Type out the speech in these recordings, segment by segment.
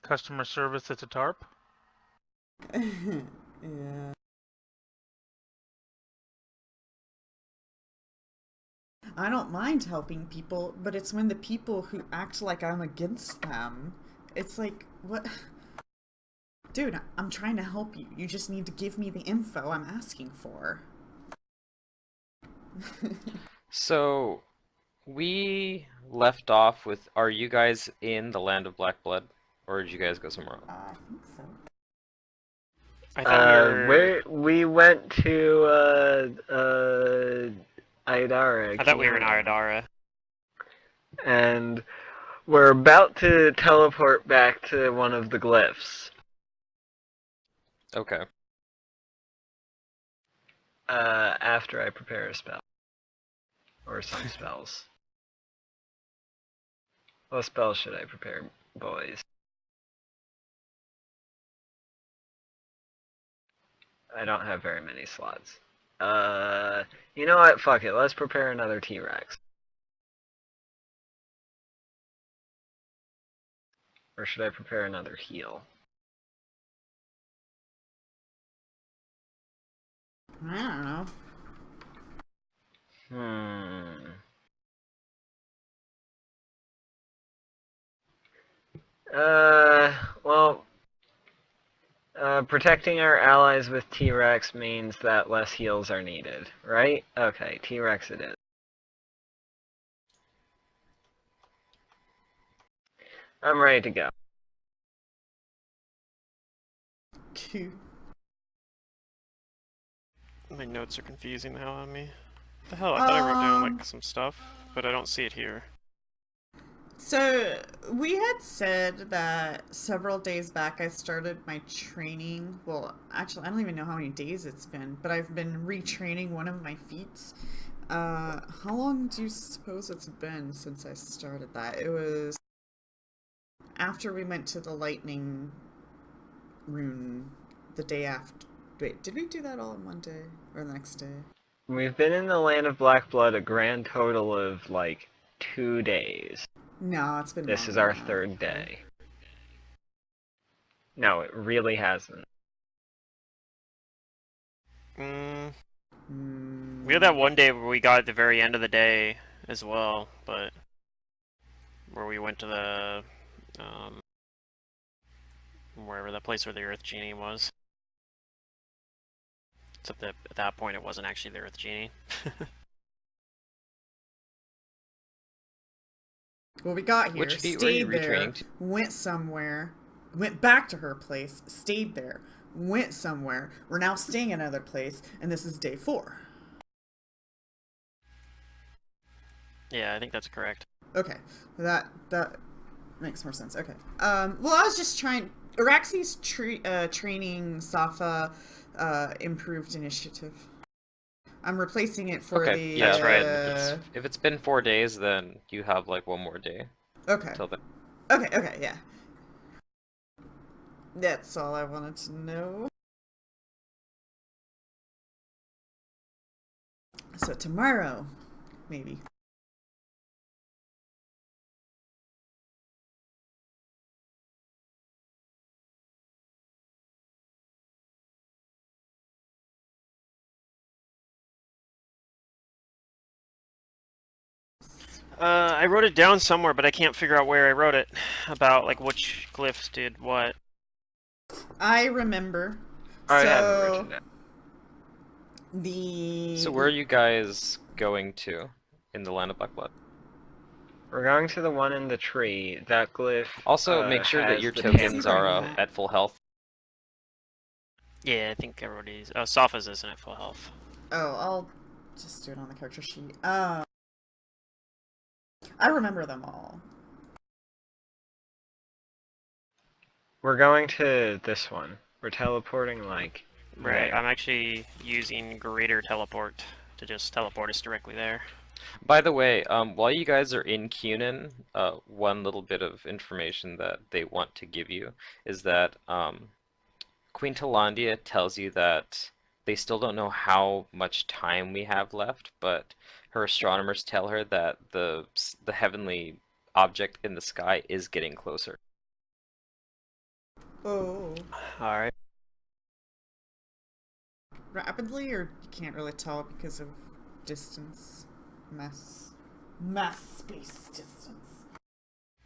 Customer service at a tarp? Yeah. I don't mind helping people, but it's when the people who act like I'm against them. It's like, what? Dude, I'm trying to help you. You just need to give me the info I'm asking for. So we left off with, are you guys in the land of Black Blood, or did you guys go somewhere else? I think so. I thought we were. We went to Aidara, I thought we were in Kiana, Aradara. and we're about to teleport back to one of the glyphs. Okay. After I prepare a spell. Or some spells. What spells should I prepare, boys? I don't have very many slots. You know what? Fuck it. Let's prepare another T-Rex. Or should I prepare another heal? I don't know. Hmm. Well, protecting our allies with T-Rex means that less heals are needed, right? Okay, T-Rex it is. I'm ready to go. Cute. My notes are confusing now on me. What the hell? I thought I wrote down like some stuff, but I don't see it here. So, we had said that several days back I started my training. Well, actually, I don't even know how many days it's been, but I've been retraining one of my feats. How long do you suppose it's been since I started that? It was after we went to the lightning rune the day after. Wait, did we do that all in one day? Or the next day? We've been in the land of Black Blood a grand total of, like, 2 days. No, it's been This longer is than our that. third day. No, it really hasn't. Mm, Hmm. we had that one day where we got at the very end of the day as well, but where we went to the wherever the place where the Earth Genie was. Except that at that point it wasn't actually the Earth Genie. Well, we got here, Which feat were you stayed there, retraining to? went somewhere, went back to her place, stayed there, went somewhere. We're now staying at another place, and this is day 4. Yeah, I think that's correct. Okay, that makes more sense. Okay. Well, I was just trying. Araxi's training Safa improved initiative. I'm replacing it for Okay, the. yeah, That's right. if it's been 4 days, then you have like one more day Okay. till then. Okay. Yeah. That's all I wanted to know. So tomorrow, maybe. I wrote it down somewhere, but I can't figure out where I wrote it. About like which glyphs did what. I remember. I have it So written down. So the where are you guys going to in the land of Black Blood? We're going to the one in the tree. That glyph Also, make sure that has your the Can you see tokens the are map? at full health. Yeah, I think everybody's. Oh, Safa's isn't at full health. Oh, I'll just do it on the character sheet. I remember them all. We're going to this one. We're teleporting like Right. there. I'm actually using Greater Teleport to just teleport us directly there. By the way, while you guys are in Cunin, one little bit of information that they want to give you is that Queen Talandia tells you that they still don't know how much time we have left, but her astronomers tell her that the heavenly object in the sky is getting closer. Oh. Alright. Rapidly, or you can't really tell because of distance? Mass space distance.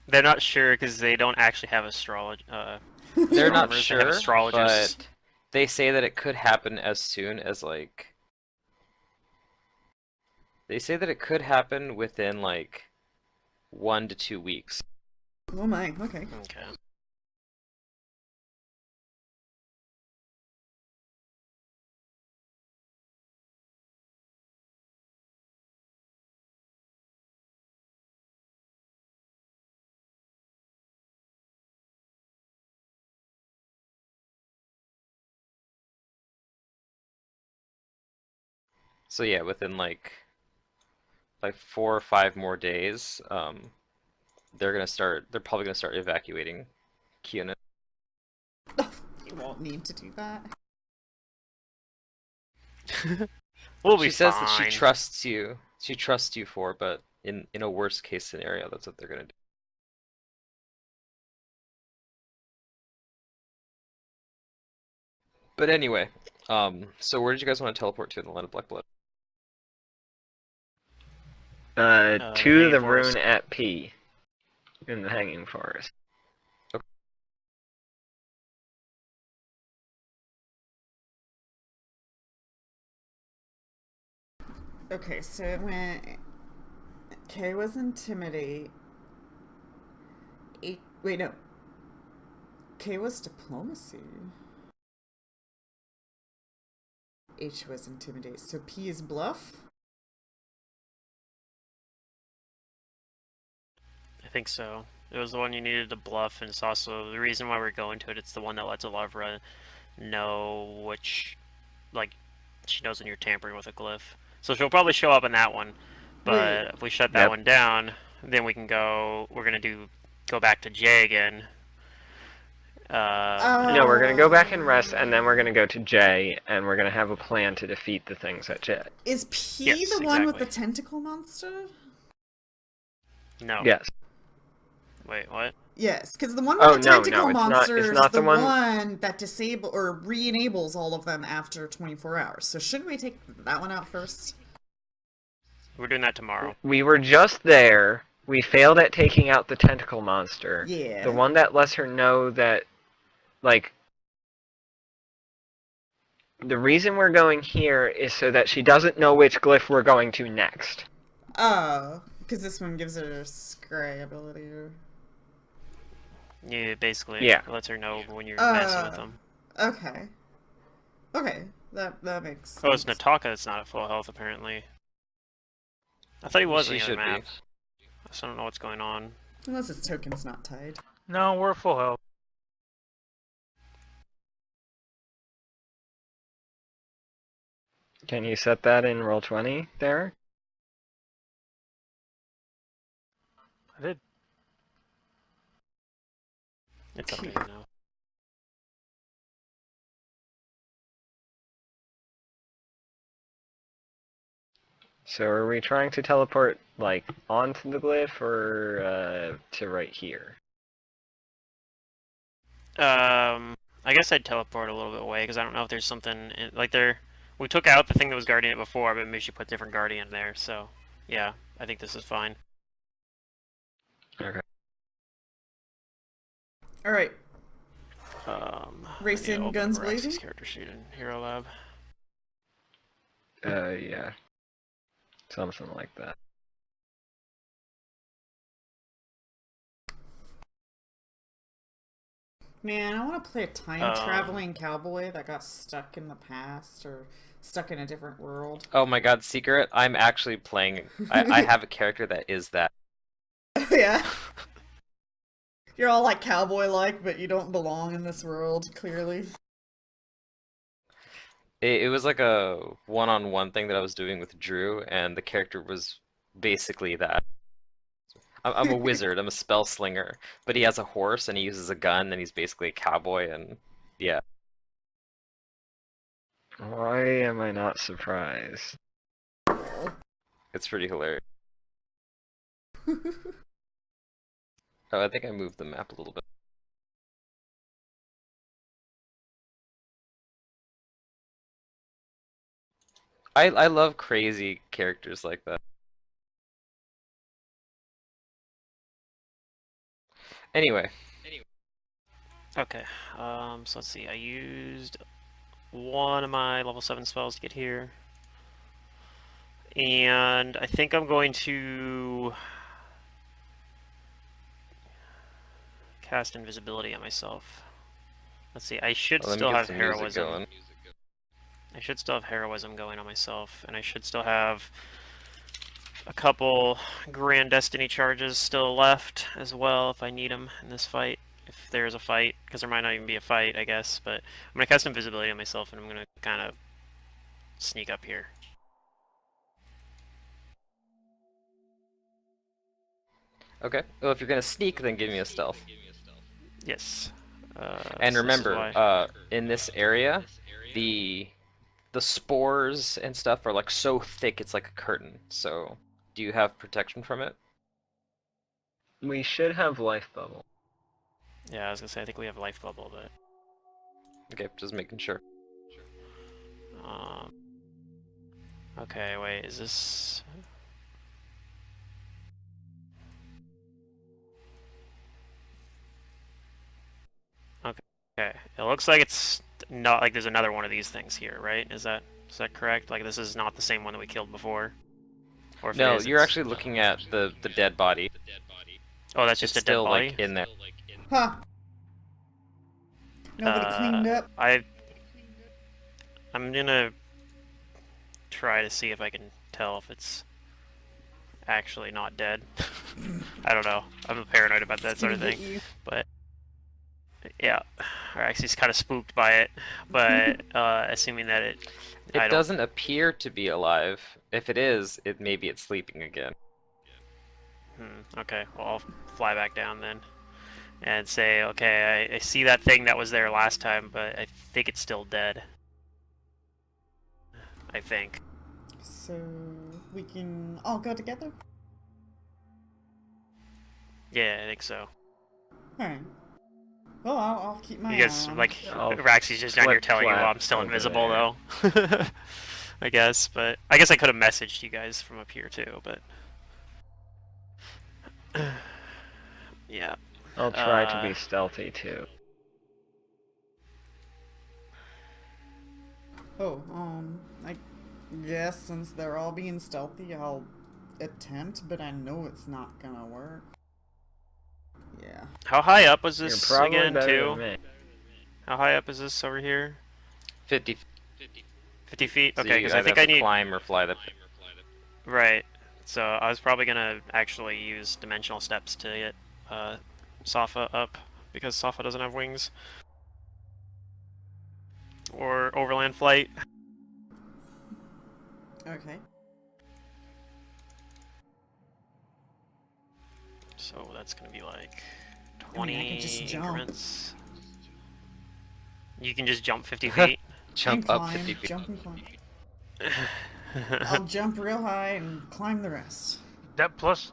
They're not sure because they don't actually have astrology. They're not Astronomers, they have sure, astrologists. but they say that it could happen as soon as like. They say that it could happen within like 1 to 2 weeks. Oh my, okay. Okay. So yeah, within like 4 or 5 more days, they're probably gonna start evacuating Kyonin. You won't need to do that. We'll be She says that fine. she trusts you. She trusts you but in a worst case scenario, that's what they're gonna do. But anyway, so where did you guys want to teleport to in the land of Black Blood? To Hanging the Forest. rune at P in the Hanging Forest. Okay, so it went. K was intimidate. Wait, no. K was diplomacy. H was intimidate. So P is bluff? I think so. It was the one you needed to bluff, and it's also the reason why we're going to it. It's the one that lets Alavra know which, like, she knows when you're tampering with a glyph. So she'll probably show up in that one. But Wait. if we shut that Yep. one down, then we can go. We're gonna go back to J again. No, we're gonna go back and rest, and then we're gonna go to J, and we're gonna have a plan to defeat the things at J. Is P Yes, the one with the exactly. tentacle monster? No. Yes. Wait, what? Yes, because the one with Oh, the no, tentacle it's not- monster it's is not the the one- one that disable or re-enables all of them after 24 hours. So shouldn't we take that one out first? We're doing that tomorrow. We were just there. We failed at taking out the tentacle monster. Yeah. The one that lets her know that, like, the reason we're going here is so that she doesn't know which glyph we're going to next. Oh, because this one gives her a scry ability. Or... Yeah, basically. Yeah. It lets her know when you're messing with Uh, them. Okay. Okay, that makes Oh, it's sense. Nataka that's not at full health, apparently. I thought he was She on the other should be. map. So I don't know what's going on. Unless his token's not tied. No, we're full health. Can you set that in Roll20 there? I did. It's up to you now. So are we trying to teleport, like, onto the glyph, or to right here? I guess I'd teleport a little bit away, because I don't know if there's something, like there... We took out the thing that was guarding it before, but maybe she put different guardian there, so... Yeah, I think this is fine. Okay. Alright, Racing Racing, guns blazing? Character sheet in Hero Lab. Yeah. Something like that. man, I want to play a time-traveling cowboy that got stuck in the past, or stuck in a different world. Oh my god, secret! I'm actually playing. I have a character that is that. Yeah. You're all like cowboy-like, but you don't belong in this world, clearly. It was like a one-on-one thing that I was doing with Drew, and the character was basically that. I'm a wizard. I'm a spell slinger, but he has a horse and he uses a gun, and he's basically a cowboy, and yeah. Why am I not surprised? It's pretty hilarious. Oh, I think I moved the map a little bit. I love crazy characters like that. Anyway, Okay. So let's see. I used one of my level 7 spells to get here. And I think I'm going to cast invisibility on myself. Let's see. I should let me still get have some music heroism. going. I should still have heroism going on myself, and I should still have a couple Grand Destiny charges still left as well if I need them in this fight. If there's a fight, because there might not even be a fight, I guess. But I'm gonna cast invisibility on myself, and I'm gonna kind of sneak up here. Okay. Well, if you're gonna sneak, then give me a stealth. Yes. And So this is remember, why. in this area, the spores and stuff are like so thick it's like a curtain. So, do you have protection from it? We should have life bubble. Yeah, I was gonna say I think we have life bubble, but Okay, just making sure. um. Okay, wait. Is this? Okay. It looks like it's not like there's another one of these things here, right? Is that correct? Like this is not the same one that we killed before? Or if it No, is, you're it's... actually looking at the dead body. Oh, that's It's just a dead still like body? in there. Huh. Nobody cleaned up. I'm gonna try to see if I can tell if it's actually not dead. I don't know. I'm paranoid about that It's sort gonna of get thing. you. But yeah, or actually, he's kind of spooked by it. But assuming that I It don't. doesn't appear to be alive. If it is, maybe it's sleeping again. Okay, well I'll fly back down then and say, okay, I see that thing that was there last time, but I think it's still dead. I think. So we can all go together? Yeah, I think so. Alright. Well, I'll keep my You guys, eye on like, him. I'll Raxi's just down here telling you while I'm flip-flap still over invisible, there. though. I guess, but I guess I could have messaged you guys from up here too, but yeah. I'll try to be stealthy too. Oh, I guess since they're all being stealthy, I'll attempt, but I know it's not gonna work. Yeah. How high up was You're this probably again, better too? than me. How high up is this over here? 50. 50 feet? So Okay, you because I either think have I to need... climb or fly the. Right. So I was probably gonna actually use dimensional steps to get Safa up, because Safa doesn't have wings. Or overland flight. Okay. So that's gonna be like I 20 mean, I could just jump. increments. You can just jump 50 feet. Jump And up climb, 50 feet. jump and climb. I'll jump real high and climb the rest. That plus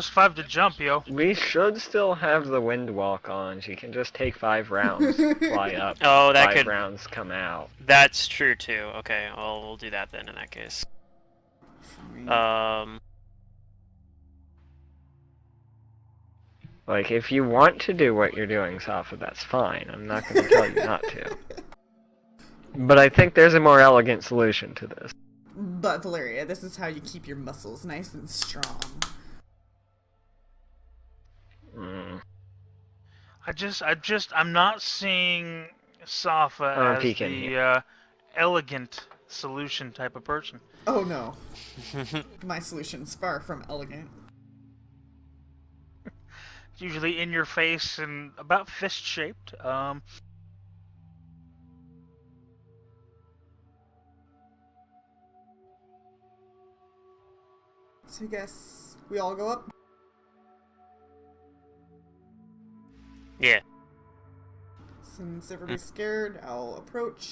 5 to jump, yo. We should still have the wind walk on. She can just take 5 rounds, fly up. Oh, that 5 could... rounds come out. That's true too. Okay, well, we'll do that then in that case. Fine. Like, if you want to do what you're doing, Safa, that's fine. I'm not going to tell you not to. But I think there's a more elegant solution to this. But Valeria, this is how you keep your muscles nice and strong. I'm not seeing Safa I'm as peeking the elegant solution type of person. Oh no. My solution's far from elegant. It's usually in your face and about fist shaped. So I guess we all go up? Yeah. Since everybody's scared, I'll approach.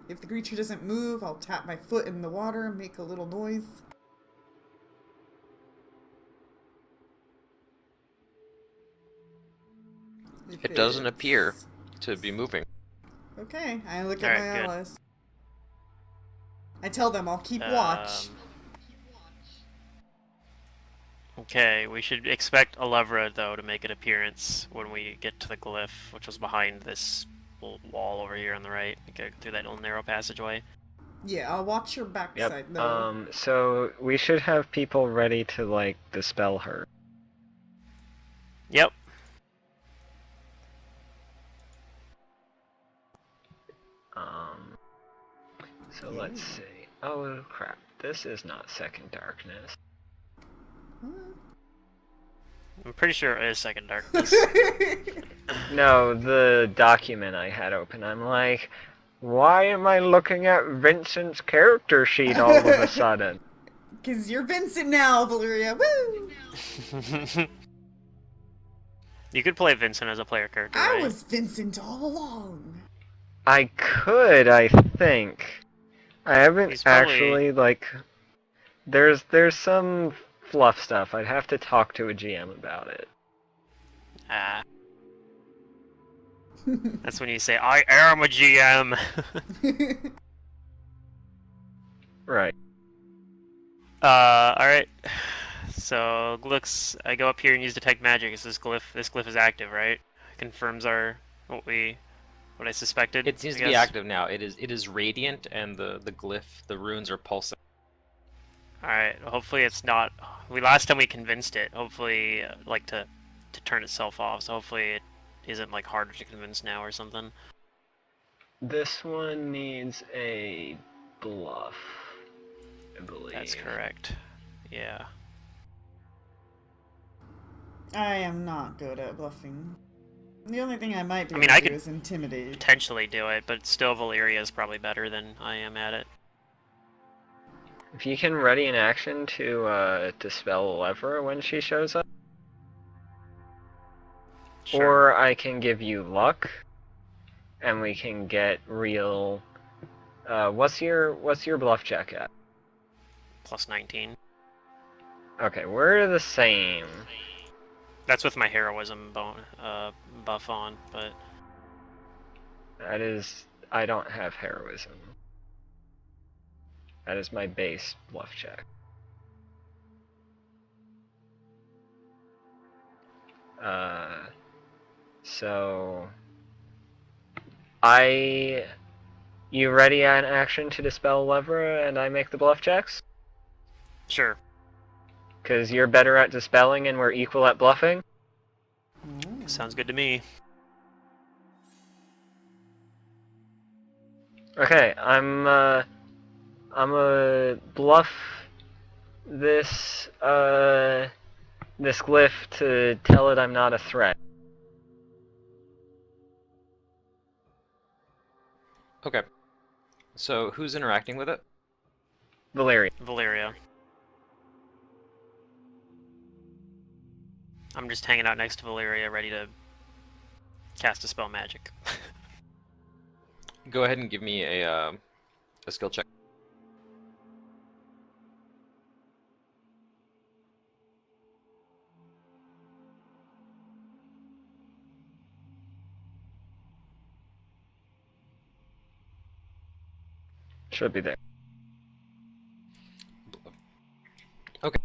If the creature doesn't move, I'll tap my foot in the water and make a little noise. It doesn't appear it's- to be moving. Okay, I look at Alright, my good. allies. I tell them I'll keep watch. Okay, we should expect Alevra, though, to make an appearance when we get to the glyph, which was behind this little wall over here on the right. We go through that little narrow passageway. Yeah, I'll watch your Yep. backside though. So we should have people ready to like dispel her. Yep. Um. So let's see. Oh crap! This is not Second Darkness. I'm pretty sure it is Second Darkness. No, the document I had open. I'm like, why am I looking at Vincent's character sheet all of a sudden? Cause you're Vincent now, Valeria. Woo! You could play Vincent as a player character, I right? was Vincent all along. I could, I think. I haven't He's probably- actually like. There's some fluff stuff. I'd have to talk to a GM about it. Ah. That's when you say, I am a GM! Right. Alright. So, glyphs, I go up here and use detect magic. Is this glyph is active, right? Confirms what I suspected. It seems I to be guess. active now. It is radiant, and the glyph, the runes are pulsing. Alright, hopefully it's not... Last time we convinced it, hopefully, like, to turn itself off, so hopefully it isn't, like, harder to convince now or something. This one needs a bluff, I believe. That's correct. Yeah. I am not good at bluffing. The only thing I might be I mean, able I to do could- is intimidate. Potentially do it, but still Valeria is probably better than I am at it. If you can ready an action to dispel Levra when she shows up, Sure. or I can give you luck, and we can get real. What's your bluff check at? Plus 19. Okay, we're the same. That's with my heroism buff on, but That is, I don't have heroism. That is my base bluff check. So you ready an action to dispel Levra and I make the bluff checks? sure. Because you're better at dispelling and we're equal at bluffing? Ooh. Sounds good to me. Okay, I'm a bluff this glyph to tell it I'm not a threat. Okay. So who's interacting with it? Valeria. Valeria. I'm just hanging out next to Valeria, ready to cast a spell magic. Go ahead and give me a skill check. Should be there. Okay.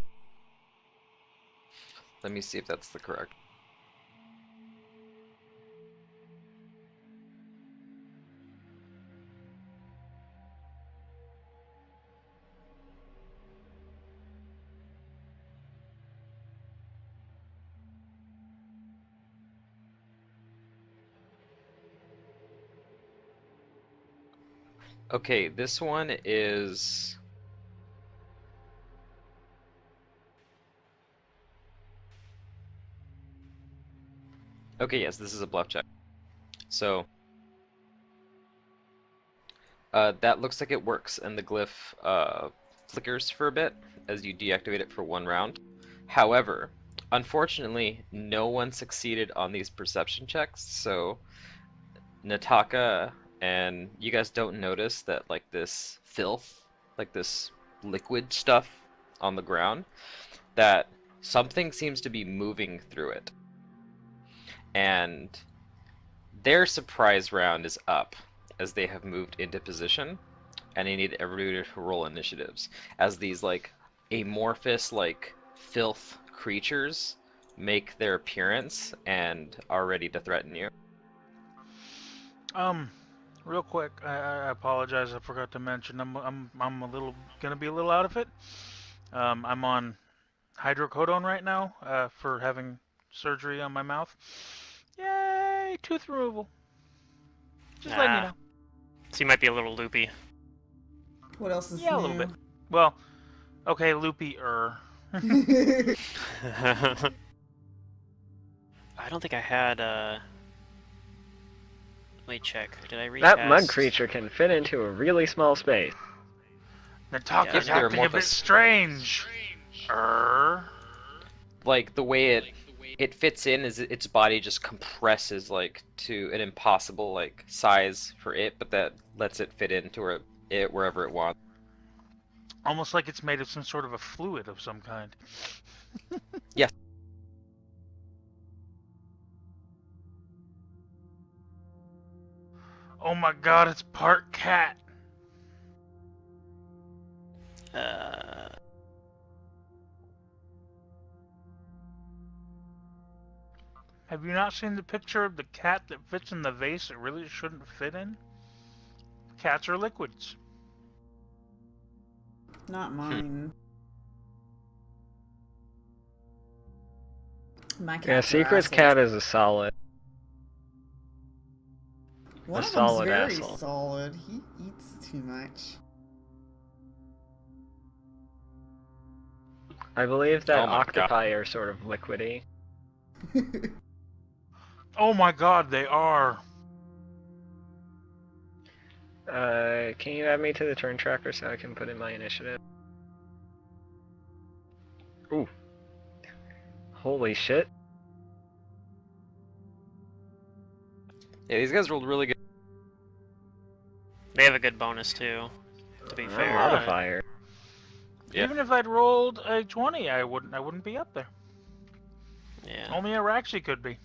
Let me see if that's the correct. Okay, this one is... Okay, yes, this is a bluff check. So, that looks like it works, and the glyph flickers for a bit as you deactivate it for 1 round. However, unfortunately, no one succeeded on these perception checks, so Nataka and you guys don't notice that like this filth, like this liquid stuff on the ground, that something seems to be moving through it. And their surprise round is up, as they have moved into position, and I need everybody to roll initiatives as these like amorphous like filth creatures make their appearance and are ready to threaten you. Real quick, I apologize. I forgot to mention I'm gonna be a little out of it. I'm on hydrocodone right now for having surgery on my mouth. Yay, tooth removal. Just letting you know. So you might be a little loopy. What else is Yeah, new? a little bit. Well, okay, loopy-er. I don't think I had. Let me check. Did I recast? That mud creature can fit into a really small space. Nataka's If they're acting a bit amorphous. strange. Like the way it fits in is its body just compresses like to an impossible like size for it, but that lets it fit into it wherever it wants. Almost like it's made of some sort of a fluid of some kind. Yes. Oh my god, it's part cat. Have you not seen the picture of the cat that fits in the vase it really shouldn't fit in? Cats are liquids. Not mine. My Yeah, cat's Secret's cat is a solid. One a of solid them's very asshole. solid. He eats too much. I believe that Oh my octopi are sort of liquidy. Oh my god, they are. Can you add me to the turn tracker so I can put in my initiative? Ooh. Holy shit. Yeah, these guys rolled really good. They have a good bonus too. To be fair, Modifier. Yeah. Even if I'd rolled a 20, I wouldn't be up there. Yeah, Only a Raxi could be.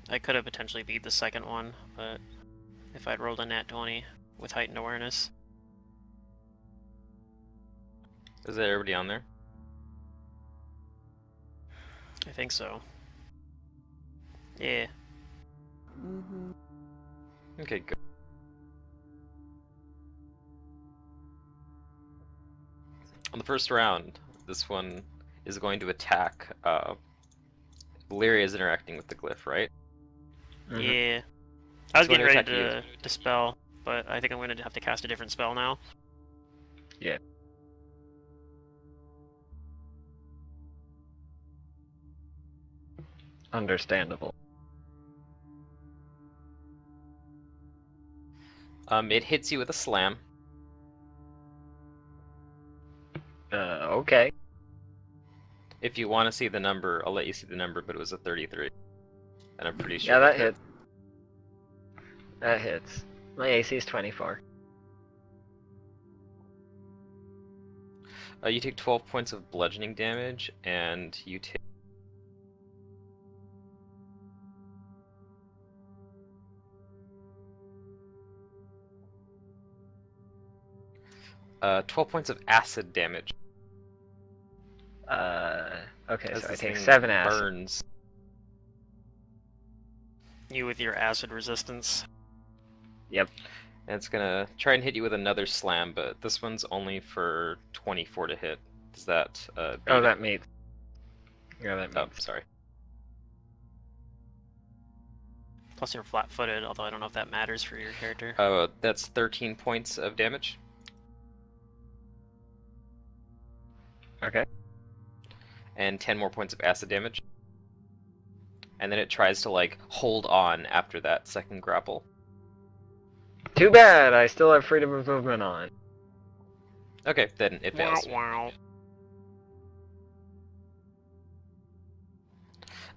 I could have potentially beat the second one, but if I'd rolled a nat 20 with heightened awareness. Is that everybody on there? I think so. Yeah. Mm-hmm. Okay, good. On the first round, this one is going to attack. Lyria is interacting with the glyph, right? Mhm. Yeah. I was So when getting they ready attack to dispel, but I think I'm going to have to cast a different spell now. Yeah. Understandable. It hits you with a slam. Okay. If you want to see the number, I'll let you see the number, but it was a 33. And I'm pretty sure Yeah, that it hit. hits. That hits. My AC is 24. You take 12 points of bludgeoning damage, and you take 12 points of acid damage. Okay, as so I this take thing 7 acid. burns. You with your acid resistance. Yep. And it's gonna try and hit you with another slam, but this one's only for 24 to hit. Does that beat Oh, it? that meets. Yeah, that Oh, meets. sorry. Plus you're flat-footed, although I don't know if that matters for your character. That's 13 points of damage. Okay. And 10 more points of acid damage. And then it tries to like hold on after that second grapple. Too bad, I still have freedom of movement on. Okay, then it fails. Wow.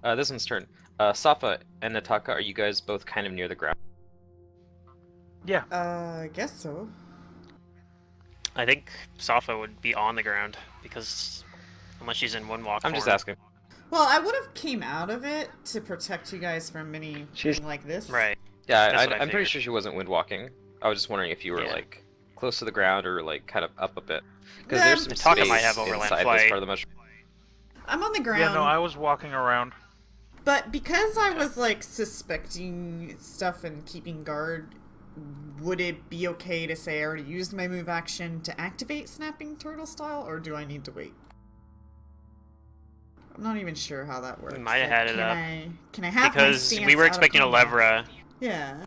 This one's turn. Safa and Nataka, are you guys both kind of near the ground? Yeah. I guess so. I think Safa would be on the ground, because unless she's in one walk I'm just form. asking. Well, I would have came out of it to protect you guys from anything She's- like this. Right. Yeah, That's what I I'm pretty figured. sure she wasn't wind walking. I was just wondering if you were Yeah. like close to the ground or like kind of up a bit, because Yeah, there's some Taka space might have overland inside this flight. part of the mushroom. I'm on the ground. Yeah, no, I was walking around. But because I was like suspecting stuff and keeping guard, would it be okay to say I already used my move action to activate snapping turtle style, or do I need to wait? I'm not even sure how that works. might have had it up. Can I have my Because stance we were out of expecting a combat? Levra. Yeah.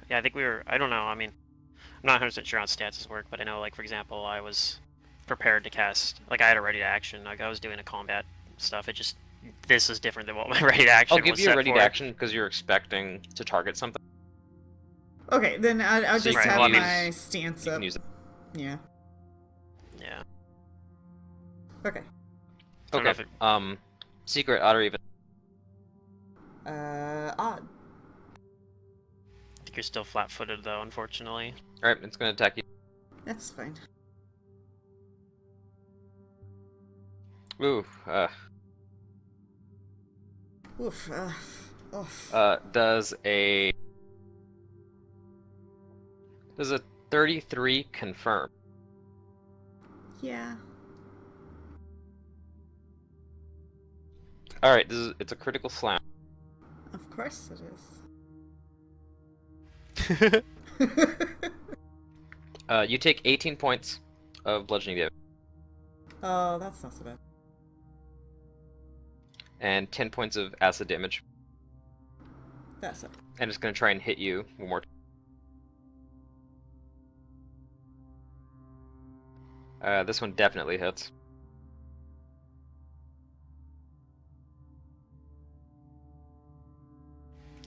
Yeah, I think we were. I don't know. I mean, I'm not 100% sure how stats work, but I know, like, for example, I was prepared to cast. Like, I had a ready to action. Like, I was doing a combat stuff. It just. This is different than what my ready to action I'll give was you a set ready for. to action because you're expecting to target something. Okay, then I'll So you just can have use- my stance You up. can use it. Yeah. Yeah. Okay. Don't know Okay. if it- Secret, odd or even. Odd. I think you're still flat-footed, though, unfortunately. All right, it's gonna attack you. That's fine. Ooh. Oof. Oof. Does a 33 confirm? Yeah. All right, it's a critical slam. Of course it is. You take 18 points of bludgeoning damage Oh, that's not so bad. and 10 points of acid damage, That's it. and it's gonna try and hit you one more. This one definitely hits.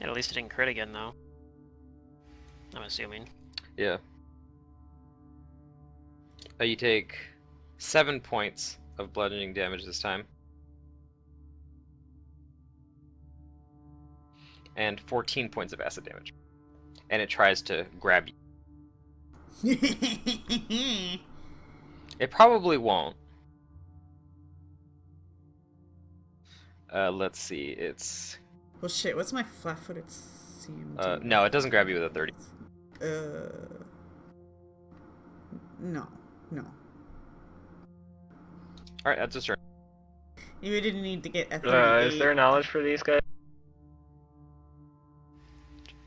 And at least it didn't crit again, though. I'm assuming. Yeah. You take 7 points of bludgeoning damage this time. And 14 points of acid damage. And it tries to grab you. It probably won't. Let's see, it's... Well, shit, what's my flat-footed CMD? no, it doesn't grab you with a 30. No. Alright, that's his turn. You didn't need to get a 38. Is there knowledge for these guys?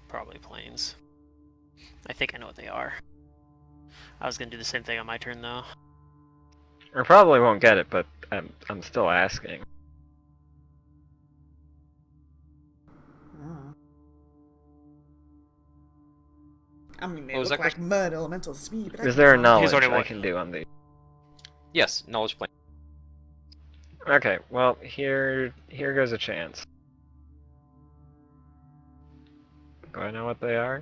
Probably planes. I think I know what they are. I was gonna do the same thing on my turn, though. I probably won't get it, but I'm still asking. Oh. I mean, they What was look that like mud elementals to me, but Is there a knowledge already I won. can do on these? Yes, knowledge plane. Okay, well, here goes a chance. Do I know what they are?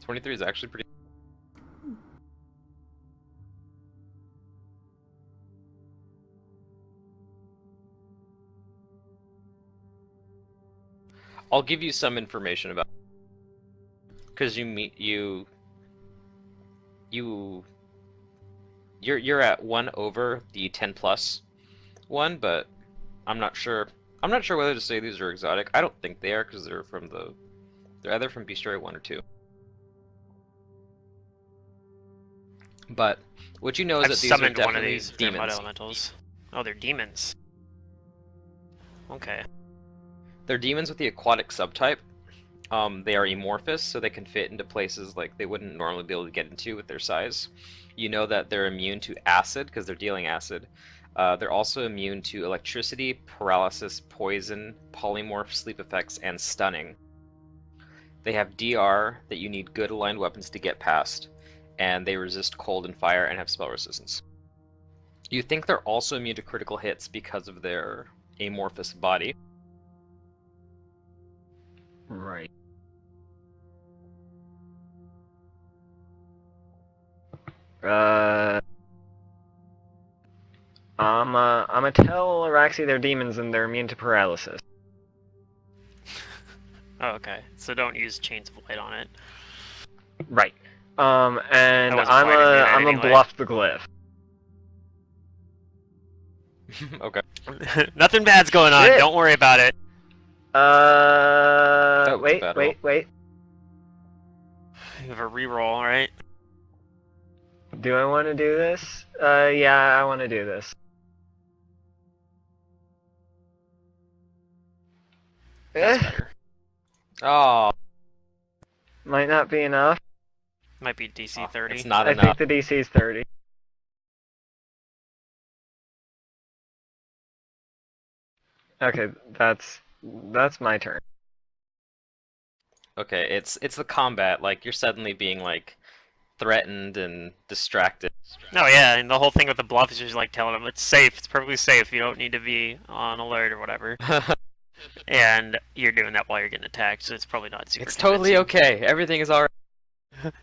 23 is actually pretty... I'll give you some information about, because you're at 1 over the 10 plus one, but I'm not sure whether to say these are exotic. I don't think they are, because they're either from Bestiary 1 or 2. But what you know is I've that these are summoned one of definitely these. They're mud demons. elementals. Oh, they're demons. Okay. They're demons with the aquatic subtype. They are amorphous, so they can fit into places like they wouldn't normally be able to get into with their size. You know that they're immune to acid because they're dealing acid. They're also immune to electricity, paralysis, poison, polymorph, sleep effects, and stunning. They have DR that you need good aligned weapons to get past, and they resist cold and fire and have spell resistance. You think they're also immune to critical hits because of their amorphous body. Right. I'ma tell Araxi they're demons and they're immune to paralysis. Oh, okay. So don't use chains of light on it. Right. And I wasn't planning to do that I'm a anyway. bluff the glyph. Okay. Nothing bad's going on. Shit. Don't worry about it. it's a Wait, bad roll. wait. You have a reroll, right? Do I want to do this? Yeah, I want to do this. That's better. Oh, Might not be enough. Might be DC 30. it's not I enough. think the DC is 30. Okay, that's my turn. Okay, it's the combat. Like you're suddenly being like threatened and distracted. No, yeah, and the whole thing with the bluff is just like telling them it's safe, it's perfectly safe, you don't need to be on alert or whatever. And you're doing that while you're getting attacked, so it's probably not super It's totally convincing. okay. Everything is alright.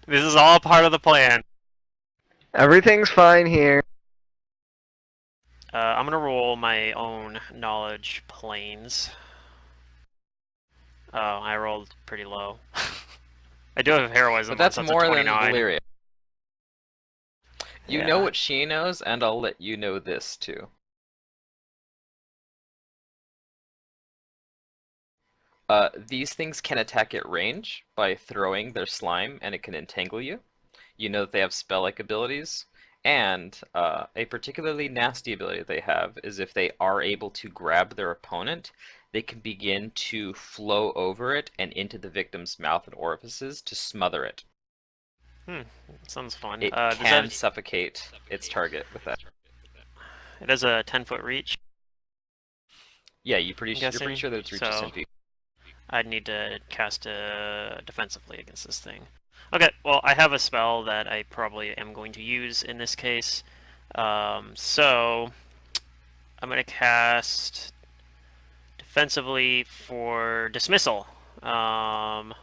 This is all part of the plan. Everything's fine here. I'm gonna roll my own knowledge planes. Oh, I rolled pretty low. I do have heroism, But that's so more a than 29. Valyria. You Yeah. know what she knows, and I'll let you know this too. These things can attack at range by throwing their slime, and it can entangle you. You know that they have spell-like abilities, and a particularly nasty ability they have is if they are able to grab their opponent, they can begin to flow over it and into the victim's mouth and orifices to smother it. Sounds fun. It Does can that, suffocate its target with that. it has a 10-foot reach, Yeah, I'm you're pretty guessing. sure that it reaches 10 feet. I'd need to cast defensively against this thing. Okay, well, I have a spell that I probably am going to use in this case. So, I'm going to cast defensively for dismissal. So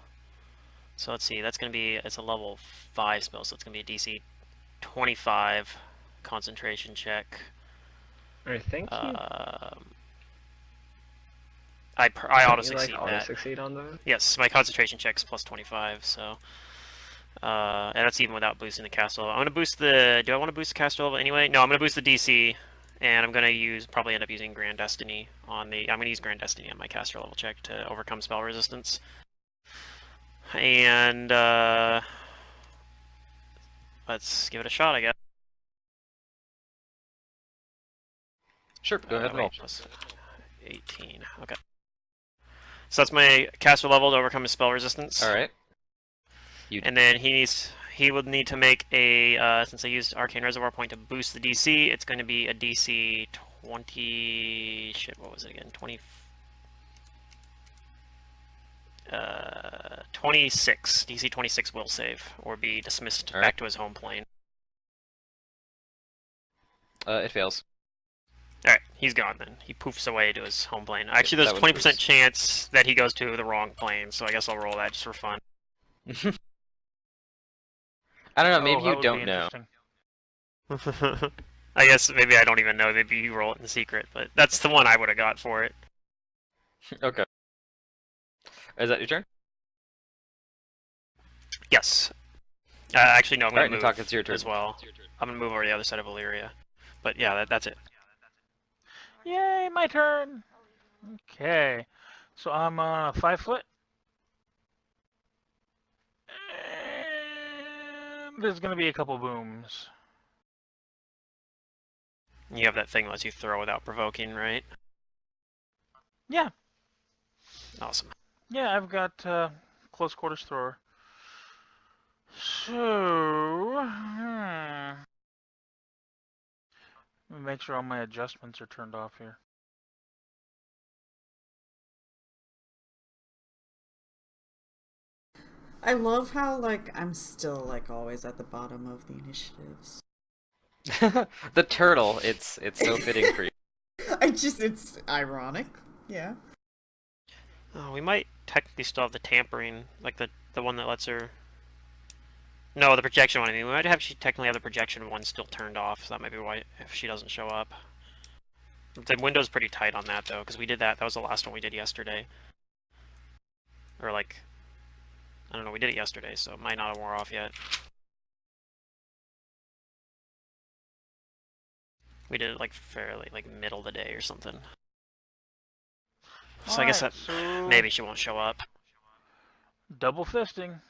let's see, that's going to be, it's a level 5 spell, so it's going to be a DC 25 concentration check. I think you I don't auto you, like, succeed auto that. succeed on those. Yes, my concentration check's plus 25, so and that's even without boosting the caster level. I'm gonna boost the. Do I want to boost the caster level anyway? No, I'm gonna boost the DC, and I'm gonna probably end up using Grand Destiny on the. I'm gonna use Grand Destiny on my caster level check to overcome spell resistance. And let's give it a shot, I guess. Sure, go ahead and roll. Wait, plus 18. Okay. So that's my caster level to overcome his spell resistance. All right. And then he would need to make a since I used Arcane Reservoir Point to boost the DC, it's going to be a DC 20. Shit, what was it again? 26. DC 26 will save or be dismissed back to his home plane. It fails. All right, he's gone then. He poofs away to his home plane. Actually, there's a That was 20% boost. chance that he goes to the wrong plane, so I guess I'll roll that just for fun. I don't know. Oh, Maybe that you would don't be know. interesting. I guess maybe I don't even know. Maybe you roll it in secret, but that's the one I would have got for it. Okay. Is that your turn? Yes. Actually, no, I'm going to Alright, move Natak, it's your turn. as well. I'm going to move over to the other side of Valyria. But yeah, that's it. Yay, my turn. Okay, so I'm 5 foot. And there's gonna be a couple booms. You have that thing that lets you throw without provoking, right? Yeah, Awesome. yeah, I've got close quarters thrower. So, let me make sure all my adjustments are turned off here. I love how, like, I'm still, like, always at the bottom of the initiatives. The turtle. It's so fitting for you. It's ironic. Yeah. Oh, we might technically still have the tampering, like the one that lets her... No, the projection one. I mean, we might have technically have the projection one still turned off, so that might be why if she doesn't show up. The window's pretty tight on that, though, because we did that. That was the last one we did yesterday. Or, like... I don't know, we did it yesterday, so it might not have wore off yet. We did it like fairly like middle of the day or something. So I guess Alright, that so maybe she won't show up. double fisting.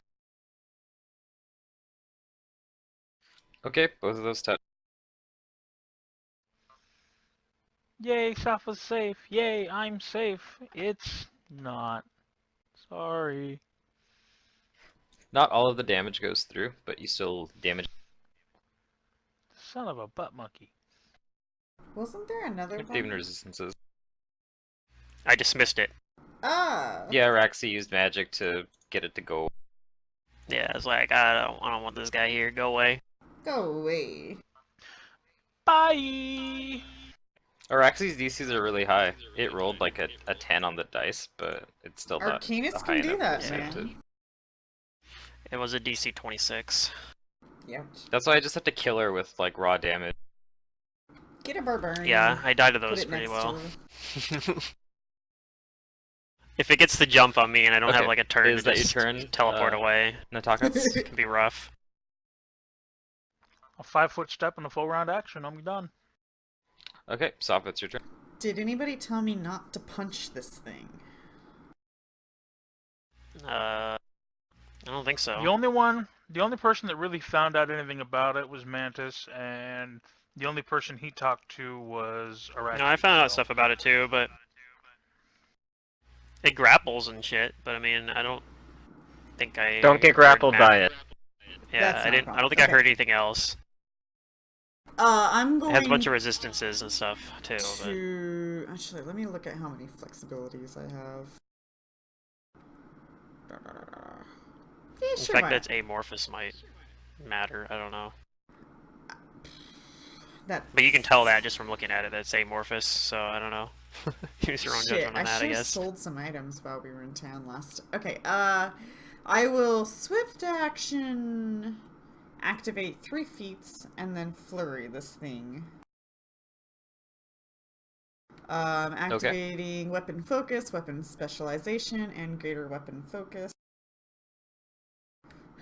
Okay, both of those touch. Yay, Safa's safe. Yay, I'm safe. It's not. Sorry. Not all of the damage goes through, but you still damage. Son of a butt monkey. Wasn't there another Even one? resistances. I dismissed it. Ah. Yeah, Raxi used magic to get it to go. Yeah, it's like I don't want this guy here. Go away. Go away. Bye! Araxi's DCs are really high. It rolled like a 10 on the dice, but it's still not Arcanist high can do enough that, to save man. it. It was a DC 26. Yep. That's why I just have to kill her with like raw damage. Get a barbarian. Yeah, I died to Put those it pretty next well. to her. If it gets the jump on me and I don't have Okay, like a turn is to that your just turn, teleport away, Nataka? it can be rough. A 5-foot step and a full round action. I'm done. Okay, Soph, it's your turn. Did anybody tell me not to punch this thing? I don't think so. The only person that really found out anything about it was Mantis, and the only person he talked to was Araxi. No, I found out so- stuff about it too, but it grapples and shit. But I mean, I don't think I Don't get heard grappled ma- by it. Yeah, That's I not a didn't. I problem. don't think I Okay. heard anything else. I'm It going has a bunch of resistances and stuff too. But to... Actually, let me look at how many flexibilities I have. Yeah, the sure, fact why that it's not? amorphous might matter. I don't know. That... But you can tell that just from looking at it that it's amorphous. So I don't know. Use your own Shit, judgment on I that, I should have guess. sold some items while we were in town last... Okay, I will swift action... activate 3 feats, and then flurry this thing. Activating weapon focus, weapon specialization, and greater weapon focus.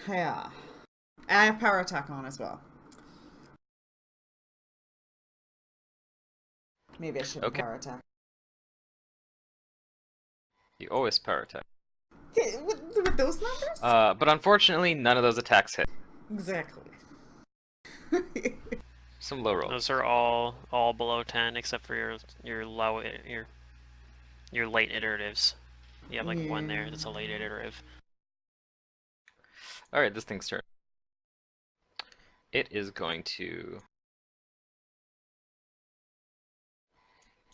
Yeah. I have power attack on as well. Maybe I should have Okay. power attack. You always power attack. With those numbers? But unfortunately, none of those attacks hit. Exactly. Some low rolls. Those are all below 10 except for your low your late iteratives. You have like one there that's a late iterative. Alright, this thing's turn. It is going to...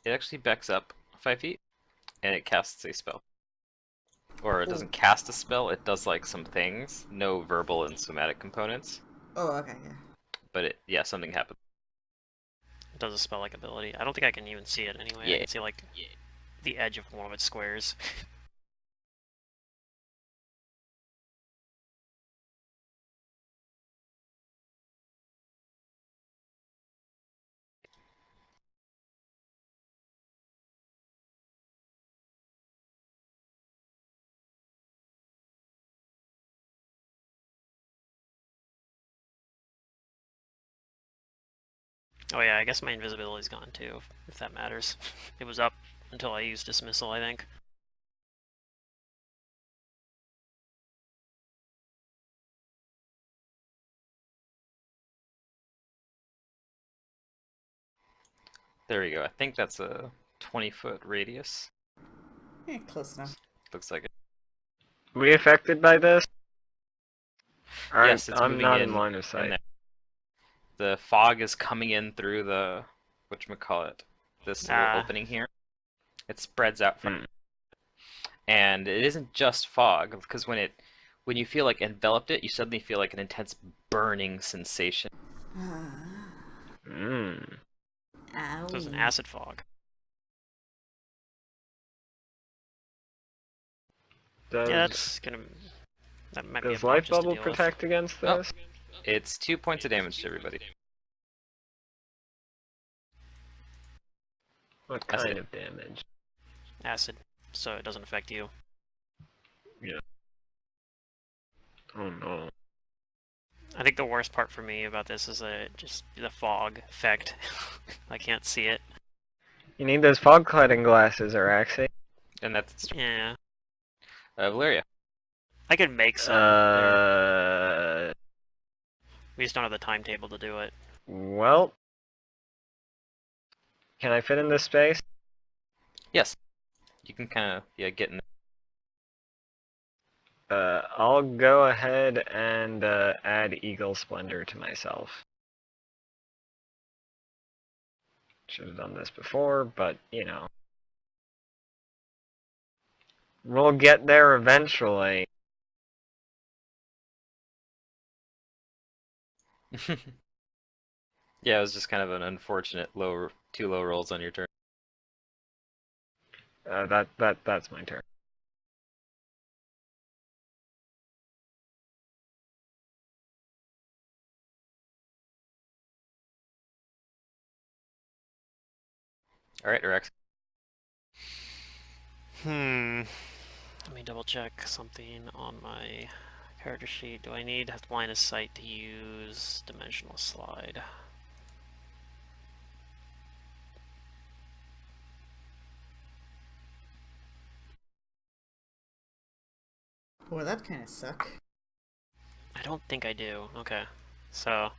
It actually backs up 5 feet, and it casts a spell. Or it doesn't cast a spell, it does like some things. No verbal and somatic components. Oh, okay, yeah. But yeah, something happens. It does a spell like ability. I don't think I can even see it anyway. I Yeah. can see like the edge of one of its squares. Oh yeah, I guess my invisibility's gone too, if that matters. It was up until I used dismissal, I think. There we go. I think that's a 20-foot radius. Yeah, close enough. Looks like it. We affected by this? Alright, Yes, it's I'm moving not in in line of sight. there. The fog is coming in through the whatchamacallit, this little opening here. It spreads out from and it isn't just fog, because when you feel like enveloped it, you suddenly feel like an intense burning sensation. Mm. Ow. So it's an acid fog. Does, Yeah, that's gonna. That might be does a Life just to Bubble deal with. protect against Oh. this? It's 2 points of damage to everybody. What That's kind it. of damage? Acid, so it doesn't affect you. Yeah. Oh no. I think the worst part for me about this is just the fog effect. I can't see it. You need those fog cladding glasses, Araxi. And that's Yeah. Valeria. I could make some. We just don't have the timetable to do it. Well, can I fit in this space? Yes. You can kind of get in. I'll go ahead and add Eagle Splendor to myself. Should have done this before, but you know. We'll get there eventually. Yeah, it was just kind of an unfortunate two low rolls on your turn. That's my turn. All right, Rex. Let me double check something on my character sheet. Do I need line of sight to use dimensional slide? Boy, that kind of suck. I don't think I do. Okay. So,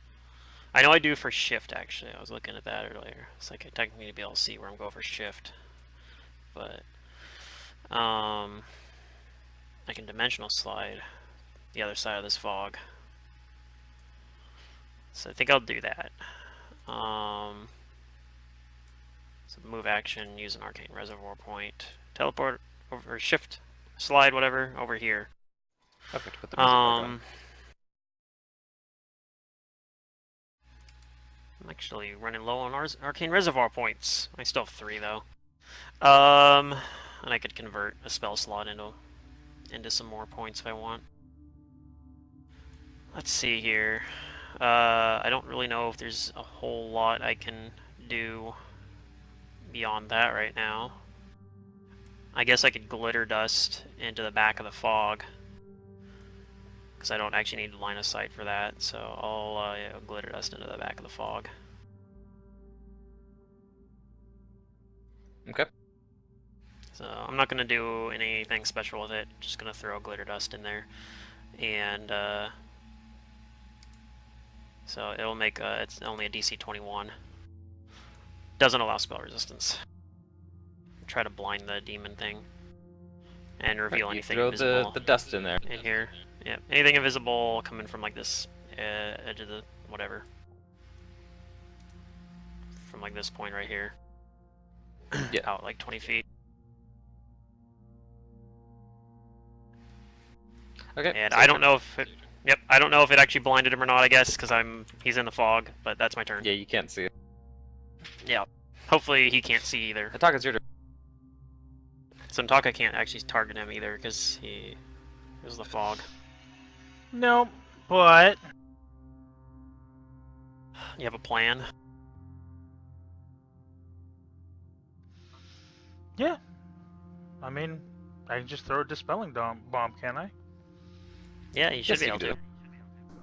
I know I do for shift, actually. I was looking at that earlier. So I could technically be able to see where I'm going for shift. But, I can dimensional slide the other side of this fog. So I think I'll do that. So move action, use an arcane reservoir point. Teleport over, shift, slide, whatever, over here. Perfect. Put the music back on. I'm actually running low on arcane reservoir points. I still have 3 though. And I could convert a spell slot into some more points if I want. Let's see here. I don't really know if there's a whole lot I can do beyond that right now. I guess I could glitter dust into the back of the fog, because I don't actually need line of sight for that, so I'll glitter dust into the back of the fog. Okay. So I'm not going to do anything special with it, just going to throw glitter dust in there. And so it'll make, it's only a DC 21. Doesn't allow spell resistance. Try to blind the demon thing. And reveal anything throw invisible the dust in there. in here. Yeah, anything invisible coming from like this edge of the whatever. From like this point right here. Yeah. Out like 20 feet. Okay. And so I don't know if it, yep, I don't know if it actually blinded him or not, I guess, because he's in the fog, but that's my turn. Yeah, you can't see it. Yeah. Hopefully he can't see either. Ataka's your turn. Suntaka can't actually target him either because he was the fog. Nope, but You have a plan? yeah. I mean, I can just throw a dispelling bomb, can I? Yeah, you should Yes, be you able do. to.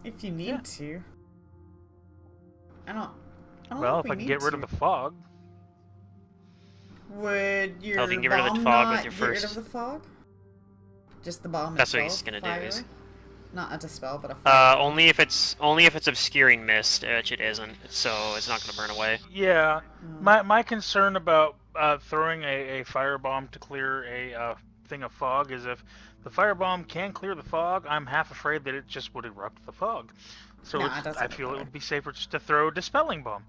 If you need Yeah. to. I don't Well, think if we I can need get rid to. of the fog. Would your if you can get rid of the bomb fog with not your get rid first- of the fog? Just the bomb That's what itself? he's gonna do, fire? is- Not a dispel, but a fire. Only if it's obscuring mist, which it isn't, so it's not gonna burn away. Yeah. Oh. My concern about throwing a firebomb to clear a thing of fog is if the firebomb can clear the fog, I'm half afraid that it just would erupt the fog. So Nah, it doesn't I work feel that it way. would be safer just to throw a dispelling bomb.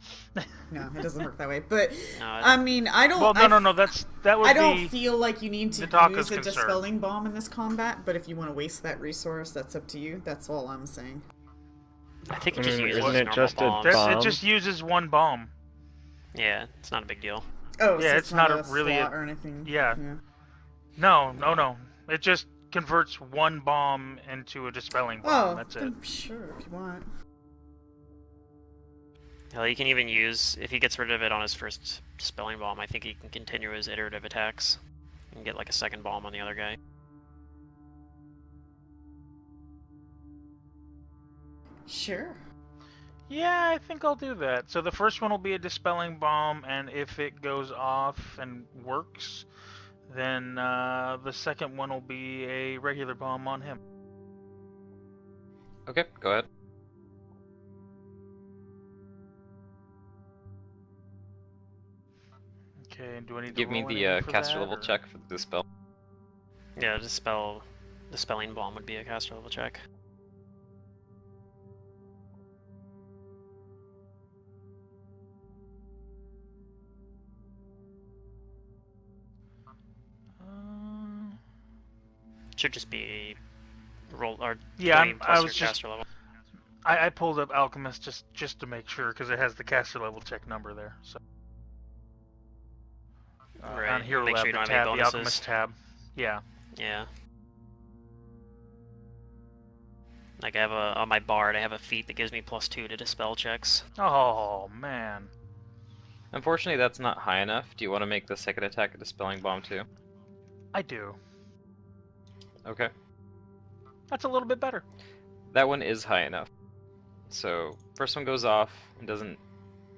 No, it doesn't work that way. But No, I mean, I don't. Well, no. That would I don't be. feel like you need to Nataka's use a concern. dispelling bomb in this combat. But if you want to waste that resource, that's up to you. That's all I'm saying. I think it just uses Isn't it normal just a bombs. It bomb? just uses one bomb. Yeah, it's not a big deal. Oh, Yeah, so it's not a a really slot or anything. yeah. No. It just converts one bomb into a dispelling bomb. Oh, That's it. then sure if you want. Hell, you can even use, if he gets rid of it on his first dispelling bomb, I think he can continue his iterative attacks and get like a second bomb on the other guy. Sure. Yeah, I think I'll do that. So the first one will be a dispelling bomb, and if it goes off and works, then the second one will be a regular bomb on him. Okay, go ahead. Okay, and do I need to Give me roll the anything for caster that, level or- check for the spell. Yeah, dispelling bomb would be a caster level check. Uh, Should just be roll or Yeah, 20 plus I your was just caster level. I pulled up Alchemist just to make sure because it has the caster level check number there. So Right. on Hero Make Lab, sure you the don't have any tab, the bonuses. Alchemist tab. Yeah. Yeah. Like I have on my bard, I have a feat that gives me +2 to dispel checks. Oh man. Unfortunately, that's not high enough. Do you want to make the second attack a dispelling bomb too? I do. Okay. That's a little bit better. That one is high enough. So first one goes off and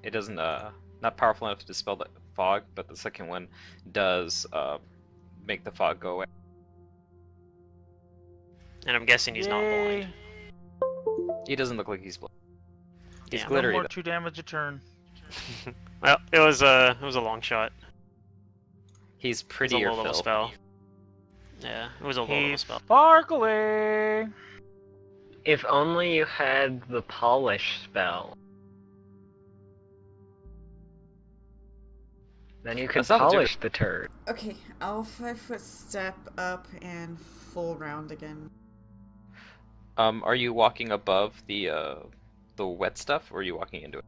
it doesn't not powerful enough to dispel the fog, but the second one does make the fog go away. And I'm guessing he's not blind. Yay. He doesn't look like he's blind. He's Damn. No glittery more though. 2 damage a turn. Well, it was a long shot. He's It was a prettier low level Phil. spell. Yeah, it was a low level He's spell. sparkly. If only you had the polish spell. Then you could That's not polish the turd. Okay, I'll 5-foot step up and full round again. Are you walking above the wet stuff, or are you walking into it?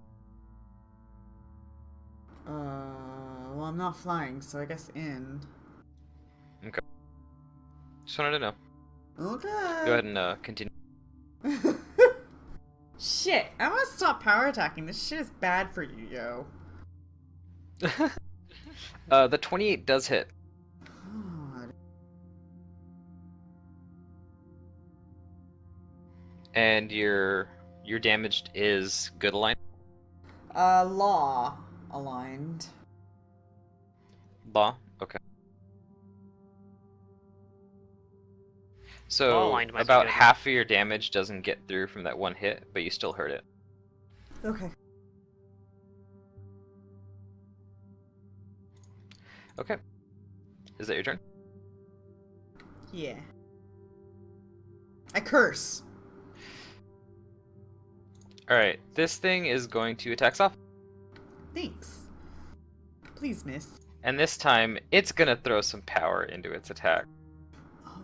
Well, I'm not flying, so I guess in. Just wanted to know. Okay. Go ahead and continue. Shit, I'm gonna stop power attacking. This shit is bad for you, yo. The 28 does hit. God. And your damaged is good aligned. Law aligned. Law? Okay. Law So aligned might be about good. half of your damage doesn't get through from that one hit, but you still hurt it. Okay. Okay. Is that your turn? Yeah. I curse. Alright, this thing is going to attack soft. Thanks. Please, miss. And this time, it's gonna throw some power into its attack. Oh.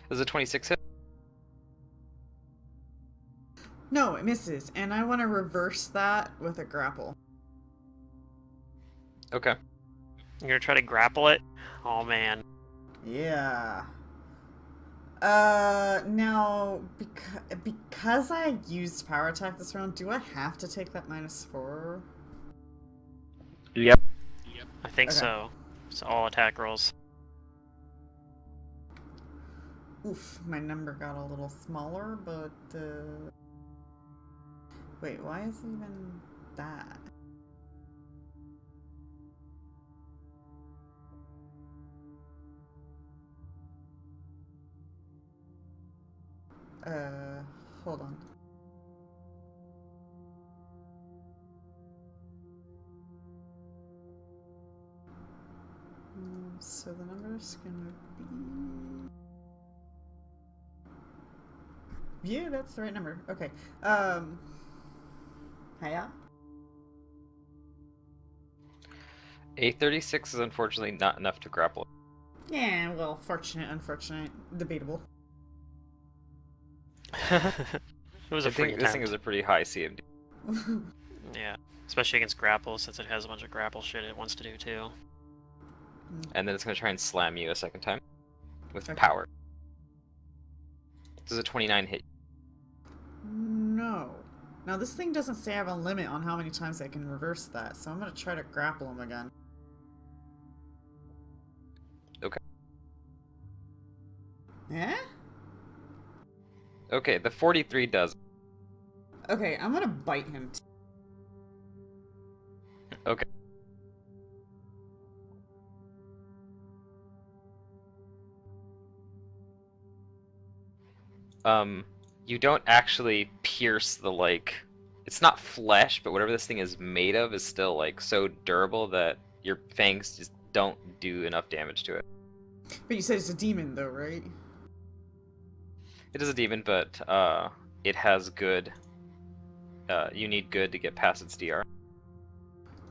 Does a 26 hit? No, it misses, and I want to reverse that with a grapple. Okay. You're gonna try to grapple it? Oh man. Yeah. Now, because I used power attack this round, do I have to take that -4? Yep. I think Okay. so. It's all attack rolls. Oof, my number got a little smaller, but, wait, why is it even that? Hold on. So the number's gonna be... Yeah, that's the right number. Okay. Hiya? A 36 is unfortunately not enough to grapple. Yeah, well, fortunate, unfortunate, debatable. It was a free This thing attempt. is a pretty high CMD. Yeah, especially against grapple, since it has a bunch of grapple shit it wants to do too. And then it's gonna try and slam you a second time. With Okay. power. Does a 29 hit? No. Now, this thing doesn't say I have a limit on how many times I can reverse that, so I'm gonna try to grapple him again. Eh? Okay, the 43 does. Okay, I'm gonna bite him. Okay. You don't actually pierce the, like, it's not flesh, but whatever this thing is made of is still, like, so durable that your fangs just don't do enough damage to it. But you said it's a demon, though, right? It is a demon, but it has good. You need good to get past its DR.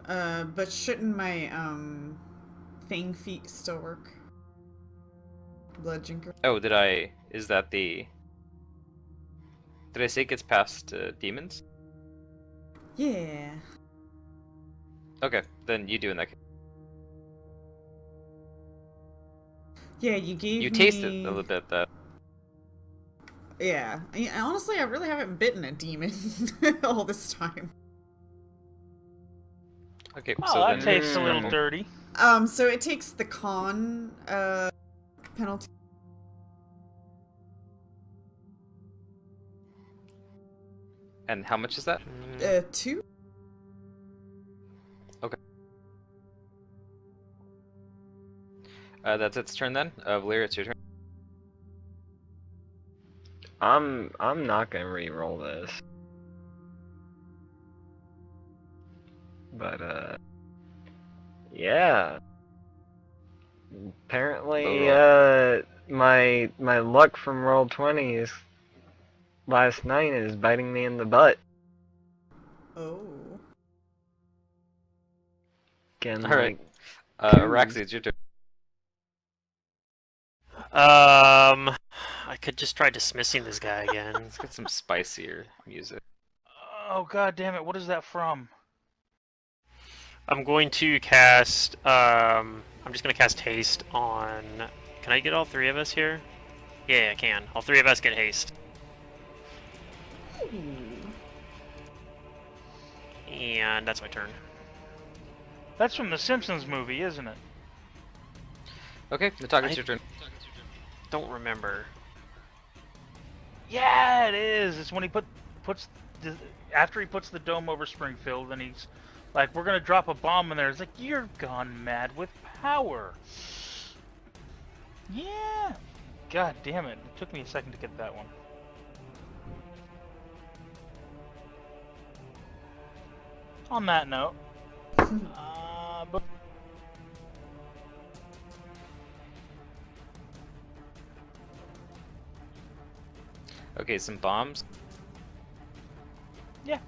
But shouldn't my fang feet still work? Blood jinker. Oh, did I? Is that the? Did I say it gets past demons? Yeah. Okay, then you do in that case. Yeah, you gave You me... tasted a little bit that. Yeah. Honestly, I really haven't bitten a demon all this time. Okay, Oh, so that then tastes a little careful. dirty. So it takes the con, penalty. And how much is that? 2? That's its turn then. Valyria, it's your turn. I'm not gonna re-roll this. But yeah. Apparently, my luck from roll 20s last night is biting me in the butt. Oh. Again, All right. like, Raxi, it's your turn. I could just try dismissing this guy again. Let's get some spicier music. Oh god damn it! What is that from? I'm going to cast. I'm just gonna cast haste on. Can I get all three of us here? Yeah, I can. All three of us get haste. And that's my turn. That's from the Simpsons movie, isn't it? Okay, Nataka, it's I- your turn. Don't remember. Yeah, it is. It's when he puts after he puts the dome over Springfield, and he's like, "We're gonna drop a bomb in there." It's like, "You're gone mad with power." Yeah. God damn it! It took me a second to get that one. On that note, but Okay, some bombs. Yeah.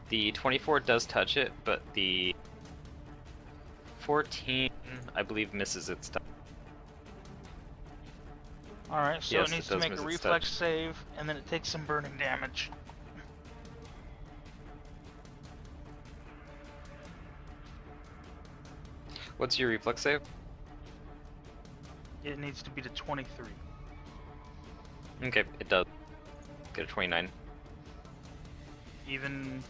The 24 does touch it, but the 14, I believe, misses its touch. all right. So Yes, it it needs does to make miss a its reflex touch. save, and then it takes some burning damage. What's your reflex save? It needs to be to 23. Okay, it does. Get a 29. Even.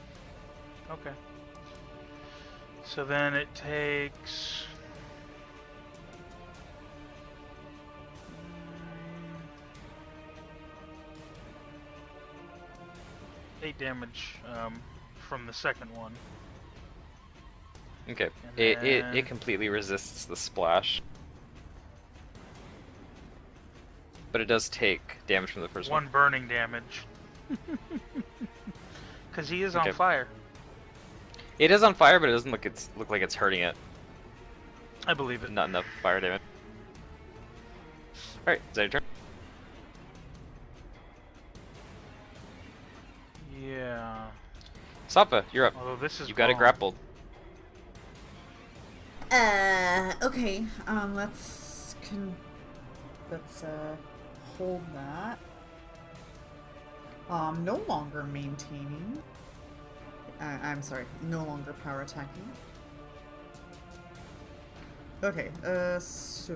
Okay. So then it takes. 8 damage from the second one. Okay, And it then- completely resists the splash. But it does take damage from the first one. One burning damage. Because he is on Okay. fire. It is on fire, but it doesn't look like it's hurting it. I believe it. Not enough fire damage. Alright, is that your turn? Yeah. Safa, you're up. Although this is. You got it bomb. grappled. Okay. Let's hold that. No longer maintaining. I'm sorry, no longer power attacking. Okay, so...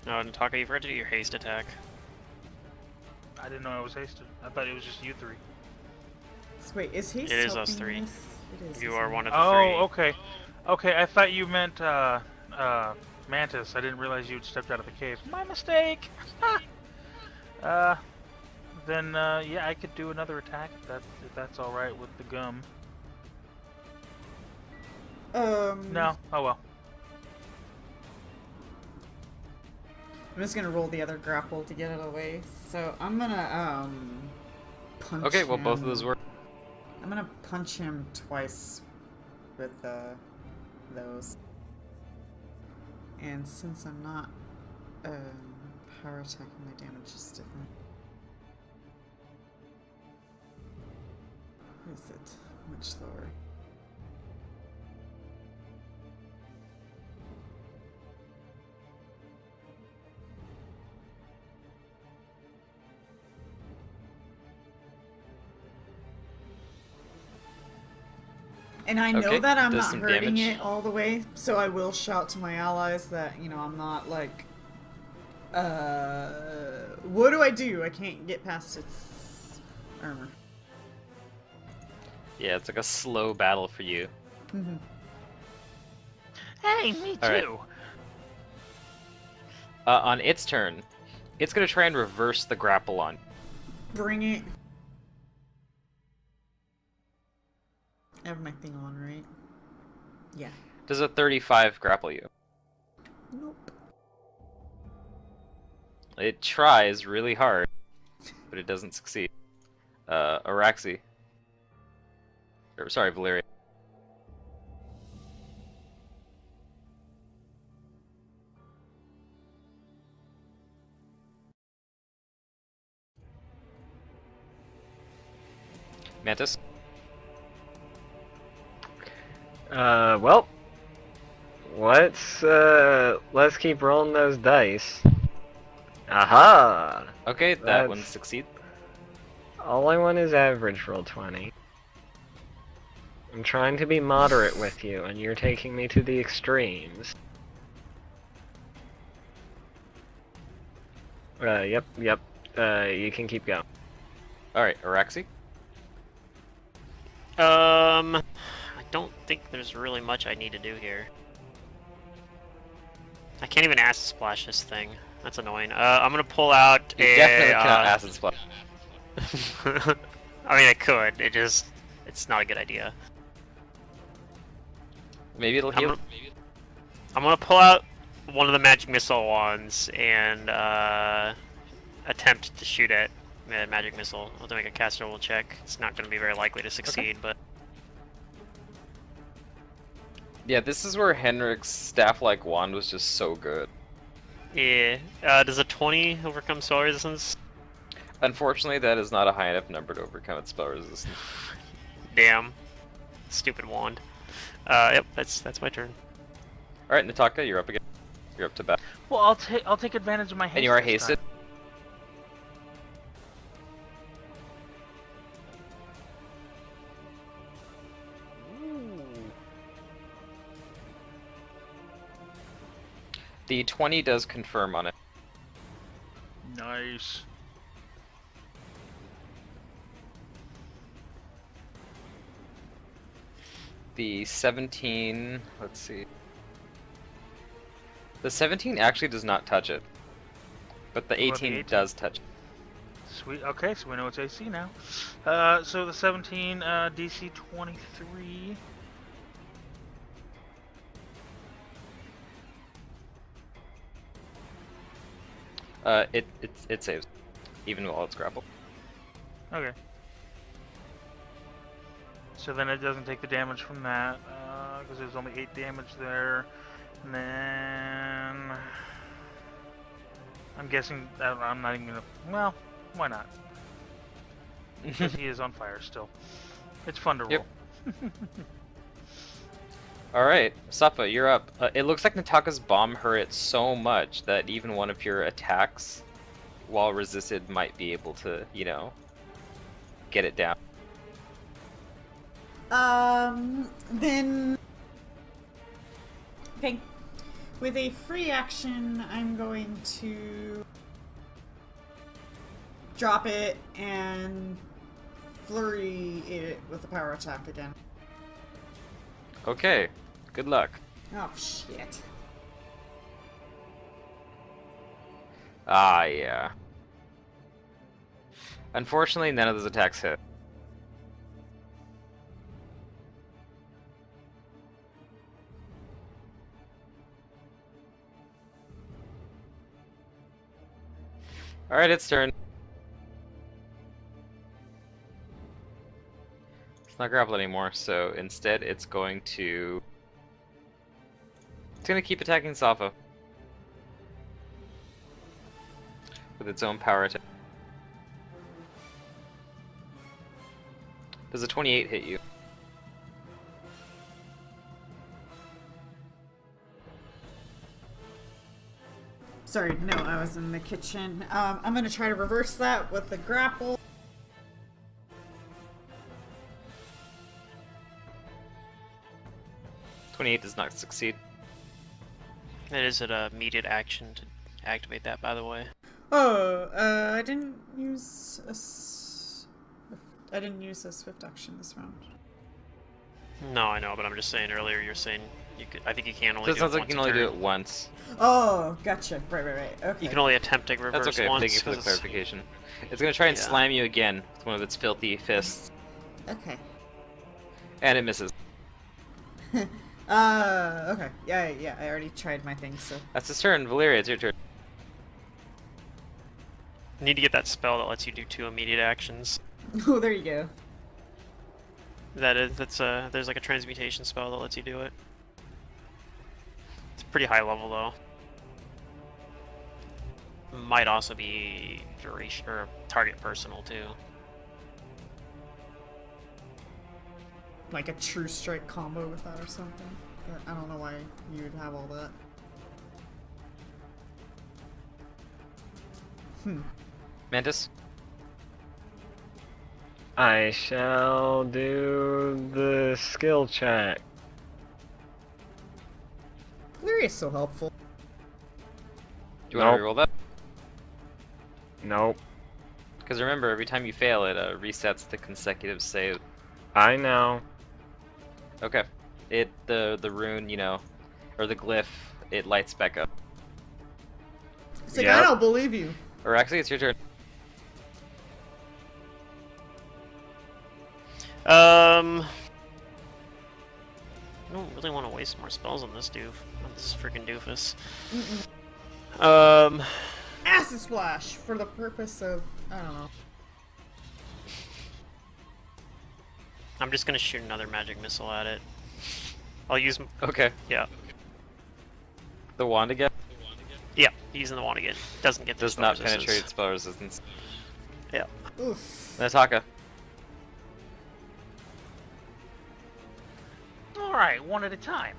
No, Nataka, you forgot to do your haste attack. I didn't know I was hasted. I thought it was just you three. So wait, is haste It is helping us three. this? It is, You isn't are it? one of the Oh, three. okay. Okay, I thought you meant, Mantis, I didn't realize you had stepped out of the cave. My mistake! Then, yeah, I could do another attack if that's alright with the gum. No? Oh well. I'm just gonna roll the other grapple to get it away. So I'm gonna punch Okay, well, him. both of those work. I'm gonna punch him twice with those. And since I'm not power attacking, my damage is different. Or is it much lower? And I know Okay, that I'm does not some hurting damage. it all the way, so I will shout to my allies that, you know, I'm not like, what do I do? I can't get past its armor. Yeah, it's like a slow battle for you. Mm-hmm. Hey, me All right. too! On its turn, it's gonna try and reverse the grapple on. Bring it. I have my thing on, right? Yeah. Does a 35 grapple you? Nope. It tries really hard, but it doesn't succeed. Araxi. Or, sorry, Valeria. Mantis? Well, let's keep rolling those dice. Aha! Okay, that one succeeds. All I want is average roll 20. I'm trying to be moderate with you, and you're taking me to the extremes. Yep. You can keep going. Alright, Araxi? I don't think there's really much I need to do here. I can't even acid splash this thing. That's annoying. I'm gonna pull out You a. definitely cannot acid splash. I mean, I could. It's not a good idea. Maybe it'll heal. I'm gonna pull out one of the magic missile wands and attempt to shoot at the magic missile. I'll have to make a caster roll check. It's not gonna be very likely to succeed, but. Yeah, this is where Henrik's staff-like wand was just so good. Yeah. Does a 20 overcome spell resistance? Unfortunately, that is not a high enough number to overcome its spell resistance. Damn. Stupid wand. Yep, that's my turn. Alright, Nataka, you're up again. You're up to bat. Well, I'll take advantage of my haste. And you are this hasted. time. The 20 does confirm on it. Nice. The 17, let's see. The 17 actually does not touch it. But the What about the 18 18? does touch it. Sweet. Okay, so we know it's AC now. So the 17, DC 23. It saves, even while it's grappled. Okay. So then it doesn't take the damage from that, because there's only 8 damage there. And then I'm guessing I'm not even gonna. Well, why not? Because he is on fire still. It's fun to roll. Yep. Alright, Safa, you're up. It looks like Nataka's bomb hurt it so much that even one of your attacks, while resisted, might be able to, you know, get it down. Then. Okay. With a free action, I'm going to drop it and flurry it with a power attack again. Okay, good luck. Oh, shit. Ah, yeah. Unfortunately, none of those attacks hit. Alright, its turn. It's not grappled anymore, so instead it's going to... It's going to keep attacking Safa. With its own power attack. Does a 28 hit you? Sorry, no, I was in the kitchen. I'm gonna try to reverse that with the grapple. $28 does not succeed. It is an immediate action to activate that, by the way. Oh, I didn't use I didn't use a swift action this round. No, I know, but I'm just saying earlier you're saying you could. I think you can So only it do sounds it like you once can a only do turn. it once. Oh, gotcha. Right. Okay. You can only attempt to reverse That's okay, once. thank you for the 'cause it's- clarification. It's gonna try and Yeah. slam you again with one of its filthy fists, Okay. and it misses. Okay. Yeah, I already tried my thing, so. That's its turn. Valeria, it's your turn. You need to get that spell that lets you do 2 immediate actions. Oh, there you go. There's like a transmutation spell that lets you do it. It's pretty high level though. Might also be duration or target personal too. Like a true strike combo with that or something. But I don't know why you would have all that. Mantis? I shall do the skill check. Larry's so helpful. Do you want Nope. to reroll that? Nope. Because remember, every time you fail, it resets the consecutive save. I know. Okay. The rune, you know, or the glyph, it lights back up. It's like, Yep. I don't believe you. Or actually, it's your turn. I don't really want to waste more spells on this on this freaking doofus. Acid splash for the purpose of, I don't know. I'm just gonna shoot another magic missile at it. I'll use, Okay. yeah, The wand again using the wand again. Doesn't get the does spell not resistance. penetrate spell resistance. Yeah. Oof. Nataka. Alright, one at a time.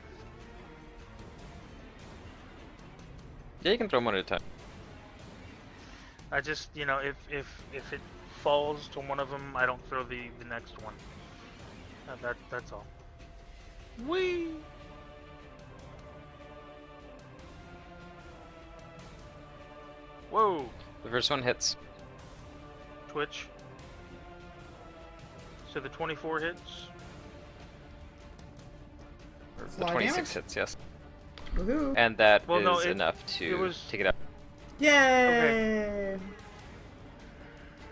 Yeah, you can throw them one at a time. I just, you know, if it falls to one of them, I don't throw the next one. That's all. Whee! Whoa! The first one hits. Twitch. So the 24 hits. Or the Fly 26 damage? hits, yes. Woohoo. And that is Well, no, enough to it was- take it out. Yay!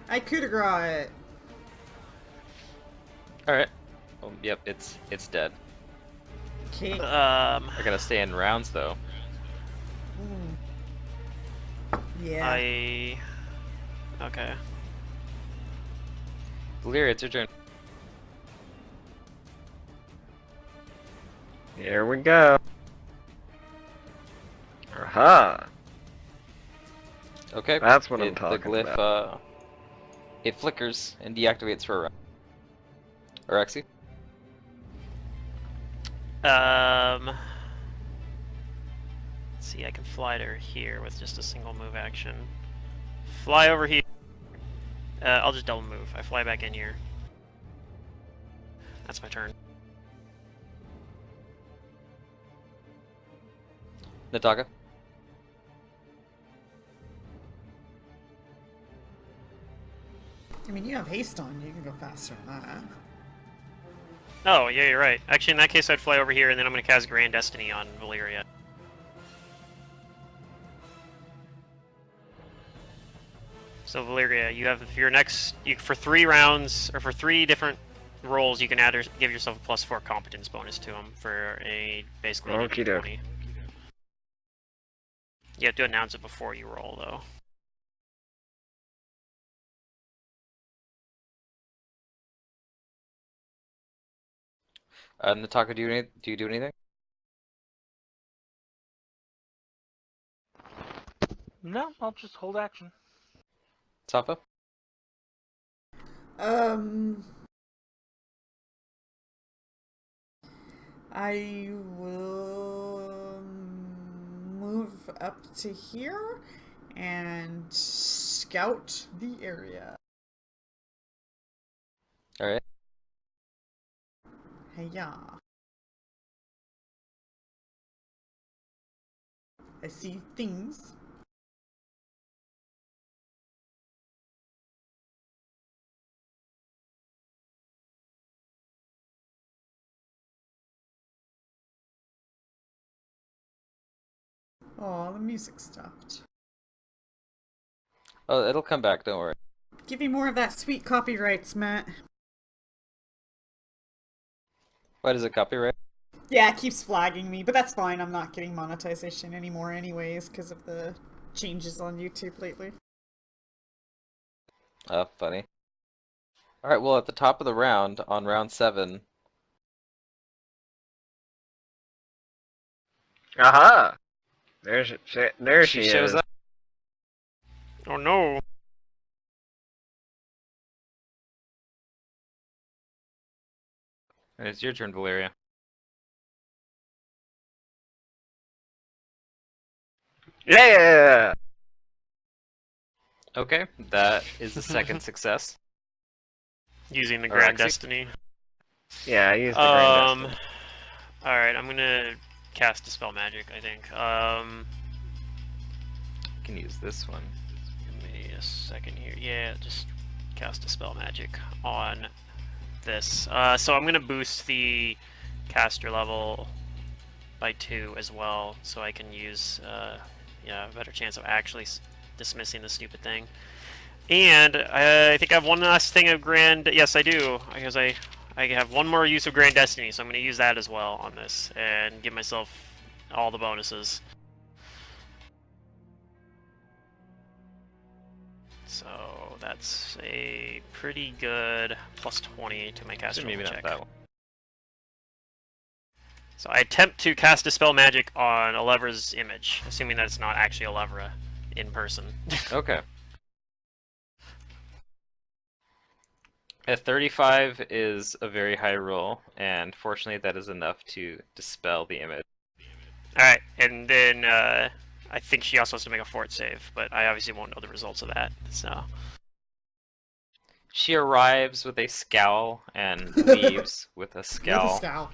I coup de grace it. Alright. Yep, it's dead. Okay. I gotta stay in rounds though. Yeah. Okay. Valyria, it's your turn. Here we go. Aha! Okay. That's what I'm The talking glyph, about. it flickers and deactivates for a round. Orexy? Let's see, I can fly to here with just a single move action. Fly over here. I'll just double move. I fly back in here. That's my turn. Nataka? I mean, you have haste on. You can go faster than that. Oh, yeah, you're right. Actually, in that case, I'd fly over here, and then I'm going to cast Grand Destiny on Valyria. So Valeria, you have for your next for 3 rounds or for 3 different rolls, you can add or give yourself a +4 competence bonus to them for a basically an Okie doke. D20. You have to announce it before you roll, though. Nataka, do you do anything? No, I'll just hold action. Safa? I will move up to here and scout the area. Alright. Hey-ya. I see things. Oh, the music stopped. Oh, it'll come back, don't worry. Give me more of that sweet copyrights, Matt. Why does it copyright? Yeah, it keeps flagging me, but that's fine. I'm not getting monetization anymore anyways because of the changes on YouTube lately. Funny. Alright, well, at the top of the round, on round 7, Aha! There she shows is. up. Oh no! And it's your turn, Valeria. Yeah! Okay, that is the second success. Using the Or Grand actually- Destiny. Yeah, I used the Grand Destiny. Alright, I'm gonna cast Dispel Magic, I think. You can use this one. Give me a second here. Yeah, just cast Dispel Magic on this. So I'm gonna boost the caster level by 2 as well, so I can use, yeah, a better chance of actually dismissing the stupid thing. And I think I have one last thing of Grand. Yes, I do, because I have one more use of Grand Destiny, so I'm going to use that as well on this and give myself all the bonuses. So that's a pretty good +20 to my caster Maybe level not check. that one. So I attempt to cast Dispel Magic on Alevra's image, assuming that it's not actually Alevra in person. Okay. A 35 is a very high roll, and fortunately that is enough to dispel the image. Alright, and then I think she also has to make a fort save, but I obviously won't know the results of that, so. She arrives with a scowl and leaves with a scowl. With a scowl.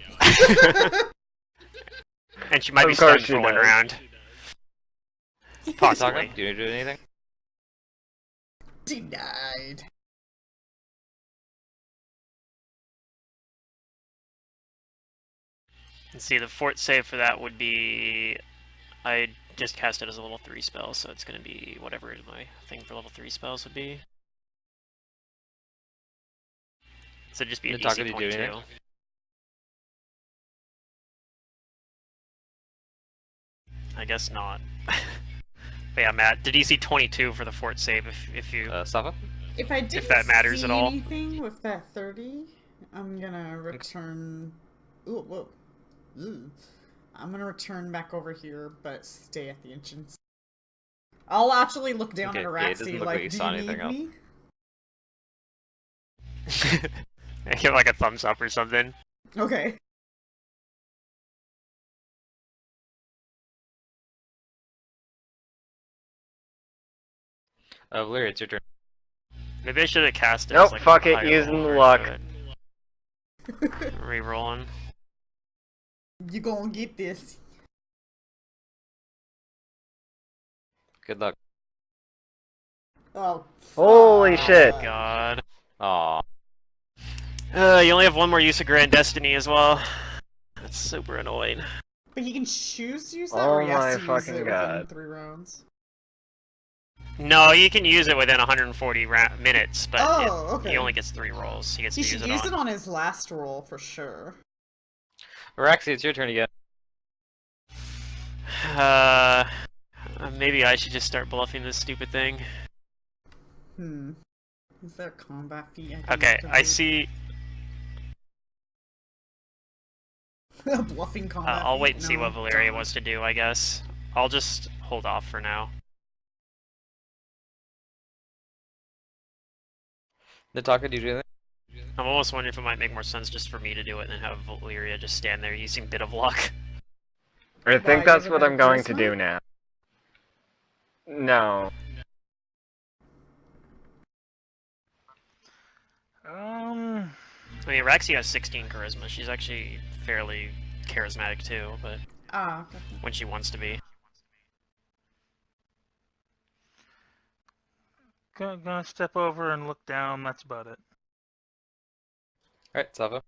And she might be Of course stunned she for one does. round. Possibly. Do you do anything? Denied. And see, the fort save for that would be... I just cast it as a level 3 spell, so it's going to be whatever my thing for level 3 spells would be. So it'd just be an Nataka, DC did you do 22. anything? I guess not. But yeah, Matt, the DC 22 for the fort save if you... Safa? If I didn't that matters see at all. anything with that 30, I'm gonna return. Ooh, whoa. Ooh. I'm gonna return back over here, but stay at the entrance. I'll actually look down Okay, at yeah, it doesn't Araxi look like like, you do saw you anything need else. me? Give like a thumbs up or something. Okay. Valeria, it's your turn. Maybe I should have cast it Nope, as like fuck a it, higher using level the version luck. of it. Rerolling. You gonna get this. Good luck. Oh. Holy fuck. shit. God. Aw. You only have one more use of Grand Destiny as well. That's super annoying. But he can choose to use that, Oh or he has my to use fucking it within God. 3 rounds. No, you can use it within 140 minutes, but Oh, okay. he only gets 3 rolls. He gets He to should use use it it on. on his last roll for sure. Araxi, it's your turn again. Maybe I should just start bluffing this stupid thing. Hmm. Is there a combat feat I can Okay, I activate? see. A bluffing combat I'll feat? wait and see No, what Valeria darn. wants to do, I guess. I'll just hold off for now. Nataka, do you do anything? I'm almost wondering if it might make more sense just for me to do it and then have Valeria just stand there using Bit of Luck. I Why, think you that's have a what better I'm going to charisma? do now. No. I mean, Raxi has 16 charisma. She's actually fairly charismatic too, but Ah, okay. when she wants to be. Gonna step over and look down. That's about it. Alright, Sava.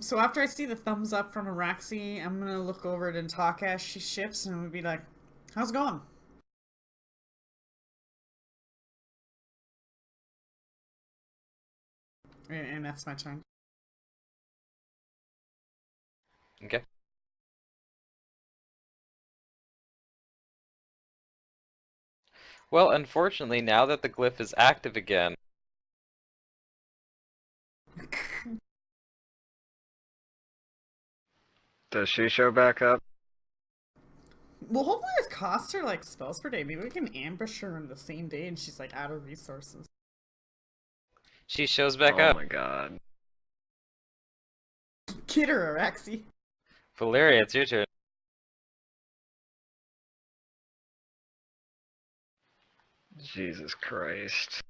So after I see the thumbs up from Araxi, I'm gonna look over at Intaka as she shifts and be like, how's it going? And that's my turn. Okay. Well, unfortunately, now that the glyph is active again, Does she show back up? Well, hopefully it costs her like spells per day. Maybe we can ambush her on the same day and she's like out of resources. she shows back Oh up. my god. Kid her, Araxi. Valeria, it's your turn. Jesus Christ.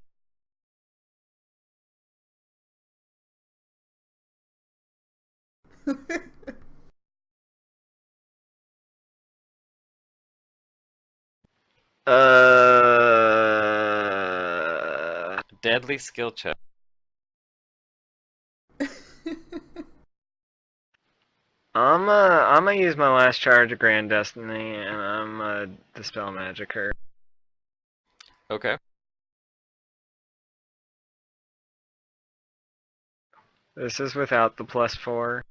Deadly skill check. I'm gonna use my last charge of Grand Destiny, and I'm gonna dispel magic her. Okay. This is without the +4.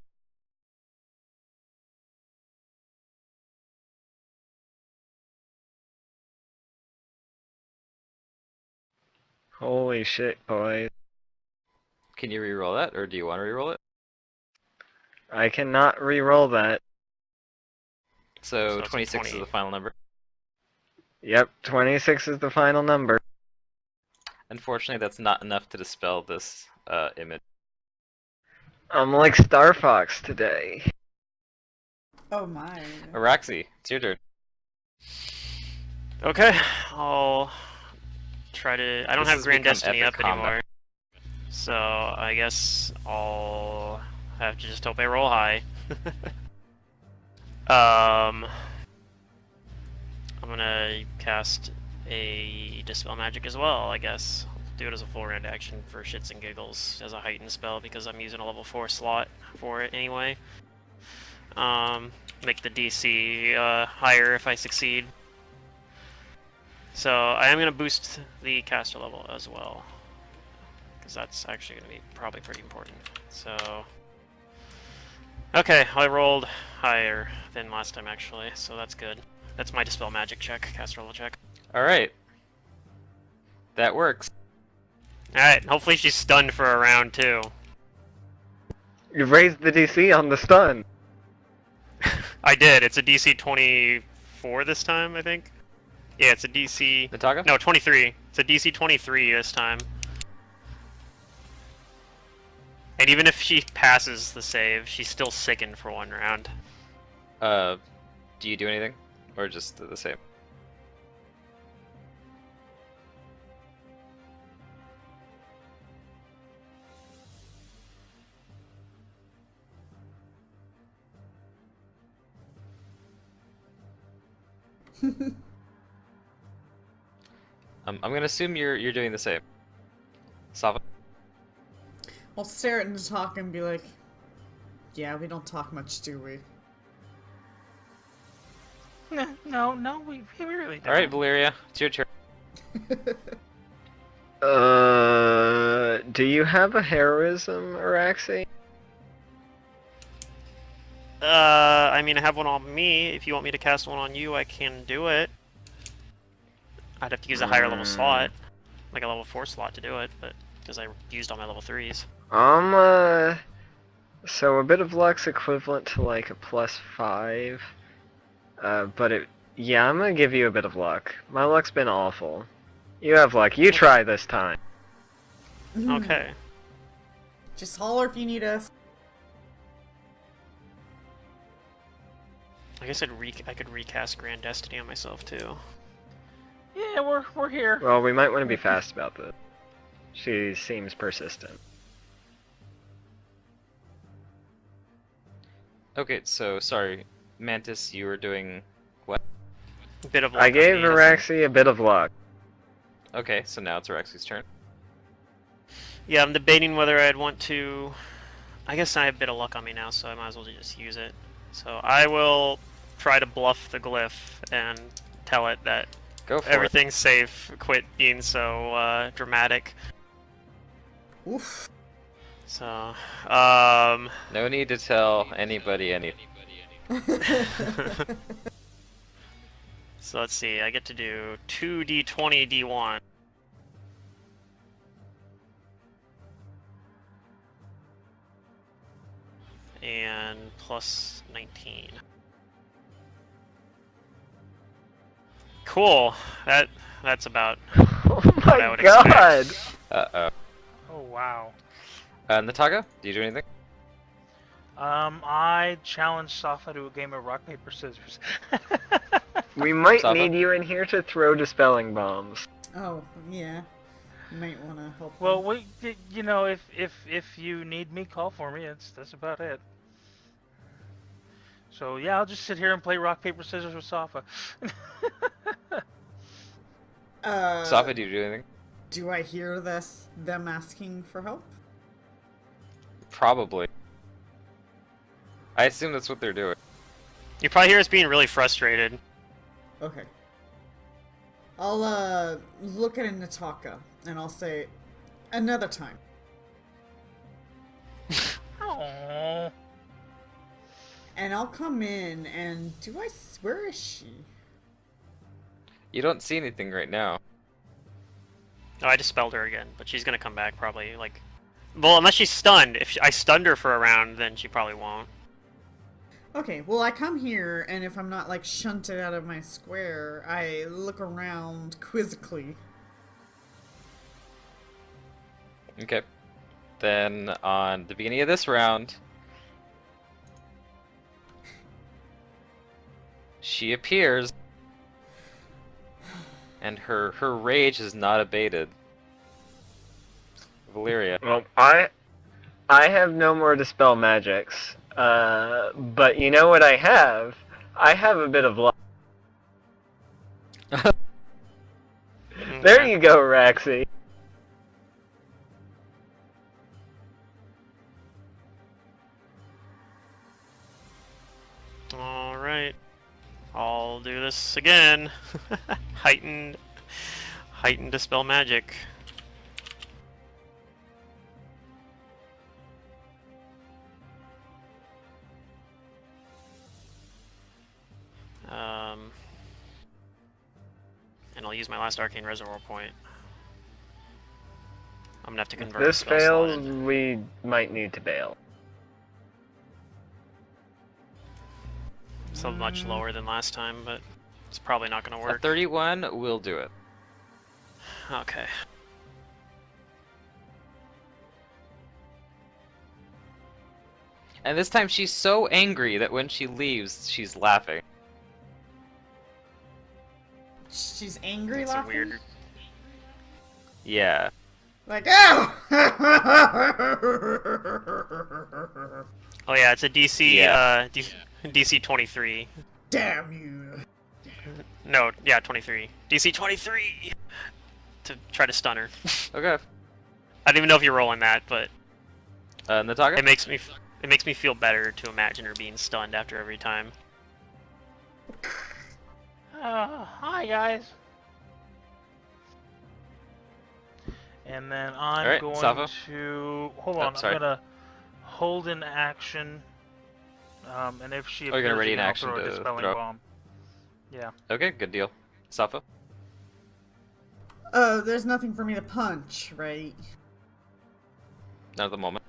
Holy shit, boys. Can you reroll that, or do you want to reroll it? I cannot re-roll that. So it's a 26 is 20. the final number. Yep, 26 is the final number. Unfortunately, that's not enough to dispel this image. I'm like Star Fox today. Oh my. Araxi, it's your turn. Okay, I'll try to. I don't This have has Grand become Destiny epic up combat. anymore, so I guess I'll have to just hope I roll high. I'm gonna cast a Dispel Magic as well, I guess. Do it as a full round action for shits and giggles as a heightened spell because I'm using a level 4 slot for it anyway. Make the DC higher if I succeed. So I am going to boost the caster level as well, because that's actually going to be probably pretty important. So, okay, I rolled higher than last time actually, so that's good. That's my Dispel Magic check, caster level check. Alright. That works. Alright, hopefully she's stunned for a round too. You raised the DC on the stun. I did, it's a DC 24 this time, I think. Yeah, it's a DC... Nataka? No, 23. It's a DC 23 this time. And even if she passes the save, she's still sickened for 1 round. Do you do anything? Or just the same? I'm gonna assume you're doing the same. Sava? I'll stare at Intaka and be like, yeah, we don't talk much, do we? No, we really don't. All right, Valeria, it's your turn. Do you have a heroism, Araxi? I mean, I have one on me. If you want me to cast one on you, I can do it. I'd have to use a higher level slot, like a level 4 slot to do it, but because I used all my level 3s. So a bit of luck's equivalent to like a +5. Yeah, I'm gonna give you a bit of luck. My luck's been awful. You have luck. You try this time. Okay. Just holler if you need us. I guess I could recast Grand Destiny on myself too. Yeah, we're here. Well, we might want to be fast about this. She seems persistent. Okay, so sorry, Mantis, you were doing what? A bit of luck I on gave me. Araxi a bit of luck. Okay, so now it's Rexi's turn. Yeah, I'm debating whether I'd want to. I guess I have a bit of luck on me now, so I might as well just use it. So I will try to bluff the glyph and tell it that Go for everything's safe. Quit being so dramatic. Oof. So, it. No need to tell anybody anything. So let's see. I get to do 2d20 d1. And plus 19. Cool. That's about. Oh I my would god! expect. Uh-oh. Oh wow. Nataga, do you do anything? I challenge Safa to a game of rock paper scissors. We might Saba? need you in here to throw dispelling bombs. Oh, yeah. You might want to help. Well, them. you know, if you need me, call for me. That's about it. So yeah, I'll just sit here and play rock paper scissors with Safa. Safa, do you do anything? Do I hear them asking for help? Probably. I assume that's what they're doing. You probably hear us being really frustrated. Okay. I'll look at Nataka and I'll say, another time. Aww. And I'll come in and where is she? You don't see anything right now. Oh, I dispelled her again, but she's gonna come back probably, like... Well, unless she's stunned. If I stunned her for a round, then she probably won't. Okay, well I come here and if I'm not like shunted out of my square, I look around quizzically. Okay. Then on the beginning of this round, she appears, and her rage is not abated. Valeria. Well, I have no more dispel magics. But you know what I have? I have a bit of luck. There you go, Raxi. Alright. I'll do this again. Heightened dispel magic. And I'll use my last arcane reservoir point. I'm gonna have to If convert. this a spell slot fails, in. we might need to bail. So much lower than last time, but it's probably not gonna A work. 31 will do it. Okay. And this time she's so angry that when she leaves, she's laughing. She's angry That's a laughing? weird. Yeah. Like, oh! Oh yeah, it's a DC. Yeah. DC 23. Damn you. No, yeah, 23. DC 23 to try to stun her. Okay. I don't even know if you're rolling that, but Nataga? it makes me feel better to imagine her being stunned after every time. Hi guys. And then I'm Alright, going Sava. to hold Oh, on. sorry. I'm gonna hold an action, and if she Oh, you're gonna appears ready an again, I'll action throw a to dispelling throw. bomb. Yeah. Okay, good deal. Safa. Oh, there's nothing for me to punch, right? Not at the moment.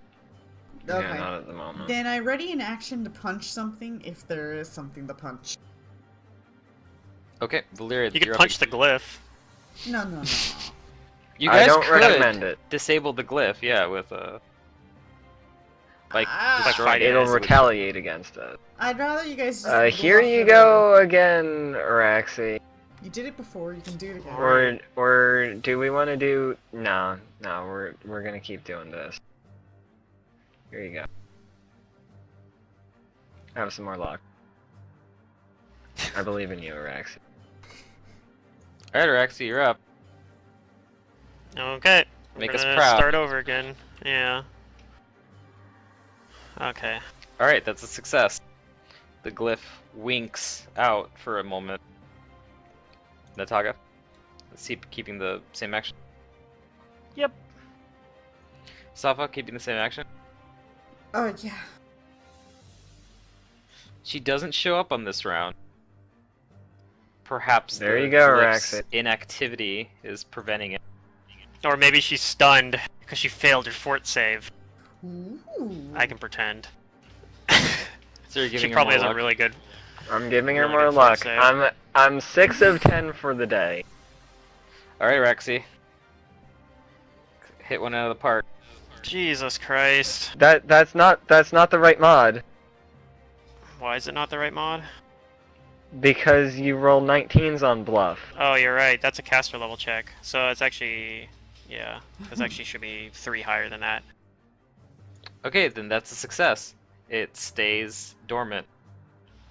Yeah, Okay. not at the moment. Then I ready an action to punch something if there is something to punch. Okay, Valyria, You could you're punch up. the glyph. No, no, no. You I guys don't could recommend it. disable the glyph, yeah, with like Ah, destroying fighting it. It'll as it would- retaliate against it. I'd rather you guys just. Here bluff you it go again, Araxi. You did it before. You can do it again. Or do we want to do? No, we're gonna keep doing this. Here you go. Have some more luck. I believe in you, Araxi. Alright, Araxi, you're up. Okay. Make We're us gonna proud. Start over again. Yeah. Okay. Alright, that's a success. The glyph winks out for a moment. Nataga, let's keep keeping the same action. Yep. Safa, keeping the same action. Oh yeah. She doesn't show up on this round. Perhaps There the you go, glyph's Araxi. inactivity is preventing it. Or maybe she's stunned because she failed her fort save. Ooh. I can pretend. So you're She giving her probably more has a luck? really good. I'm giving her Really more good fort luck. save. I'm 6 of 10 for the day. Alright, Rexy. Hit one out of the park. Jesus Christ. That's not the right mod Why is it not the right mod? because you roll 19s on bluff. Oh, you're right. That's a caster level check. So it's actually. Yeah. This actually should be 3 higher than that. Okay, then that's a success. It stays dormant.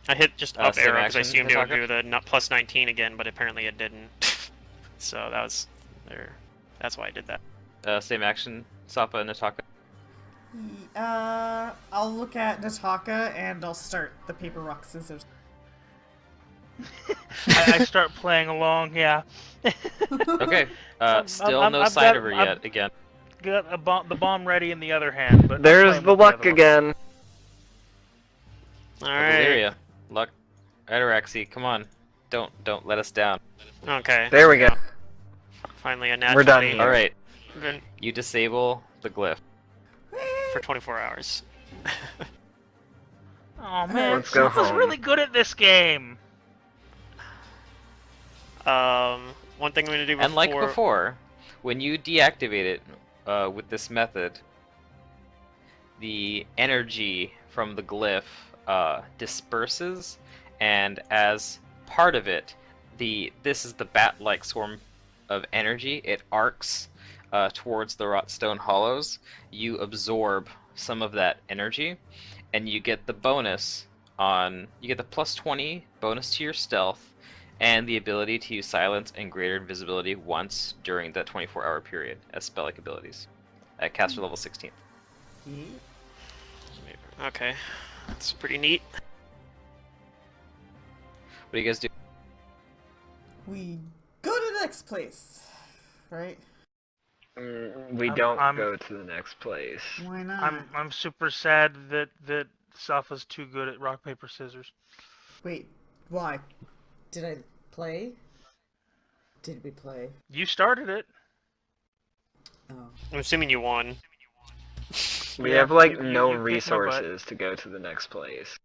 I hit just up Same arrow because I action, assumed it would Hitaka? do the plus 19 again, but apparently it didn't. So that was there. That's why I did that. Same action, Sapa and Nataka. I'll look at Nataka and I'll start the paper rock scissors. I start playing along. Yeah. Okay, still I'm- no I've sign got- of her I've- yet, again. Got the bomb ready in the other hand, but I'm There's playing the with luck other one. again. All right. Valyria, luck. Ataraxy, come on. Don't let us down. Okay. There we go. Finally a nat We're done 20. here. Alright, Been you disable the glyph. for 24 hours. Oh man, Let's go Safa's home. really good at this game. One thing I'm gonna do before. And like before, when you deactivate it with this method, the energy from the glyph disperses, and as part of it, this is the bat-like swarm of energy. It arcs towards the Rotstone Hollows. You absorb some of that energy, and you get the bonus on. You get the plus 20 bonus to your stealth, and the ability to use silence and greater invisibility once during that 24-hour period as spell-like abilities at caster level 16. Okay, that's pretty neat. What do you guys do? We go to the next place, right? We I'm- don't I'm- go to the next place. Why not? I'm super sad that Safa's too good at rock paper scissors. Wait, why? Did I play? Did we play? You started it. Oh. I'm assuming you won. We Yeah, have like you no kicked my butt. resources to go to the next place.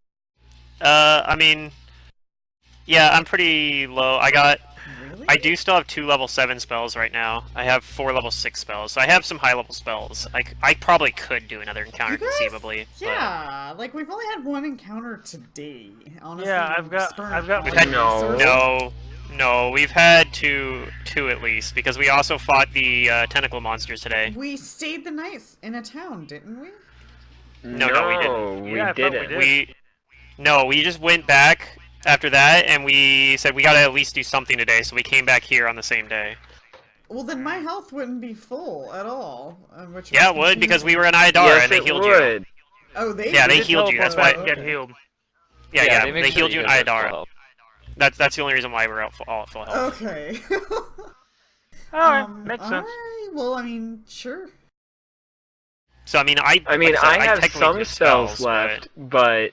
I mean, yeah, I'm pretty low. Really? I do still have 2 level 7 spells right now. I have 4 level 6 spells, so I have some high level spells. I probably could do another encounter You guys- conceivably. Yeah, like we've only had one encounter today. Honestly, Yeah, I've got- spurned I've got- all We've the had- resources. But no, we've had two at least because we also fought the tentacle monsters today. We stayed the night in a town, didn't we? No, we didn't. We Yeah, I thought we didn't. did. We just went back after that and we said we gotta at least do something today, so we came back here on the same day. Well, then my health wouldn't be full at all. Which Yeah, was it would because we were in confusing. Idar Yes, and they it healed you. would. Oh, they. Yeah, they did healed you, teleport that's back why- and get healed. Yeah, they make they sure healed you in guys have full Idara. health. That's the only reason why we're all at full health. Okay. Alright, makes sense. Alright, well, I mean, sure. So I mean, I mean, like I, said, I have technically some did spells but- left, but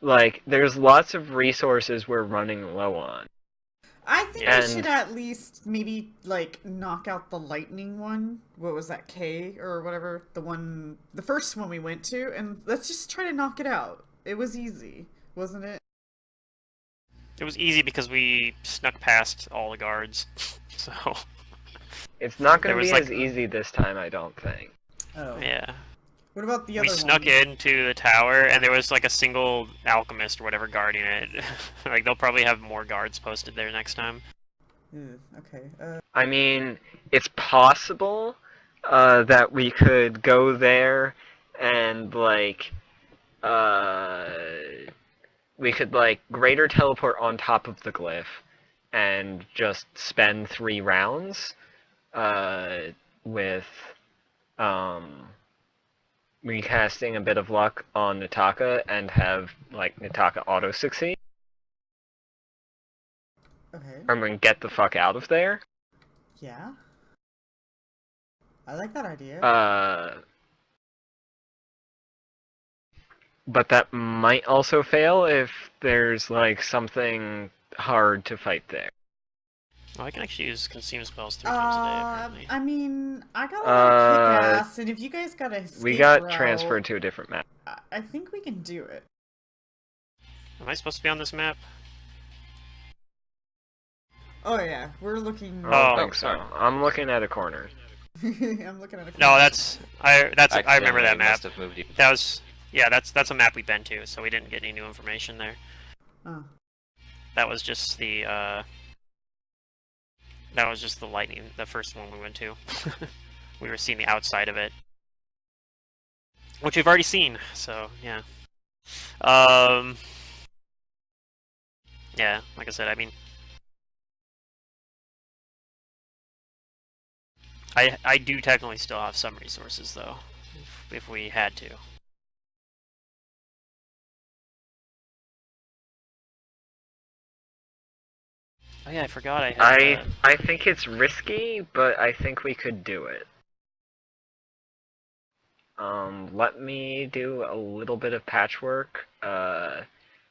like, there's lots of resources we're running low on. I think we And- should at least maybe, like, knock out the lightning one. What was that, K or whatever? The first one we went to, and let's just try to knock it out. It was easy, wasn't it? It was easy because we snuck past all the guards. So It's not going There to be was, as like- easy this time, I don't think. Oh. yeah. What about the other We one? snuck into the tower, and there was like a single alchemist or whatever guarding it. Like they'll probably have more guards posted there next time. Okay. I mean, it's possible that we could go there and, like, we could, like, greater teleport on top of the glyph and just spend 3 rounds with recasting a bit of luck on Nataka and have, like, Nataka auto-succeed. Okay. And then get the fuck out of there. Yeah. I like that idea. But that might also fail if there's, like, something hard to fight there. Well, I can actually use consume spells 3 times a day. Apparently. I mean, I got a little kick-ass, and if you guys got a We escape got route, transferred to a different map. I think we can do it. Am I supposed to be on this map? Oh yeah, we're looking. I don't Oh, think so. sorry. I'm looking at a corner. I'm looking at a. No, I remember Accidentally that map. must have moved you. That was that's a map we've been to, so we didn't get any new information there. Oh. That was just the lightning, the first one we went to. We were seeing the outside of it, which we've already seen. So yeah, yeah. Like I said, I mean, I do technically still have some resources though, if we had to. Oh yeah, I forgot I had. I think it's risky, but I think we could do it. Let me do a little bit of patchwork.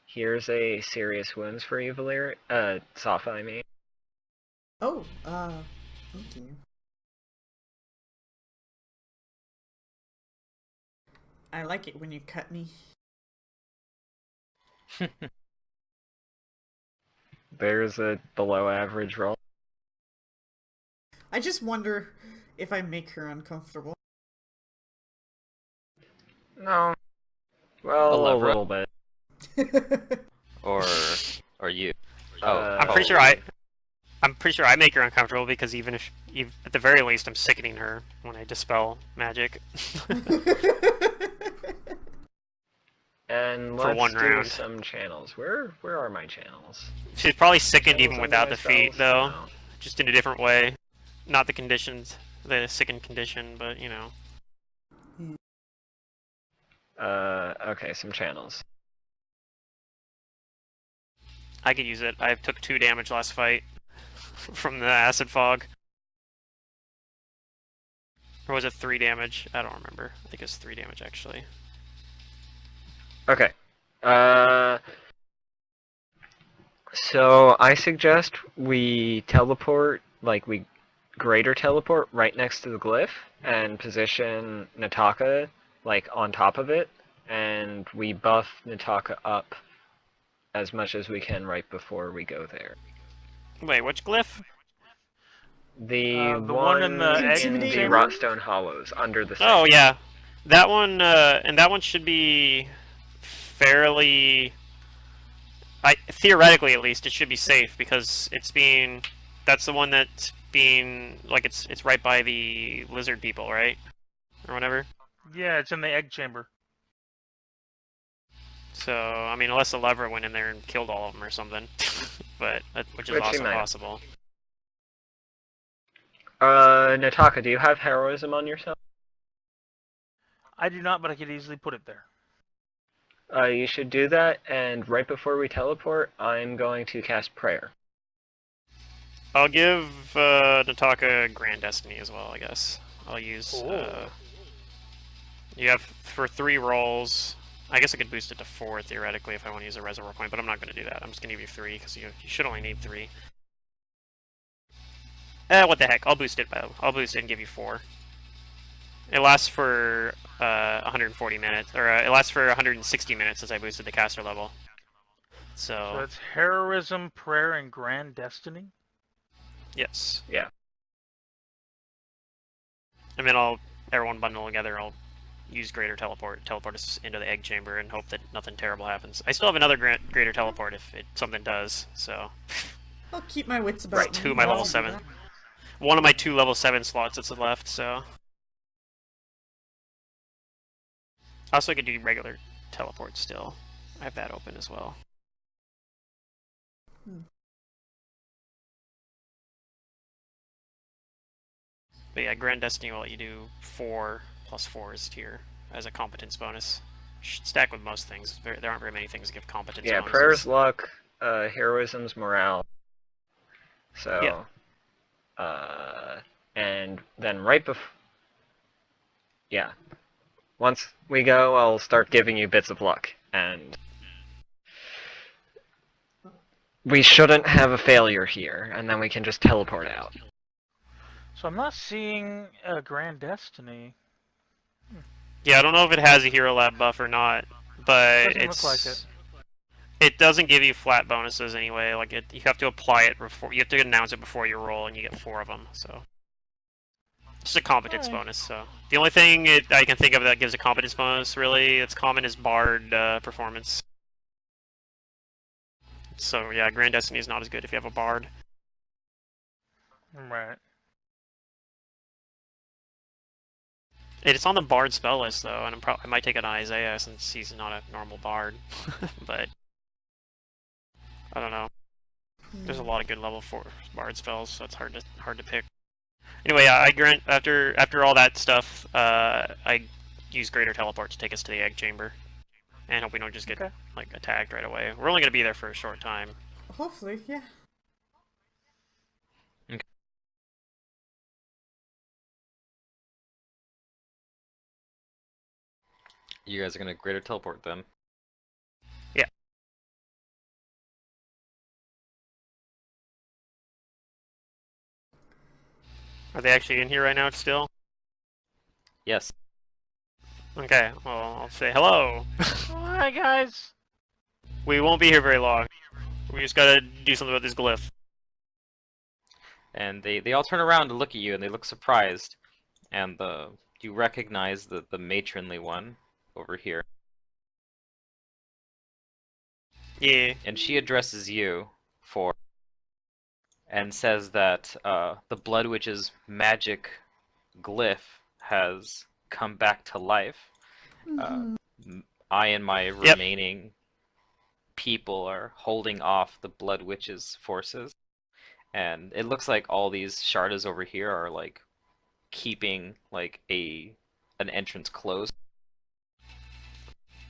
Here's a serious wounds for you, Safa, I mean. Oh, thank you. I like it when you cut me. There's a below average roll. I just wonder if I make her uncomfortable. No. Well, a Elevra? little bit. Or you. I'm pretty sure I make her uncomfortable because even at the very least I'm sickening her when I dispel magic. And For let's one do round. some channels. Where are my channels? She's probably sickened Channels even under without my the feat spells? though, No. just in a different way. Not the conditions, the sickened condition, but you know. Okay, some channels. I could use it. I took 2 damage last fight from the acid fog. Or was it 3 damage? I don't remember. I think it's 3 damage actually. Okay. So I suggest we teleport, like we greater teleport right next to the glyph and position Nataka like on top of it, and we buff Nataka up as much as we can right before we go there. Wait, which glyph? The one in the egg in the chamber? Rotstone Hollows under the Oh sand. yeah, that one. And that one should be fairly. Theoretically, at least, it should be safe because it's being. That's the one that's being like it's right by the lizard people, right, or whatever. Yeah, it's in the egg chamber. So I mean, unless the lever went in there and killed all of them or something, but which is Which he also might. possible. Nataka, do you have heroism on yourself? I do not, but I could easily put it there. You should do that, and right before we teleport, I'm going to cast Prayer. I'll give Nataka Grand Destiny as well, I guess. I'll use. Oh. You have for 3 rolls. I guess I could boost it to 4 theoretically if I want to use a reservoir point, but I'm not going to do that. I'm just going to give you 3 because you should only need 3. What the heck? I'll boost it and give you 4. It lasts for 140 minutes, or it lasts for 160 minutes as I boosted the caster level. So it's Heroism, Prayer, and Grand Destiny? Yes. Yeah. And then everyone bundle together, I'll use Greater Teleport us into the egg chamber, and hope that nothing terrible happens. I still have another Greater Teleport if something does, so. I'll keep my wits about me. 2 of my level 7. One of my 2 level 7 slots that's left, so. Also, I could do regular teleport still. I have that open as well. But yeah, Grand Destiny will let you do 4 plus 4s tier as a competence bonus. Should stack with most things. There aren't very many things that give competence Yeah, bonuses. Prayer's luck, Heroism's morale. So, and then right before, yeah, once we go, I'll start giving you bits of luck, and we shouldn't have a failure here, and then we can just teleport out. So I'm not seeing a Grand Destiny. Yeah, I don't know if it has a Hero Lab buff or not, but Doesn't look like it. It doesn't give you flat bonuses anyway. Like you have to apply it before. You have to announce it before you roll, and you get 4 of them. So it's a competence bonus. So the only thing I can think of that gives a competence bonus really that's common is Bard performance. So yeah, Grand Destiny is not as good if you have a Bard. Right. It's on the Bard spell list though, and I might take it on Isaiah since he's not a normal Bard. But I don't know. There's a lot of good level 4 Bard spells, so it's hard to pick. Anyway, after all that stuff, I use Greater Teleport to take us to the egg chamber, and hope we don't just get like attacked right away. We're only gonna be there for a short time. Hopefully, yeah. Okay. You guys are gonna Greater Teleport then. Yeah. Are they actually in here right now still? Yes. Okay, well, I'll say hello. Hi, guys. We won't be here very long. We just gotta do something about this glyph. And they all turn around to look at you, and they look surprised. And you recognize the matronly one over here. Yeah. And she addresses you and says that the Blood Witch's magic glyph has come back to life. I and my remaining people are holding off the Blood Witch's forces, and it looks like all these Shardas over here are like keeping like an entrance closed.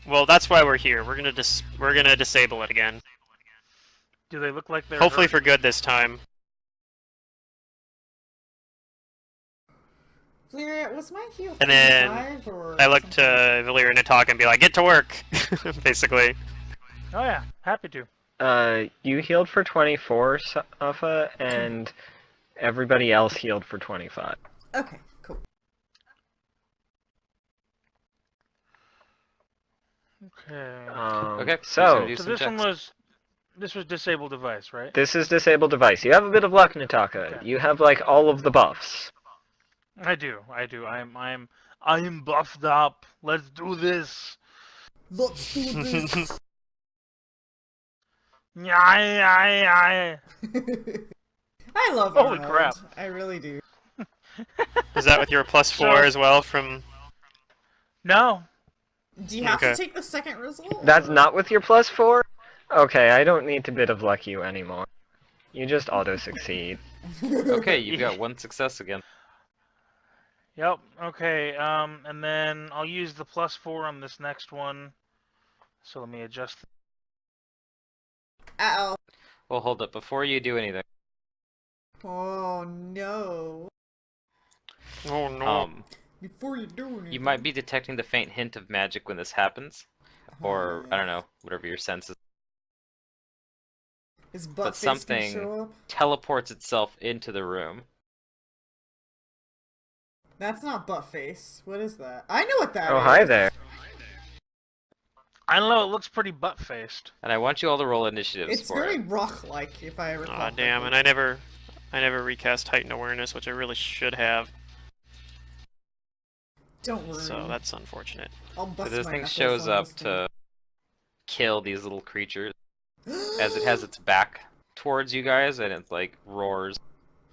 Well, that's why we're here. We're gonna disable it again. Do they look like they're Hopefully hurt? for good this time. Valyria, was my heal And then 25 or I look to something? Valyria and Nataka and be like, "Get to work," basically. Oh yeah, happy to. You healed for 24, Safa, and everybody else healed for 25. Okay, cool. Okay. Okay, so do So some checks. this was disabled device, right? this is disabled device. You have a bit of luck, Nataka. Okay. You have like all of the buffs. I do. I am buffed up. Let's do this. Let's do this! Yeah. I love Holy Arnold. crap. I really do. Is that with your +4 So- as well from? No. Do you have Okay. to take the second result? That's or- not with your +4? Okay, I don't need to bit of luck you anymore. You just auto-succeed. Okay, you've got 1 success again. Yep. Okay. And then I'll use the +4 on this next one. So let me adjust. Ow. Well, hold up. Before you do anything, Oh no. Oh no. Before you do anything. you might be detecting the faint hint of magic when this happens, or I don't know, whatever your sense is. Is But Buttface gonna something show up? teleports itself into the room. That's not Buttface. What is that? I know what that is. Oh, hi there. I don't know. It looks pretty butt faced. And I want you all to roll initiatives It's for very it. rock-like, if I recall. Aw, damn, and I never recast heightened awareness, which I really should have. Don't worry. So that's unfortunate. I'll So bust this my thing knuckles shows on up this to kill these little creatures thing. as it has its back towards you guys, and it's like roars.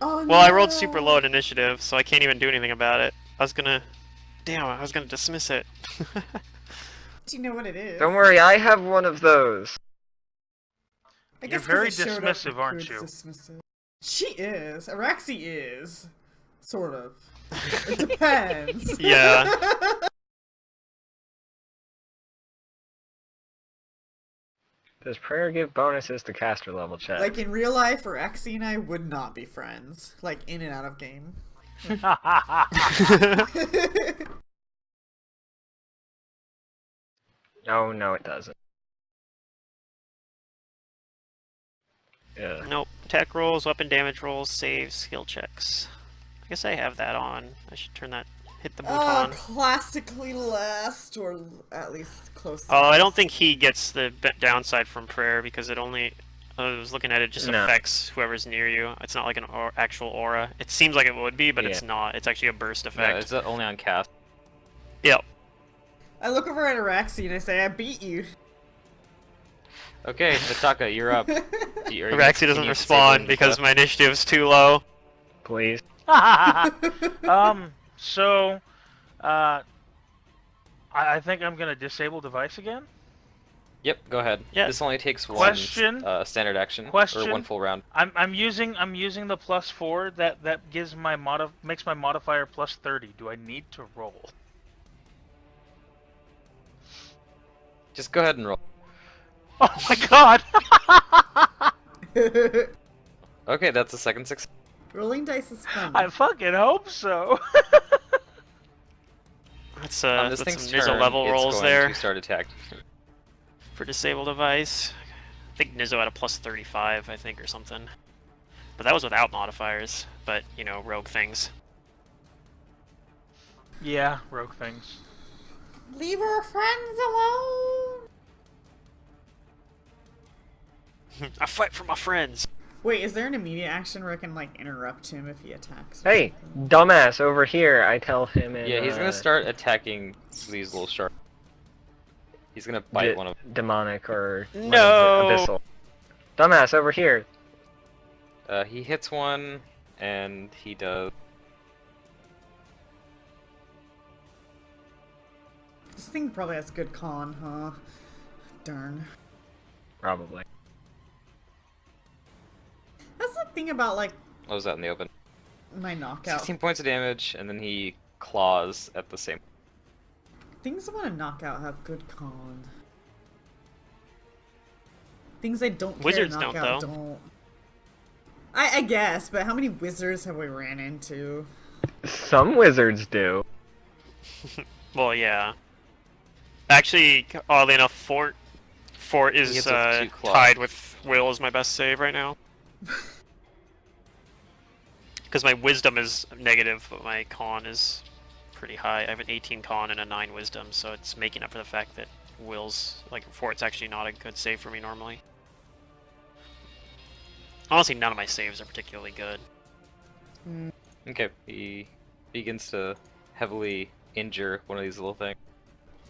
Oh, Well, I no. rolled super low in initiative, so I can't even do anything about it. I was gonna dismiss it. Do you know what it is? Don't worry, I have one of those. I You're guess 'cause very it showed up, dismissive, you aren't could you? dismiss it. She is. Araxi is. Sort of. It depends. Yeah. Does prayer give bonuses to caster level checks? Like in real life, Araxi and I would not be friends. Like in and out of game. Oh, no, it doesn't. Yeah. Nope. Attack rolls, weapon damage rolls, saves, skill checks. I guess I have that on. I should turn that. Hit the button. Classically last, or at least close to Oh, I don't last. think he gets the downside from prayer because it only. I was looking at it, just No. affects whoever's near you. It's not like an actual aura. It seems like it would be, but it's Yeah. not. It's actually a burst No, effect. it's only on cast. Yep. I look over at Araxi and I say, I beat you. Okay, Nataka, you're up. Are you gonna Araxi doesn't continue respond disabling because the my initiative's too low. Please. So, I think I'm gonna disable device again. Yep, go ahead. Yeah. This only takes Question. one standard action or Question. one full round. I'm using the +4 that gives my makes my modifier +30. Do I need to roll? Just go ahead and roll. Oh my god! Okay, that's the second success. Rolling dice is fun. I fucking hope so. That's On this that's thing's some Nizza turn, level it's rolls going there to start attacking. for disable device. I think Nizzo had a +35, I think, or something. But that was without modifiers. But you know, rogue things. Yeah, rogue things. Leave our friends alone! I fight for my friends. Wait, is there an immediate action where I can, like, interrupt him if he attacks? or Hey, something? dumbass, over here, I tell him in, Yeah, he's gonna start attacking these little sharks. He's gonna bite one of them. demonic or what is it? No. Abyssal. Dumbass, over here. He hits one, and he does. This thing probably has good con, huh? Darn. Probably. That's the thing about, like, What was that in the open? my knockout. 16 points of damage, and then he claws at the same. Things I want to knock out have good con. Things I don't care Wizards to knock don't, out though. don't. I guess, but how many wizards have we ran into? Some wizards do. Well, yeah. Actually, oddly enough, Fort He is hits with 2 claws. tied with Will as my best save right now. Because my wisdom is negative, but my con is pretty high. I have an 18 con and a 9 wisdom, so it's making up for the fact that Will's, like, Fort's actually not a good save for me normally. Honestly, none of my saves are particularly good. Okay, he begins to heavily injure one of these little things.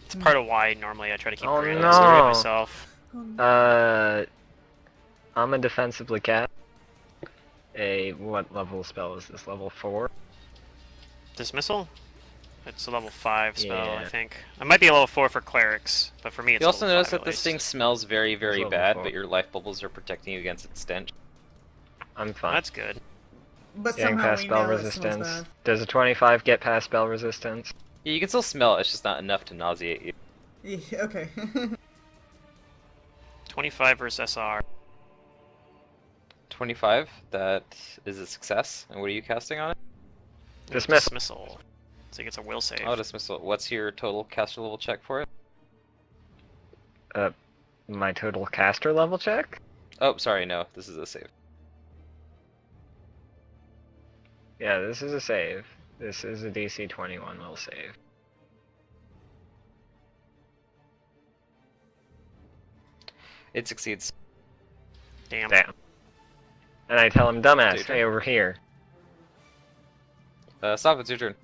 It's part of why normally I try to keep Oh, great no. myself. I'm a defensively cast. What level spell is this? Level 4? Dismissal? It's a level 5 spell, I Yeah. think. It might be a level 4 for clerics, but for me it's You also level notice 5 that at this thing least. smells very, very level bad, 4. but your life bubbles are protecting you against its stench. I'm fine. That's good. But Getting somehow past we spell know it smells resistance. bad. Does a 25 get past spell resistance? Yeah, you can still smell it, it's just not enough to nauseate you. Yeah, okay. 25 versus SR. 25. That is a success. And what are you casting on it? Dismissal. Dismissal. So he gets a will save. Oh, dismissal. What's your total caster level check for it? My total caster level check? Oh, sorry, no. This is a save. Yeah, this is a save. This is a DC 21 will save. It succeeds. Damn. Damn. And I tell him, dumbass, Your turn. stay over here. Stop, it's your turn.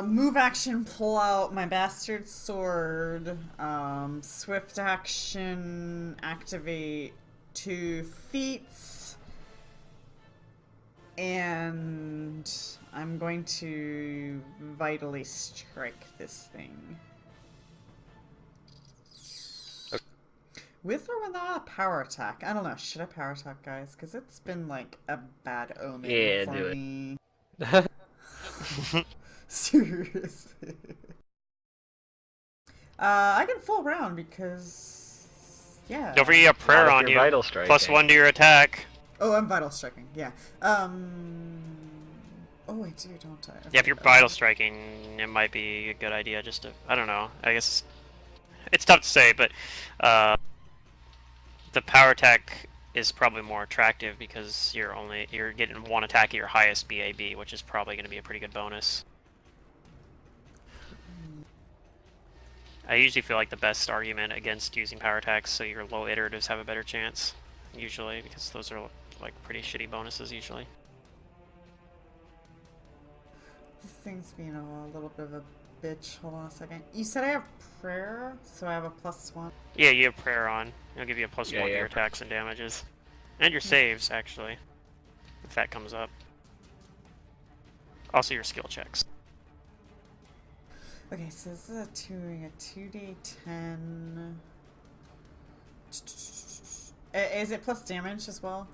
Move action, pull out my bastard sword. Swift action, activate 2 feats. And I'm going to vitally strike this thing. Okay. With or without a power attack? I don't know. Should I power attack, guys? Because it's been like a bad omen Yeah, for do it. me. Seriously. I can full round because, yeah. Don't forget you have prayer Not if on you're you. vital striking. +1 to your attack. Oh, I'm vital striking. Yeah. Oh, I do, don't I? Yeah, if you're vital striking, it might be a good idea just to, I don't know, I guess it's tough to say, but the power attack is probably more attractive because you're getting 1 attack at your highest BAB, which is probably going to be a pretty good bonus. I usually feel like the best argument against using power attacks so your low iteratives have a better chance, usually, because those are like pretty shitty bonuses usually. This thing's being a little bit of a bitch. Hold on a second. You said I have prayer, so I have a +1. Yeah, you have prayer on. It'll give you a +1 to Yeah. your attacks and damages. And your saves, actually. If that comes up. Also your skill checks. Okay, so this is a 2d10. Is it plus damage as well?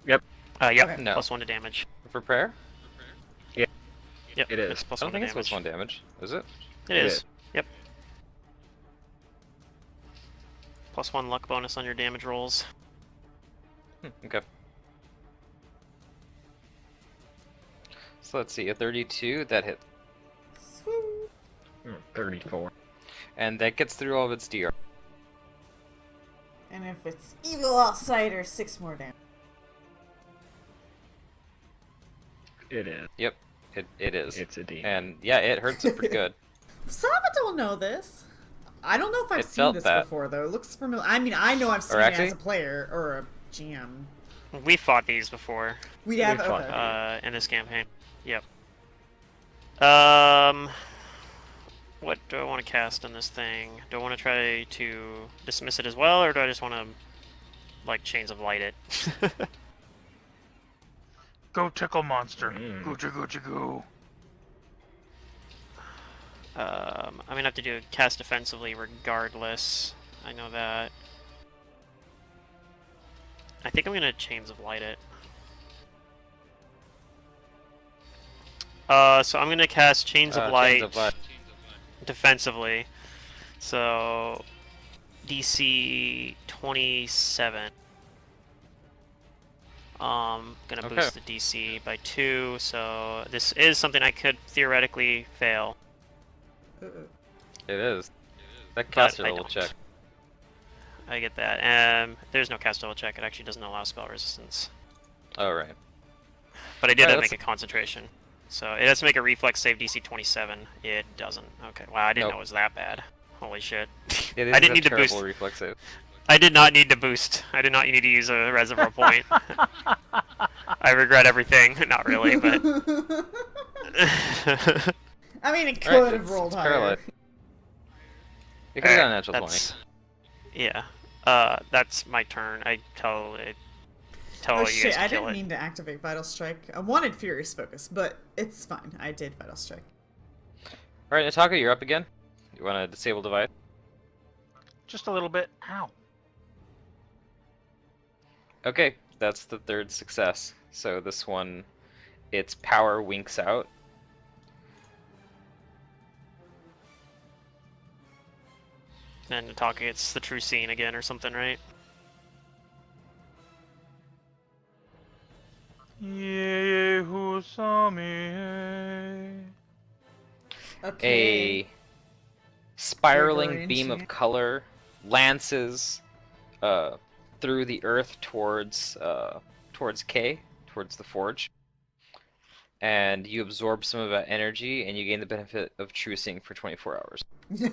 Yep, Okay. No. +1 to damage. For prayer? Yep, It is. it's I +1 don't to think it's damage. +1 damage. Is it? It It is. is. Yep. +1 luck bonus on your damage rolls. Okay. So let's see, a 32, that hit. Sweet. 34. And that gets through all of its DR. And if it's evil outsider, 6 more damage. It is. Yep, it is. It's a D. And yeah, it hurts it pretty good. Some of it don't know this. I don't know if I've It seen felt this that. before, though. It looks familiar. I mean, I know I've seen it actually- as a player or a GM. We fought these before We have. fought Okay. in this campaign. Yep. What do I want to cast on this thing? Do I want to try to dismiss it as well, or do I just want to, like, Chains of Light it? Go tickle monster. Mm. Goocha goocha goo. I'm gonna have to do cast defensively regardless. I know that. I think I'm gonna Chains of Light it. So I'm gonna cast Chains of Light. Chains of Light. Defensively. So DC 27. Gonna Okay. boost the DC by 2, so this is something I could theoretically fail. It is. That caster I level don't. check. I get that. There's no cast level check, it actually doesn't allow spell resistance. Oh, right. But I did Alright, have to make a concentration. So it has to make a reflex save DC 27. It doesn't. Okay, wow, I didn't Nope. know it was that bad. Holy shit. It is I didn't a need to terrible boost. reflex save. I did not need to boost. I did not need to use a reservoir point. I regret everything. Not really, but. I mean, it could Alright, have it's- rolled it's higher. paralyzed. You could have got a natural 20. That's- Yeah. That's my turn. I tell Oh you shit! guys to I kill didn't it. mean to activate Vital Strike. I wanted Furious Focus, but it's fine. I did Vital Strike. Alright, Nataka, you're up again. You want to disable device? Just a little bit. Ow. Okay, that's the 3rd success. So this one, its power winks out. And Nataka gets the true scene again or something, right? Yeah, who saw me? Okay. A spiraling Gregorian beam chant. of color lances through the earth towards K, towards the forge, and you absorb some of that energy, and you gain the benefit of true seeing for 24 hours. Nice.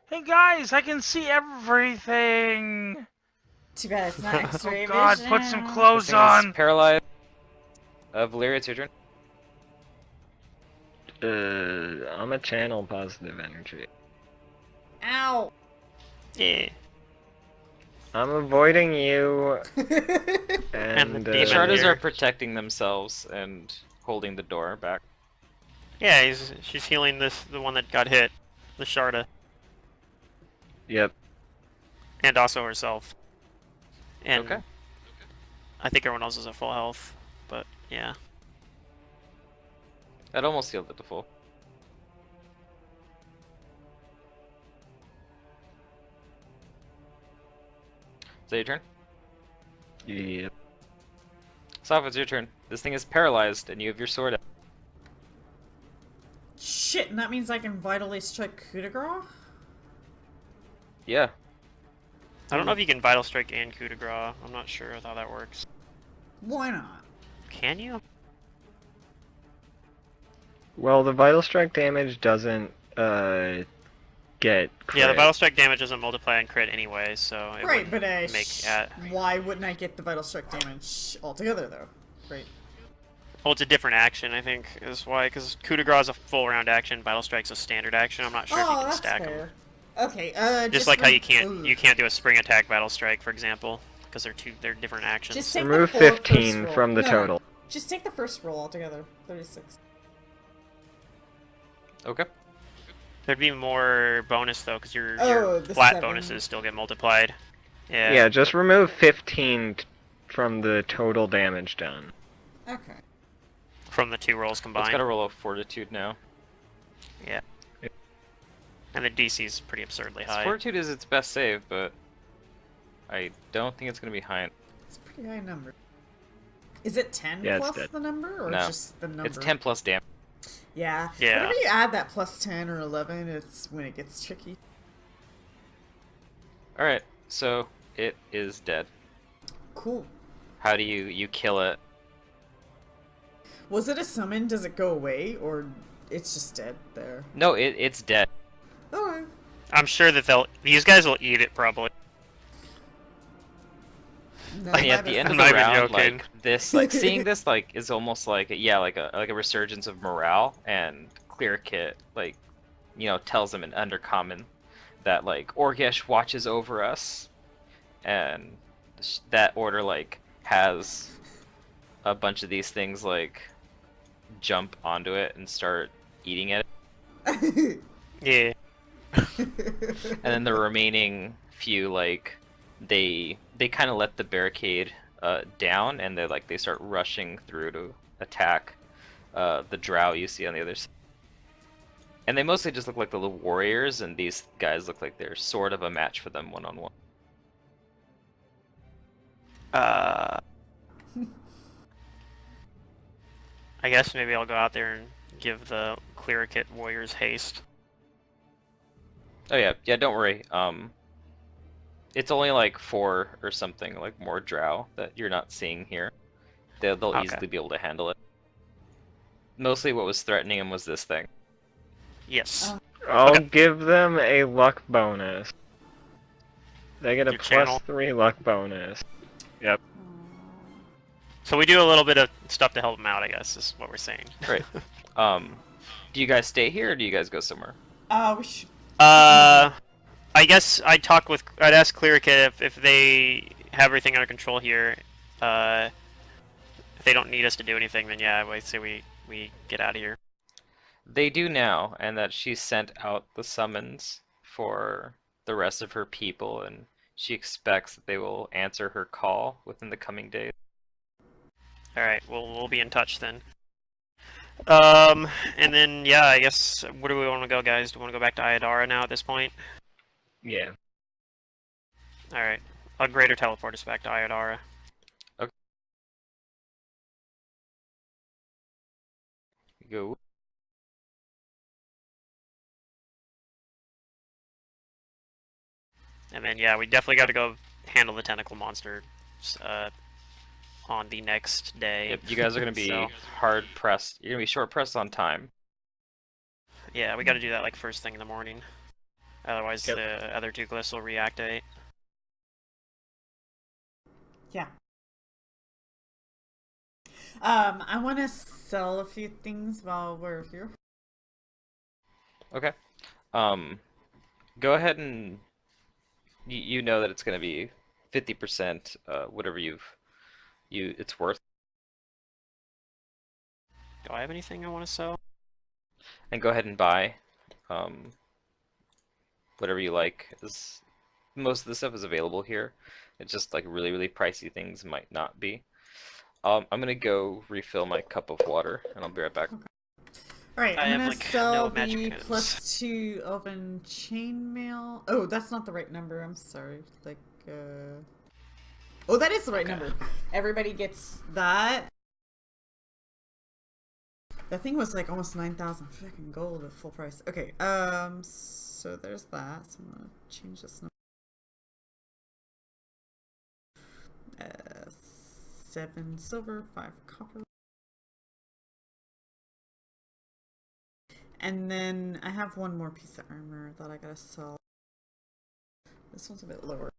Hey guys, I can see everything. Too bad it's not Oh X-ray God, vision. put some This clothes thing is on. paralyzed. Valeria, it's your turn. I'm a channel positive energy. Ow. Yeah. I'm avoiding you, And the and demon Shardas here. are protecting themselves and holding the door back. Yeah, she's healing the one that got hit, the Sharda, yep. and also herself. And Okay. I think everyone else is at full health, but yeah. That almost healed it to full. Is that your turn? Yep. Soph, it's your turn. This thing is paralyzed, and you have your sword out. Shit, and that means I can vitally strike coup de grace? Yeah. I don't know if you can Vital Strike and Coup de Grace. I'm not sure how that works. Why not? Can you? Well, the vital strike damage doesn't get crit. Yeah, the Vital Strike damage doesn't multiply and crit anyway, so it Right, wouldn't but make why wouldn't I get the vital strike damage altogether, though? Right. Well, it's a different action, I think, is why. Because Coup de Grace is a full round action, Vital Strike's a standard action. I'm not sure if you Oh, can that's stack fair. them. Okay, Just like how you can't do a Spring Attack Vital Strike, for example, because they're different actions. Just take Remove the first 15 roll. from the No, total. Just take the first roll altogether. 36. Okay. There'd be more bonus though, because your the flat 7. bonuses still get multiplied. Yeah. Yeah, just remove 15 from the total damage done. Okay. From the 2 rolls It's combined. got to roll a fortitude now. Yeah. And the DC's pretty absurdly high. Fortitude is its best save, but I don't think it's going to be high. It's a pretty high number. Is it 10 Yeah, it's plus dead. the number, or No. just the number? It's 10 plus damage. Yeah. Yeah. Whenever you add that plus 10 or 11, it's when it gets tricky. Alright, so it is dead. Cool. How do you kill it? Was it a summon? Does it go away, or it's just dead there? No, it's dead. Okay. I'm sure that these guys will eat it probably. No, I mean, at that the is- end of I'm the not even round, joking. like this, like seeing this, like is almost like like a resurgence of morale, and Clear Kit, like, tells them in Undercommon that like Orgesh watches over us, and that order like has a bunch of these things like jump onto it and start eating it, Yeah. and then the remaining few like they kind of let the barricade down, and they start rushing through to attack the drow you see on the other side. And they mostly just look like the little warriors, and these guys look like they're sort of a match for them one-on-one. I guess maybe I'll go out there and give the Clear Kit warriors haste. Oh yeah, don't worry. It's only like 4 or something, like more drow that you're not seeing here. They'll Okay. easily be able to handle it. Mostly what was threatening them was this thing. Yes. I'll Okay. give them a luck bonus. They get a Your channel. +3 luck bonus. Yep. So we do a little bit of stuff to help them out, I guess, is what we're saying. Right. Do you guys stay here, or do you guys go somewhere? We should. I guess I'd ask Clear Kit if they have everything under control here. If they don't need us to do anything, then yeah, I'd say we get out of here. They do now, and that she sent out the summons for the rest of her people, and she expects that they will answer her call within the coming days. All right, we'll be in touch then. And then yeah, I guess where do we want to go, guys? Do we want to go back to Iodara now at this point? Yeah. All right, I'll greater teleport us back to Iodara. Go. And then yeah, we definitely got to go handle the tentacle monster on the next day. Yep, you guys are gonna be So, hard pressed. You're gonna be short pressed on time. yeah, we got to do that like first thing in the morning. Otherwise, Yep. the other two glyphs will reactivate. Yeah. I want to sell a few things while we're here. Okay. Go ahead and you know that it's gonna be 50%, whatever it's worth, Do I have anything I want to sell? and go ahead and buy, whatever you like. Most of the stuff is available here. It's just like really, really pricey things might not be. I'm gonna go refill my cup of water, and I'll be right back. Alright, I I'm have, gonna like, sell no magic the items. +2 elven chainmail. Oh, that's not the right number. I'm sorry. Like, oh, that is the right Okay. number. Everybody gets that. That thing was like almost 9,000 freaking gold at full price. Okay, so there's that. So I'm gonna change this number. 7 silver, 5 copper. And then I have one more piece of armor that I gotta sell. This one's a bit lower.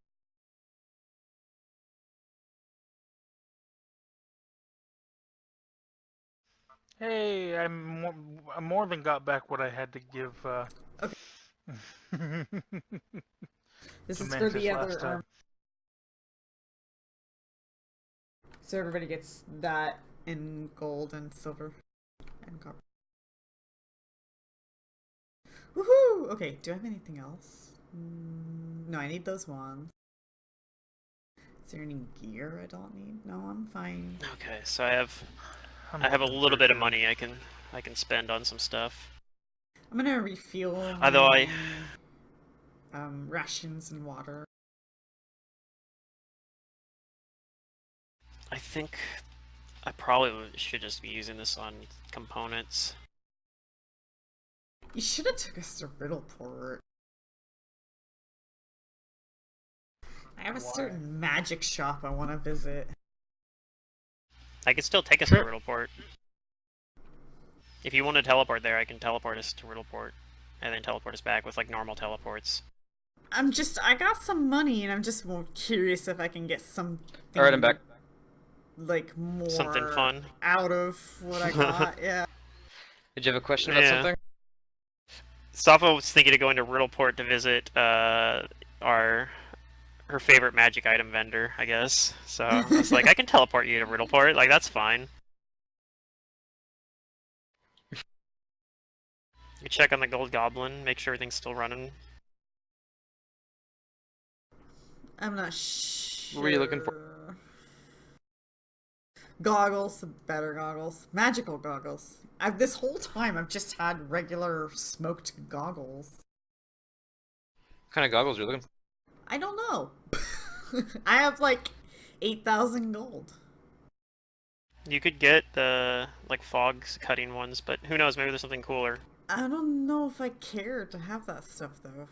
Hey, I more than got back what I had to give. Okay. This to is for Mantis the last other time. armor. So everybody gets that in gold and silver and copper. Woohoo! Okay, do I have anything else? No, I need those wands. Is there any gear I don't need? No, I'm fine. Okay, so I have I'm a looking little for bit of it. money I can spend on some stuff. I'm gonna refuel Although my rations and water. I think I probably should just be using this on components. You should have took us to Riddleport. I have a Why? certain magic shop I want to visit. I could still take us to Riddleport. If you want to teleport there, I can teleport us to Riddleport, and then teleport us back with like normal teleports. I got some money and I'm just more curious if I can get something. All right, I'm back. Like more Something fun. out of what I got. Yeah. Did you have a question about Yeah. something? Safa was thinking of going to Riddleport to visit her favorite magic item vendor, I guess. So I was like, I can teleport you to Riddleport. Like, that's fine. You check on the Gold Goblin, make sure everything's still running. I'm not sure. What were you looking for? Goggles, better goggles, magical goggles. This whole time I've just had regular smoked goggles. What kind of goggles are you looking for? I don't know. I have like 8,000 gold. You could get the like fog cutting ones, but who knows? Maybe there's something cooler. I don't know if I care to have that stuff though.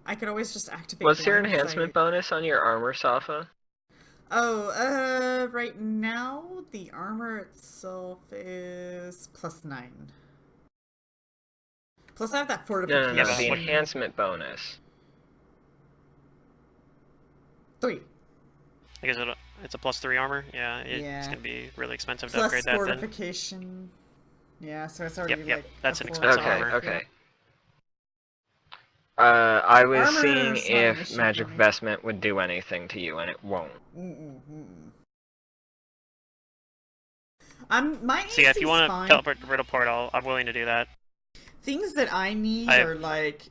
I could always just activate. What's your blind enhancement sight. bonus on your armor, Safa? Oh, right now the armor itself is +9. Plus I have that No, fortification. no, Yeah, the but- enhancement bonus. 3. I guess it's a +3 armor. Yeah, it's Yeah. gonna be really expensive to Plus upgrade that then. fortification. Yeah, so it's already Yep, like that's a an four expensive Okay, armor. okay. I was Armor's seeing not an if issue magic for me. vestment would do anything to you, and it won't. My So yeah, if AC you 's want to fine. teleport to Riddleport, I'm willing to do that. Things that I need I have- are like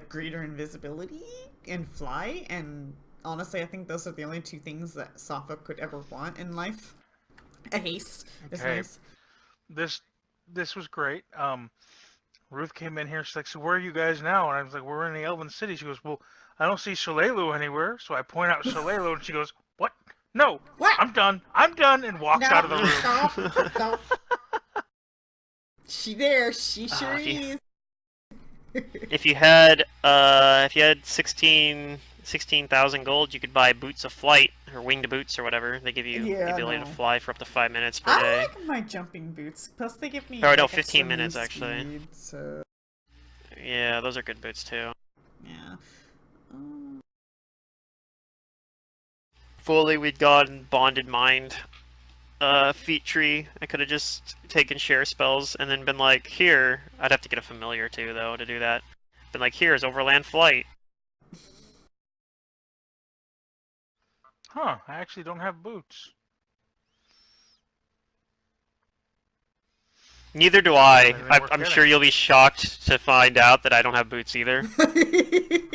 greater invisibility and fly, and honestly, I think those are the only 2 things that Safa could ever want in life. A haste is Okay. nice. This this was great. Ruth came in here. She's like, "So where are you guys now?" And I was like, "We're in the Elven City." She goes, "Well, I don't see Shalelu anywhere." So I point out Shalelu, and she goes, "What? No, What? I'm done. I'm done," and walks out No, of the room. stop, stop. She there. She sure if you- is. If you had 16,000 gold, you could buy boots of flight or winged boots or whatever. They give you the Yeah, ability no. to fly for up to 5 minutes per I day. like my jumping boots. Plus, they give me Oh, no, like, 15 extra minutes, move actually. speed, so Yeah, those are good boots too. yeah. Fully, we'd gone bonded mind. Feat tree. I could have just taken share spells and then been like, here. I'd have to get a familiar too, though, to do that. Been like, here's overland flight. Huh? I actually don't have boots. Neither do I. Not even worth I'm getting. sure you'll be shocked to find out that I don't have boots either.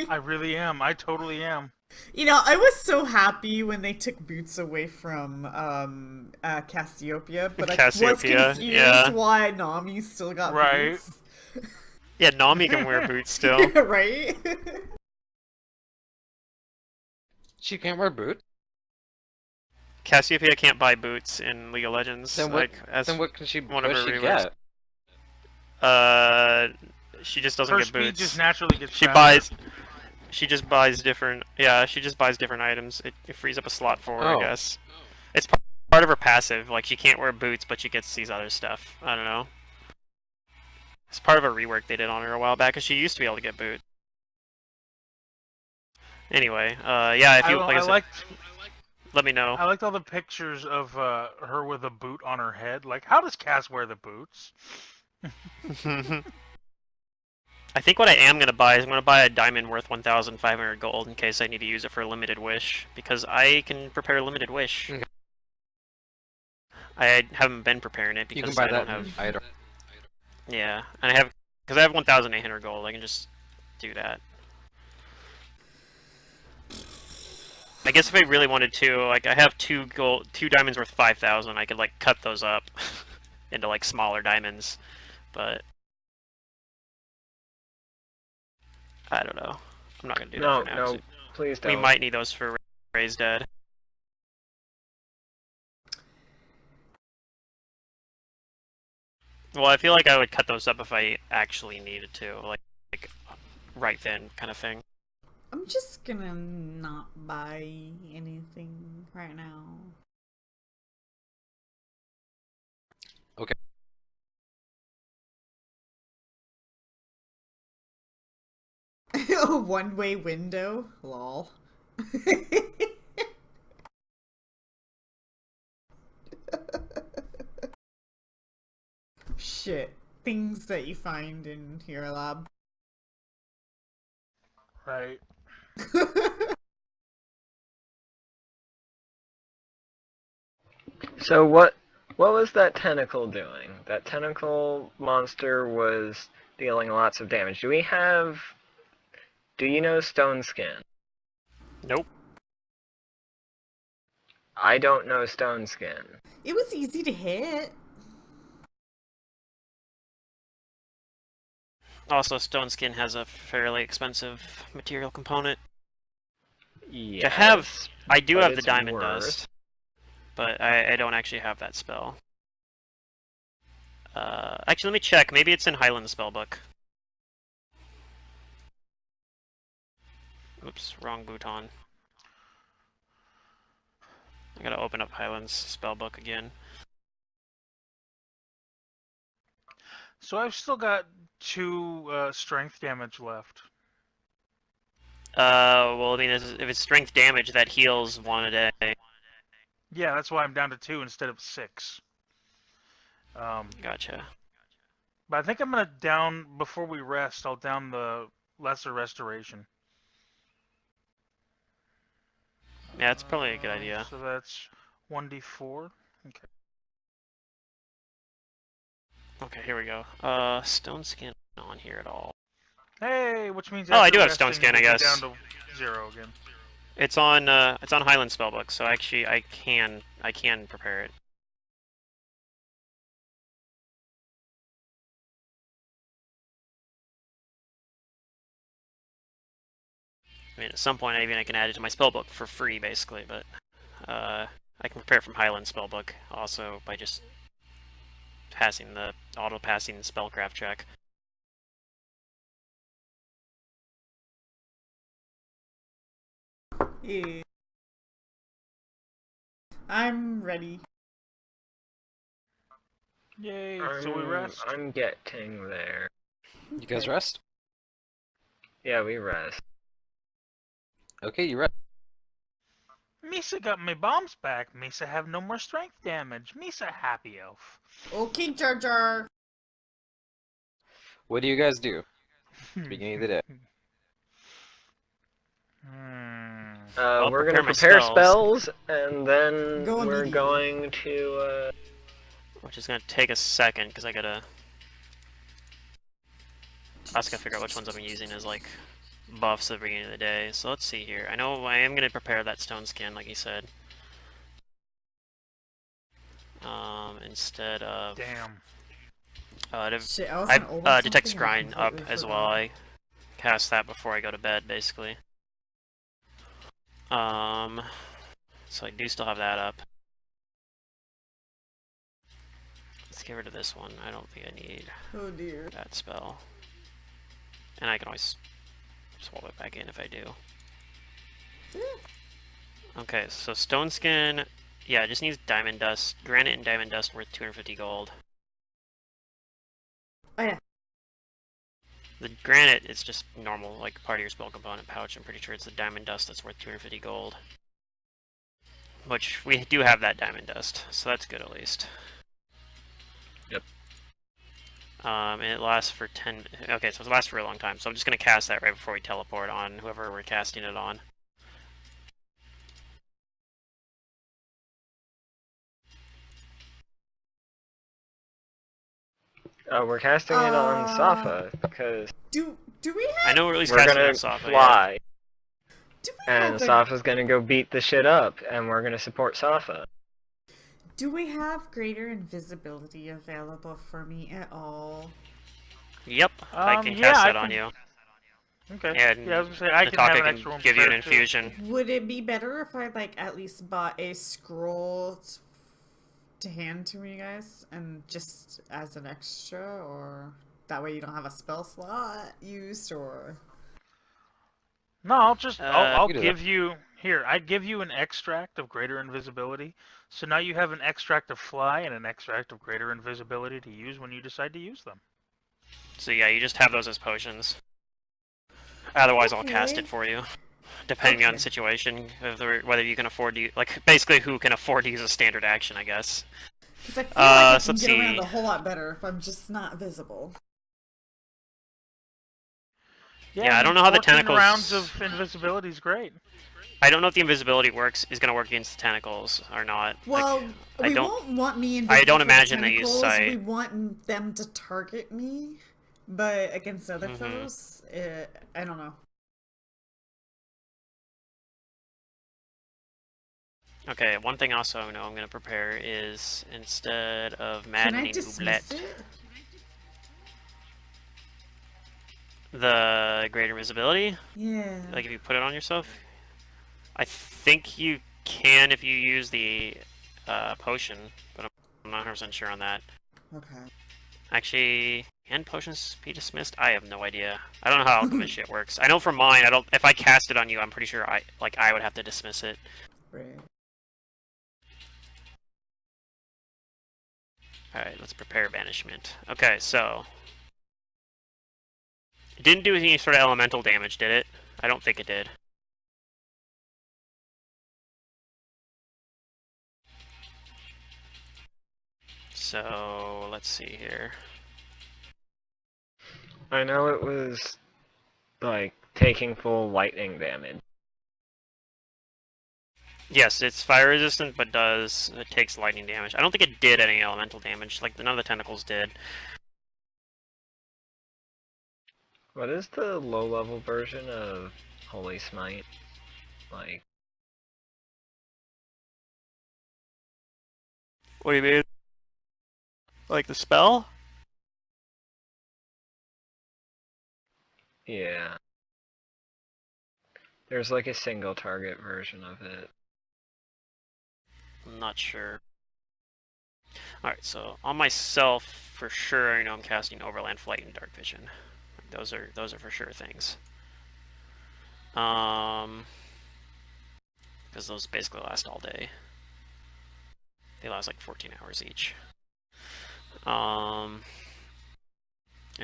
I really am. I totally am. You know, I was so happy when they took boots away from Cassiopeia, but I was Cassiopeia, confused yeah. why Nami still got Right. boots. Yeah, Nami can wear boots still. Right? She can't wear boots. Cassiopeia can't buy boots in League of Legends. Then what? Like, as Then what can she? one What of does her she reworks. get? She just doesn't Her get speed boots. just naturally gets She faster. buys. She just buys different. Yeah, she just buys different items. It frees up a slot for her, Oh. I guess. It's part of her passive. Like, she can't wear boots, but she gets these other stuff. I don't know. It's part of a rework they did on her a while back, because she used to be able to get boots. Anyway, yeah, if you like I said, liked let me know. I liked all the pictures of her with a boot on her head. Like, how does Cass wear the boots? I think what I am going to buy is I'm going to buy a diamond worth 1,500 gold in case I need to use it for a limited wish, because I can prepare a limited wish. Okay. I haven't been preparing it You because can buy I don't that have. item. Yeah, and because I have 1,800 gold, I can just do that. I guess if I really wanted to, like, I have two diamonds worth 5,000. I could like cut those up into like smaller diamonds, but I don't know. I'm not gonna do No, that for now. 'cause no, please we don't. might need those for Ray's dead. Well, I feel like I would cut those up if I actually needed to, like right then, kind of thing. I'm just gonna not buy anything right now. Okay. A one-way window? Lol. Shit. Things that you find in your lab. Right. So what was that tentacle doing? That tentacle monster was dealing lots of damage. Do you know Stone Skin? Nope. I don't know Stone Skin. It was easy to hit. Also, stone skin has a fairly expensive material component. Yes, I do but have the it's diamond worth. dust, but I don't actually have that spell. Actually, let me check. Maybe it's in Highland spellbook. Oops, wrong bouton. I gotta open up Highland's spellbook again. So I've still got 2 strength damage left. Well, I mean, if it's strength damage, that heals 1 a day. Yeah, that's why I'm down to 2 instead of 6. Gotcha. But I think I'm gonna down before we rest. I'll down the lesser restoration. Yeah, it's probably a good idea. So that's 1d4. Okay. Okay, here we go. Stone skin on here at all. Hey, which means Oh, I after do have stone resting, skin, I we'll be guess. down to 0 again. It's on Highland spellbook, so actually I can prepare it. mean, at some point, I can add it to my spellbook for free, basically, but I can prepare from Highland spellbook also by just auto-passing the spellcraft check. Yeah. I'm ready. Yay! So we rest. I'm getting there. You guys Okay. rest? Yeah, we rest. Okay, you rest. Misa got my bombs back. Misa have no more strength damage. Misa happy elf. Okay, Jar Jar. What do you guys do? Beginning of the day. I'll We're gonna prepare my prepare spells. spells, and then Go we're immediately. going to. Which is gonna take a second because I gotta figure out which ones I'm using as like buffs at the beginning of the day. So let's see here. I know I am gonna prepare that stone skin, like you said. Instead of Damn. Shit, I was I gonna open detect something and I scrying up completely as well. forgot. I cast that before I go to bed, basically. So I do still have that up. Let's get rid of this one. I don't think I need Oh dear. that spell. And I can always swap it back in if I do. Okay, so stone skin, yeah, it just needs diamond dust. Granite and diamond dust worth 250 gold. Oh yeah. The granite is just normal, like part of your spell component pouch. I'm pretty sure it's the diamond dust that's worth 250 gold. Which, we do have that diamond dust, so that's good at least. Yep. And it lasts for 10... Okay, so it lasts for a long time, so I'm just going to cast that right before we teleport on whoever we're casting it on. We're casting it on Safa, because Do we I have know we're at least we're casting it gonna on Safa, yeah. fly, do we and have a, Safa's gonna go beat the shit up, and we're gonna support Safa. do we have greater invisibility available for me at all? Yep, I can Yeah, cast I that on can- you. Okay. And Yeah, I was gonna say I can have Nataka an can extra one give you an prepared, too. infusion. Would it be better if I like at least bought a scroll to hand to you guys and just as an extra, or that way you don't have a spell slot used, or No, I'll You do that. give you here. I give you an extract of greater invisibility. So now you have an extract of fly and an extract of greater invisibility to use when you decide to use them. So yeah, you just have those as potions. Otherwise, I'll cast Okay. it for you, depending on Okay. the situation, whether you can afford to, like, basically who can afford to use a standard action, I guess. because I feel like I So can let's get around see. a whole lot better if I'm just not visible. Yeah, I don't know how the 14 tentacles. rounds of invisibility is great. I don't know if the invisibility is gonna work against the tentacles or not. Well, I we don't. won't want me invisible. I don't for the imagine they use tentacles. sight. We want them to target me, but against other Mhm. foes, I don't know. Okay, one thing also I know I'm gonna prepare is instead of Can I maddening dismiss Ooblet, it? the greater invisibility. Yeah. Like if you put it on yourself, I think you can if you use the potion, but I'm not 100% sure on that. Okay. Actually, can potions be dismissed? I have no idea. I don't know how alchemist shit works. I know for mine, I don't. If I cast it on you, I'm pretty sure I would have to dismiss it. Right. All right, let's prepare banishment. Okay, so it didn't do any sort of elemental damage, did it? I don't think it did. So let's see here. I know it was like taking full lightning damage. Yes, it's fire resistant, but it takes lightning damage. I don't think it did any elemental damage. Like none of the tentacles did. What is the low level version of Holy Smite? Like, What do you mean? Like the spell? yeah. There's like a single target version of it. I'm not sure. Alright, so on myself, for sure, I know I'm casting Overland Flight and Dark Vision. Those are for sure things. Because those basically last all day. They last like 14 hours each. And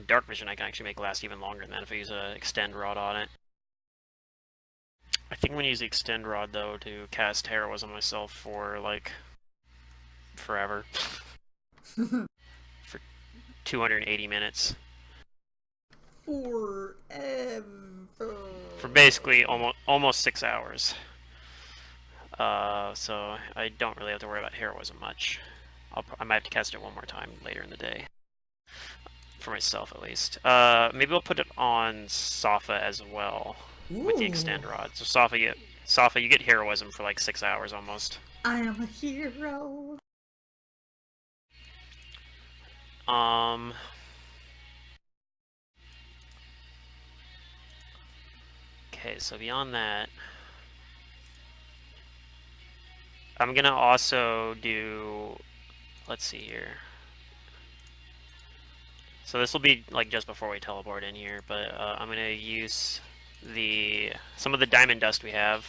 Dark Vision I can actually make last even longer than that if I use an Extend Rod on it. I think I'm going to use the Extend Rod, though, to cast Heroism myself for, like, forever. For 280 minutes. Forever. For basically almost 6 hours. So I don't really have to worry about Heroism much. I might have to cast it one more time later in the day. For myself, at least. Maybe I'll put it on Safa as well. With the Extend Rod. So Safa, you get Heroism for like 6 hours almost. I am a hero. Okay, so beyond that, I'm gonna also do, let's see here. So this will be like just before we teleport in here, but I'm gonna use some of the diamond dust we have.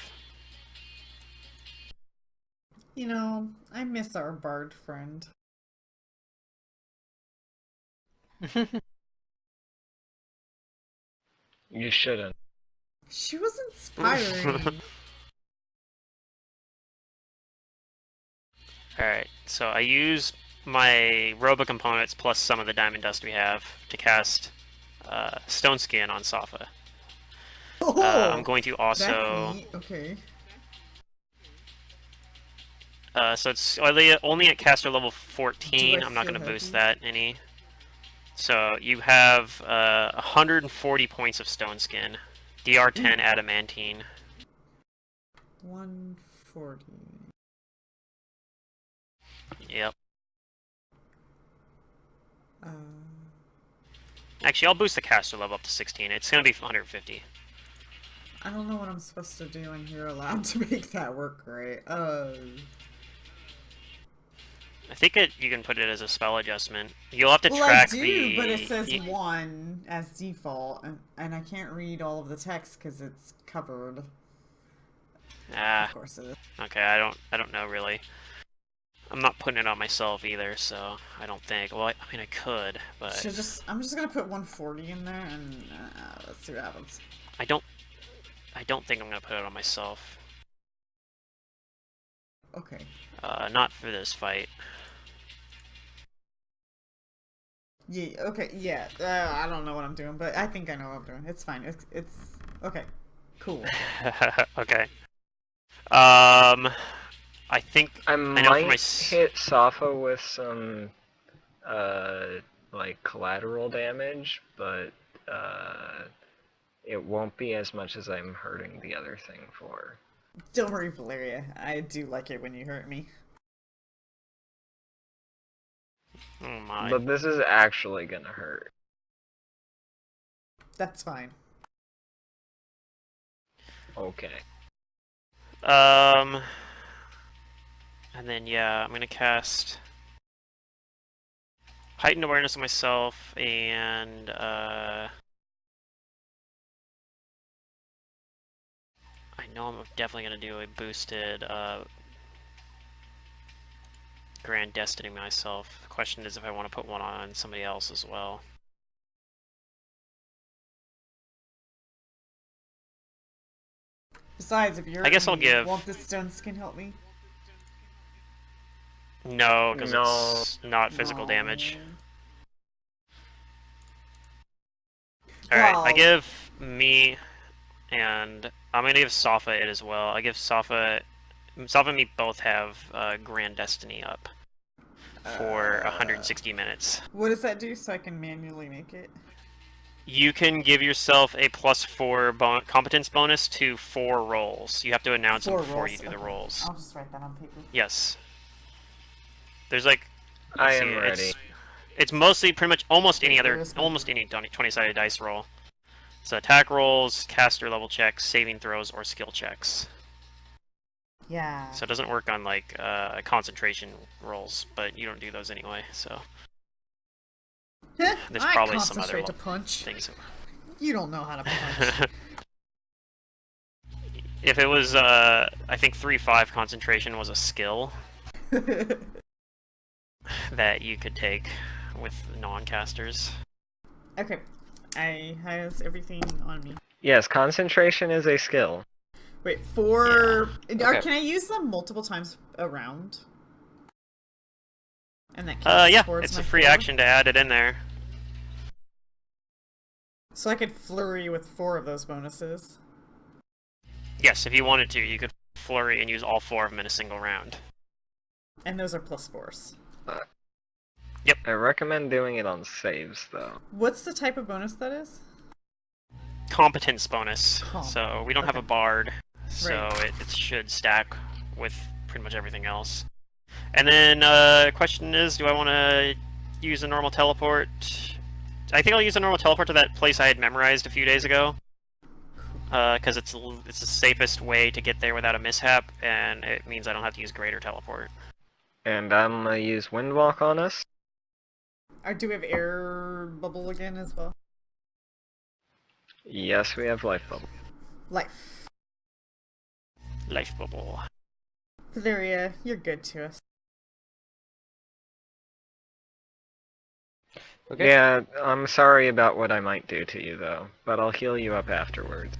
You know, I miss our bard friend. You shouldn't. She was inspiring. Alright, so I use my Robo components plus some of the diamond dust we have to cast Stone Skin on Safa. I'm going to also... That's neat. Okay. So it's only at caster level 14. I'm not going to boost that any. So you have 140 points of Stone Skin. DR10 Adamantine. 140. Yep. Uh, Actually, I'll boost the caster level up to 16. It's going to be 150. I don't know what I'm supposed to do in here allowed to make that work right. I think you can put it as a spell adjustment. You'll have to well, track I do, the... but it says 1 as default, and I can't read all of the text because it's covered. Of course it is. Okay, I don't know really. I'm not putting it on myself either, so I don't think. Well, I mean I could, but I'm just gonna put 140 in there, and let's see what happens. I don't think I'm gonna put it on myself. Okay. Not for this fight. Yeah. Okay. Yeah. I don't know what I'm doing, but I think I know what I'm doing. It's fine. It's okay. Cool. Okay. I think I know for might hit Safa with some like collateral damage, but it won't be as much as I'm hurting the other thing for. Don't worry, Valeria. I do like it when you hurt me. Oh my. But this is actually gonna hurt. That's fine. Okay. And then yeah, I'm gonna cast heightened awareness of myself and I know I'm definitely gonna do a boosted Grand Destiny myself. The question is if I want to put one on somebody else as well. Besides, if you're, I guess I'll give. Won't the stone skin help me? No, because it's not physical damage. Alright, I give me, and I'm gonna give Safa it as well. I give Safa and me both have Grand Destiny up for 160 minutes. What does that do so I can manually make it? You can give yourself a +4 competence bonus to 4 rolls. You have to announce them before you do the rolls. I'll just write that on paper. Yes. There's like... I am ready. It's mostly pretty much almost any 20-sided dice roll. So attack rolls, caster level checks, saving throws, or skill checks. Yeah. So it doesn't work on like concentration rolls, but you don't do those anyway. So there's I probably some concentrate other to punch. things. You don't know how to punch. If it was, I think 3-5 concentration was a skill that you could take with non-casters. Okay, I has everything on me. Yes, concentration is a skill. Wait, 4... Okay. Can I use them multiple times around? And that counts Yeah, towards it's my a free 4? action to add it in there. So I could flurry with 4 of those bonuses. Yes, if you wanted to, you could flurry and use all 4 of them in a single round. And those are +4s. Yep. I recommend doing it on saves, though. What's the type of bonus that is? Competence bonus. Comp. So we don't have Okay. a bard, so Right. it should stack with pretty much everything else. And then question is, do I want to use a normal teleport? I think I'll use a normal teleport to that place I had memorized a few days ago. Because it's the safest way to get there without a mishap, and it means I don't have to use greater teleport. And I'm gonna use Windwalk on us. Do we have air bubble again as well? Yes, we have Life Bubble. Life. Life bubble. Valeria, you're good to us. Okay. Yeah, I'm sorry about what I might do to you, though, but I'll heal you up afterwards.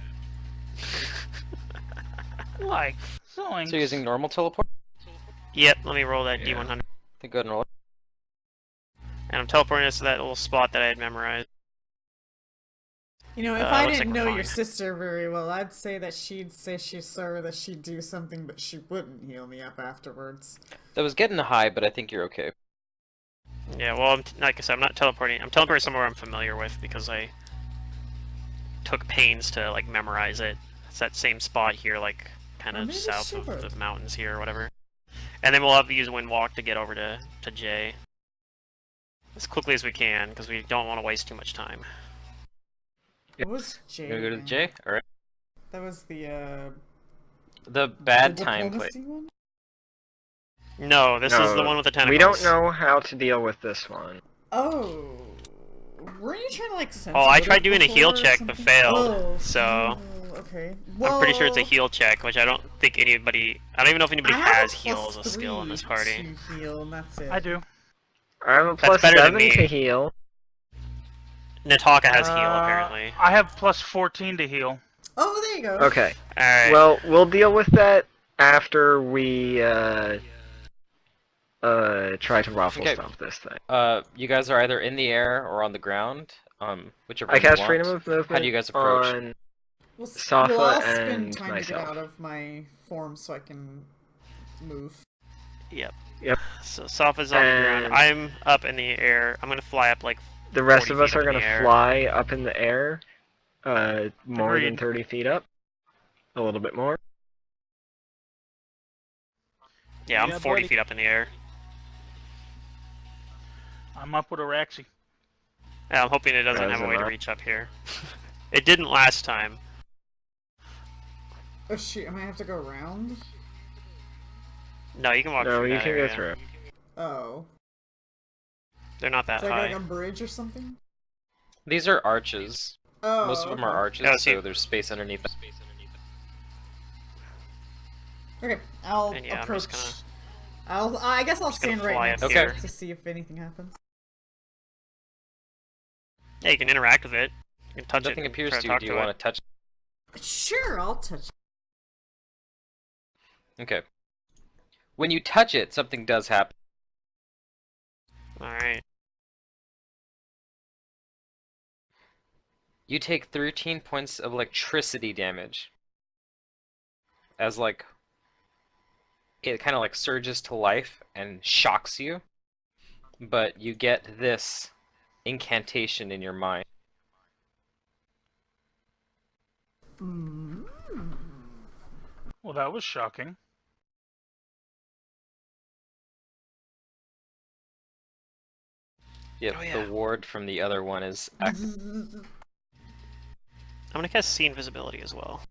Like, zoinks. So you're using normal teleport? Yep, let me roll that Yeah. D100. Then go ahead and roll it. And I'm teleporting us to that little spot that I had memorized. You know, if I looks didn't like we're know your fine. sister very well, I'd say that she'd say she's sorry that she'd do something, but she wouldn't heal me up afterwards. That was getting high, but I think you're okay. Yeah, well, like I said, I'm not teleporting. I'm teleporting somewhere I'm familiar with because I took pains to like memorize it. It's that same spot here, like kind Oh, of maybe south she of would. the mountains here or whatever. And then we'll have to use Windwalk to get over to Jay as quickly as we can because we don't want to waste too much time. What was Jay? You gonna go to again? J? Alright. That was The bad the time play. diplomacy one? No, this is the No, one with the tentacles. we don't know how to deal with this one. Oh. Weren't you trying to like sense Oh, I motive tried doing a heal before or check but something? failed. Oh, So okay. I'm pretty sure it's a Well, heal check, which I don't think anybody. I don't even know if anybody I have has a heal as a +3 skill in this party. to heal, and that's it. I do. I have a That's plus better than 7 me. to heal. Nataka has heal apparently. I have +14 to heal. Oh, there you go. Okay, Alright. well, we'll deal with that after we, try to raffle Okay. stomp this thing. You guys are either in the air or on the ground. Whichever I one you cast want. freedom of movement How do you guys approach? on... Well, Safa I'll spend and time to myself. get out of my form so I can move. Yep. Yep. So Safa's on the ground. And- I'm up in the air. I'm gonna fly up like The rest 40 of us feet are up in gonna the air. fly up in the air, more than Agreed. 30 feet up. A little bit more. Yeah, I'm Yeah, 40 buddy. feet up in the air. I'm up with Araxi. Yeah, I'm hoping it doesn't have a way to Doesn't reach up here. It didn't last time. Oh shoot, I might have to go around? No, you can walk No, through you that can area. go through. Oh. They're not that Is that high. like a bridge or something? These are arches. Oh. Most of them are okay. arches, Oh, see- so there's space underneath them. Okay, I'll And yeah, I'm approach. just I guess I'll just gonna stand right fly next up to here. it to see if anything happens. Yeah, you can interact with it. You can touch Nothing it. and appears try to you. talk Do you to want it. to touch? Sure, I'll touch it. Okay. When you touch it, something does happen. Alright. You take 13 points of electricity damage. As like it kind of like surges to life and shocks you. But you get this incantation in your mind. Well, that was shocking. Yep, Oh, yeah. the ward from the other one is I'm gonna cast See Invisibility as well.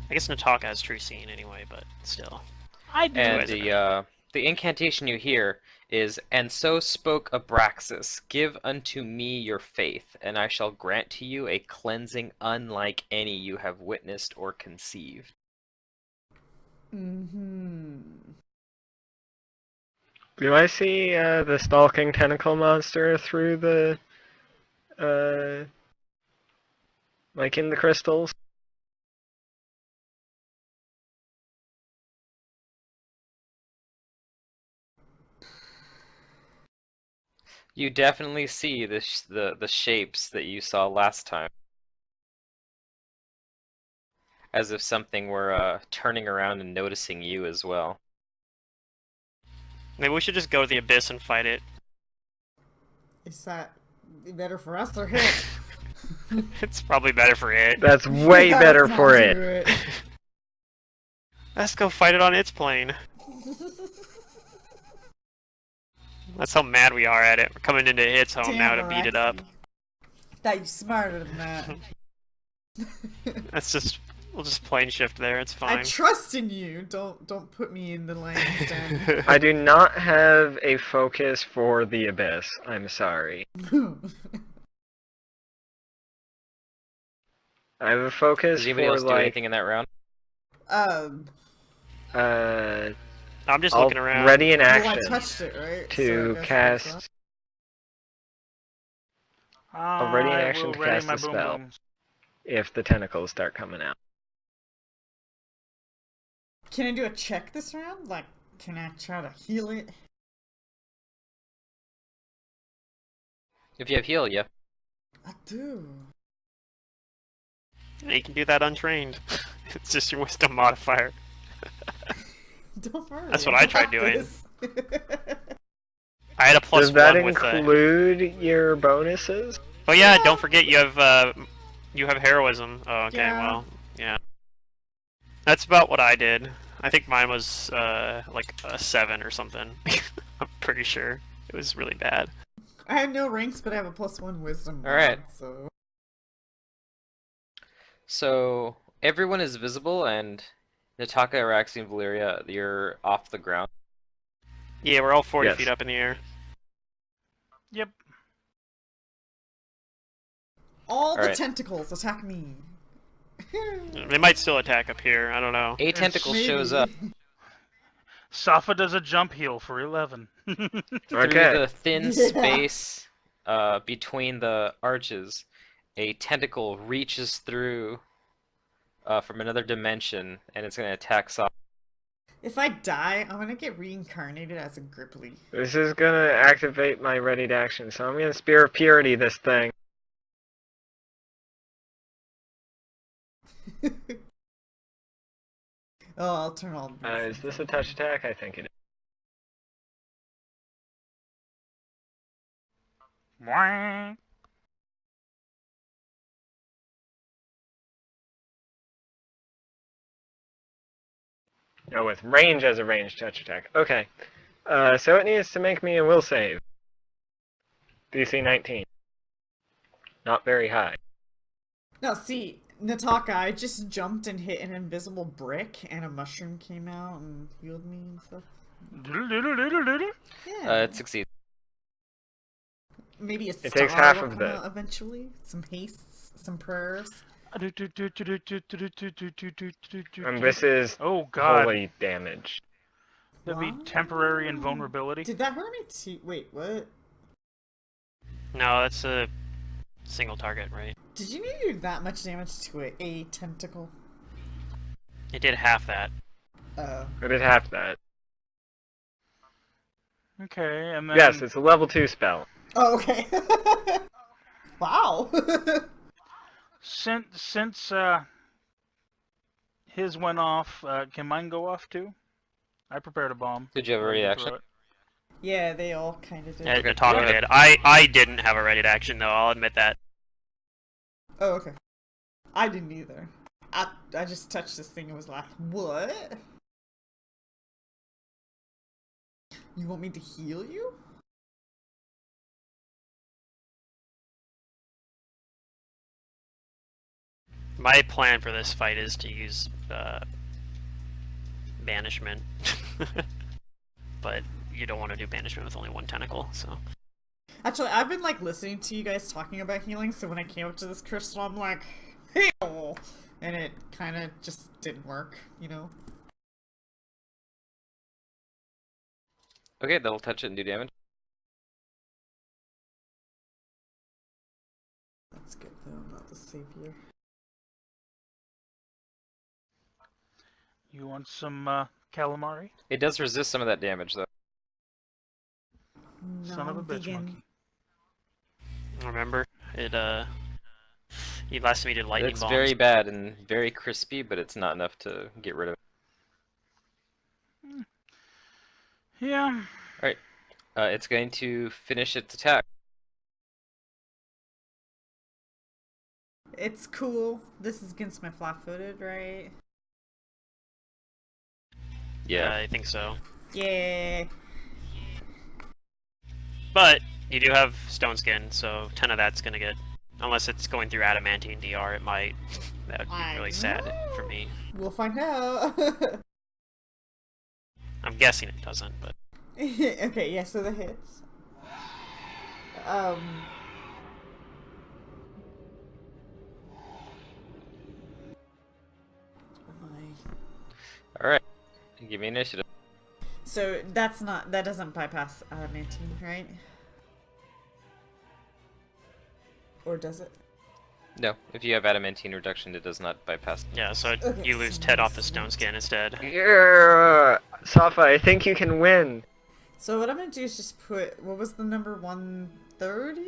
I guess Nataka has True Seeing anyway, but still. I do. And ways are the incantation you hear is, "And so spoke Abraxas, give unto me your faith, and I shall grant to you a cleansing unlike any you have witnessed or conceived." Mm-hmm. Do I see the stalking tentacle monster through the, like in the crystals? You definitely see the shapes that you saw last time, as if something were turning around and noticing you as well. Maybe we should just go to the Abyss and fight it. Is that better for us or hit? It's probably better for it. That's way Yeah, better let's for not it. do it. Let's go fight it on its plane. That's how mad we are at it. We're coming into its home now to beat it up. Thought you smarter than that. That's just we'll just plane shift there. It's I fine. trust in you. Don't put me in the lion's den. I do not have a focus for the abyss. I'm sorry. I have a focus Does anybody for else do like anything in that round? I'm just I'll looking around. ready an well, I action touched it, right? to So I guess that's cast. I ready in action will to ready cast my the boom spell. booms. If the tentacles start coming out. that. Can I do a check this round? Like, can I try to heal it? If you have heal, yeah. I do. You can do that untrained. It's just your wisdom modifier. Don't worry. That's what I tried got doing. this. I had a plus Does that one with the. include your bonuses? Oh yeah, don't forget you have heroism. Oh okay, Yeah. well yeah. That's about what I did. I think mine was like a 7 or something. I'm pretty sure it was really bad. I have no ranks, but I have a +1 wisdom. All right. mod, so So everyone is visible, and Nataka, Araxi, and Valyria, you're off the ground. Yeah, we're all 40 Yes. feet up in the air. Yep. all the Alright. tentacles attack me. They might still attack up here. I don't know. A tentacle shows Maybe. up Safa does a jump heal for 11. through Okay. the thin Yeah. space between the arches. A tentacle reaches through from another dimension, and it's going to attack Safa. If I die, I'm gonna get reincarnated as a Gripply. This is gonna activate my ready to action, so I'm gonna Spear of Purity this thing. Oh, I'll turn all these. Is this a touch attack? I think it is. Mwah. Oh, with range as a ranged touch attack. Okay. So it needs to make me a will save. DC 19. Not very high. No, see, Nataka, I just jumped and hit an invisible brick, and a mushroom came out and healed me and stuff. Yeah. It succeeds. Maybe a star takes half will of come the- out eventually. Some hastes, some prayers. And this is Oh god, holy damage. that'd be Wow. temporary invulnerability. Did that hurt me too? Wait, what? No, that's a single target, right? Did you need to do that much damage to a tentacle? It did half that. Oh. I did half that. Okay, and then Yes, it's a level 2 spell. Oh, okay. Wow. since his went off, can mine go off too? I prepared a bomb. Did you have a Ready to reaction? throw it. Yeah, they all kind of did. Yeah, Okay, Nataka go ahead. did. I didn't have a ready to action though. I'll admit that. Oh, okay. I didn't either. I just touched this thing and was like, what? You want me to heal you? My plan for this fight is to use banishment, but you don't want to do banishment with only one tentacle. So Actually, I've been like listening to you guys talking about healing, so when I came up to this crystal, I'm like, heal! And it kind of just didn't work, you know? Okay, that'll touch it and do damage. That's good though, I'm not the savior. You want some calamari? It does resist some of that damage, though. No, Son of a I'm bitch vegan. monkey. remember, he last me did lightning It's bombs. very bad and very crispy, but it's not enough to get rid of it. Yeah. Alright, it's going to finish its attack. It's cool. This is against my flat-footed, right? Yeah. I think so. Yeah. But you do have stone skin, so 10 of that's gonna get. Unless it's going through adamantine DR, it might. That would be really sad for me. We'll find out. I'm guessing it doesn't, but Okay, yeah, so the hits. Alright, give me initiative. So that doesn't bypass adamantine, right? Or does it? No, if you have adamantine reduction, it does not bypass. yeah, so Okay, you lose so 10 off the nice. stone skin instead. Yeah, Safa, I think you can win. So what I'm gonna do is just put, what was the number, 130?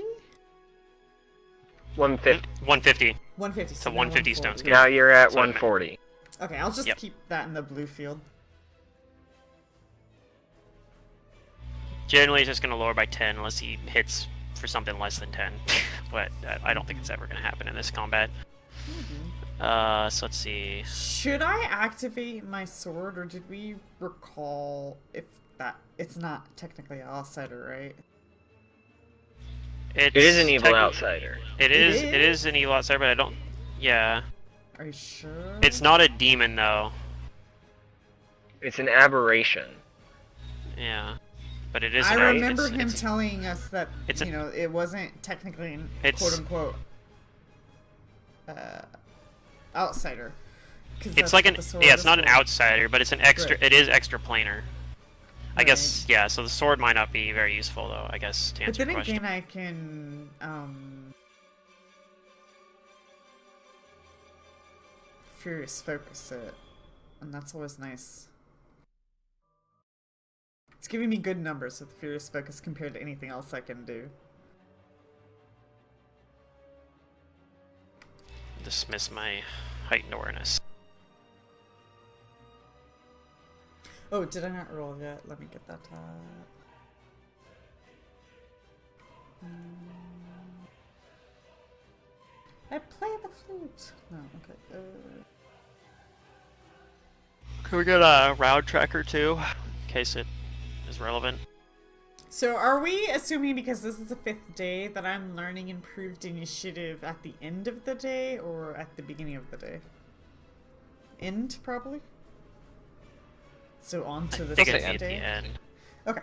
150. 150. 150. So now 150 stone 140. skin. Now you're at So it ma- 140. Okay, I'll just Yep. keep that in the blue field. Generally, it's just gonna lower by 10 unless he hits for something less than 10. But I don't think it's ever gonna happen in this combat. So let's see. Should I activate my sword, or did we recall if that it's not technically an outsider, right? It's It is an evil techni- outsider. It is. It It is an evil outsider, but I don't. Yeah. Are you sure? It's not a demon though. It's an aberration. Yeah. But it is. I an- remember it's- him it's- telling us that it's a- you know it wasn't technically an It's- quote unquote outsider. 'Cause It's that's like what an. the sword Yeah, it's is not an for. outsider, but it's an extra. Right. It is extra planar. I Right. guess. Yeah. So the sword might not be very useful though. I guess to But answer then your question. again, I can furious focus it, and that's always nice. It's giving me good numbers with furious focus compared to anything else I can do. Dismiss my heightened awareness. Oh, did I not roll yet? Let me get that. I play the flute. No, okay. Can we get a round tracker too, in case it is relevant? So are we assuming because this is the 5th day that I'm learning improved initiative at the end of the day or at the beginning of the day? End, probably? So on to the I think 6th it's at the day? end. Okay.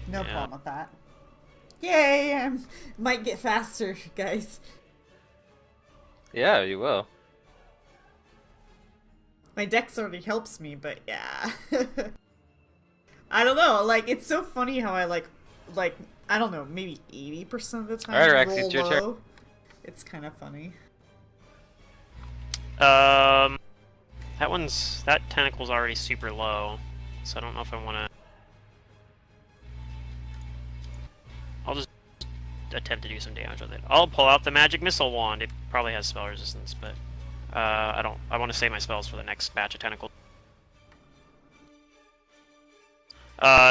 No Yeah. problem with that. Yay! I might get faster, guys. Yeah, you will. My dex already helps me, but yeah. I don't know, like, it's so funny how I, like, I don't know, maybe 80% of the time Alright, Rex, roll it's your turn. low. It's kind of funny. That tentacle's already super low, so I don't know if I want to. I'll just attempt to do some damage with it. I'll pull out the magic missile wand. It probably has spell resistance, but I don't. I want to save my spells for the next batch of tentacles.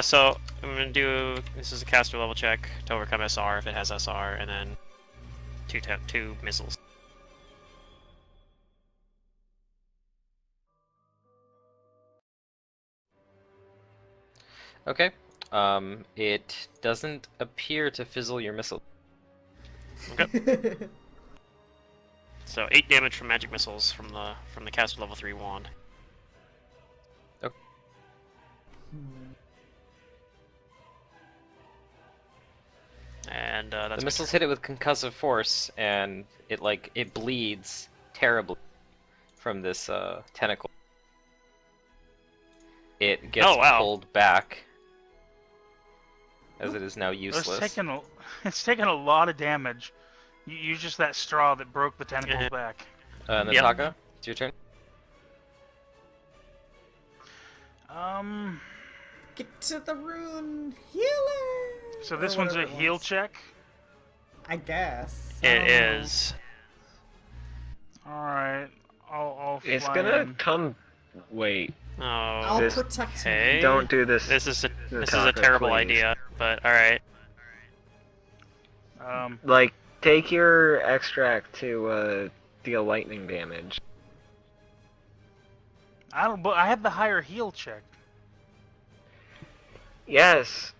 So I'm gonna do. This is a caster level check to overcome SR if it has SR, and then two missiles. Okay. It doesn't appear to fizzle your missile. So 8 damage from magic missiles from the caster level 3 wand. And that's The my missiles turn. hit it with concussive force, and it bleeds terribly from this tentacle. It gets Oh, wow. pulled back, as it is now useless. It's taken a lot of damage. You use just that straw that broke the tentacles back. Nataka, it's your turn. Get to the rune, healer. So Or this one's a whatever it heal was. check. I guess. I It don't know. is. All right, I'll fly It's gonna in. come. Wait, Oh. I'll This- protect okay. him. don't do this. This is a Nataka, terrible please. idea, but all right. Like, take your extract to deal lightning damage. But I have the higher heal check. Yes,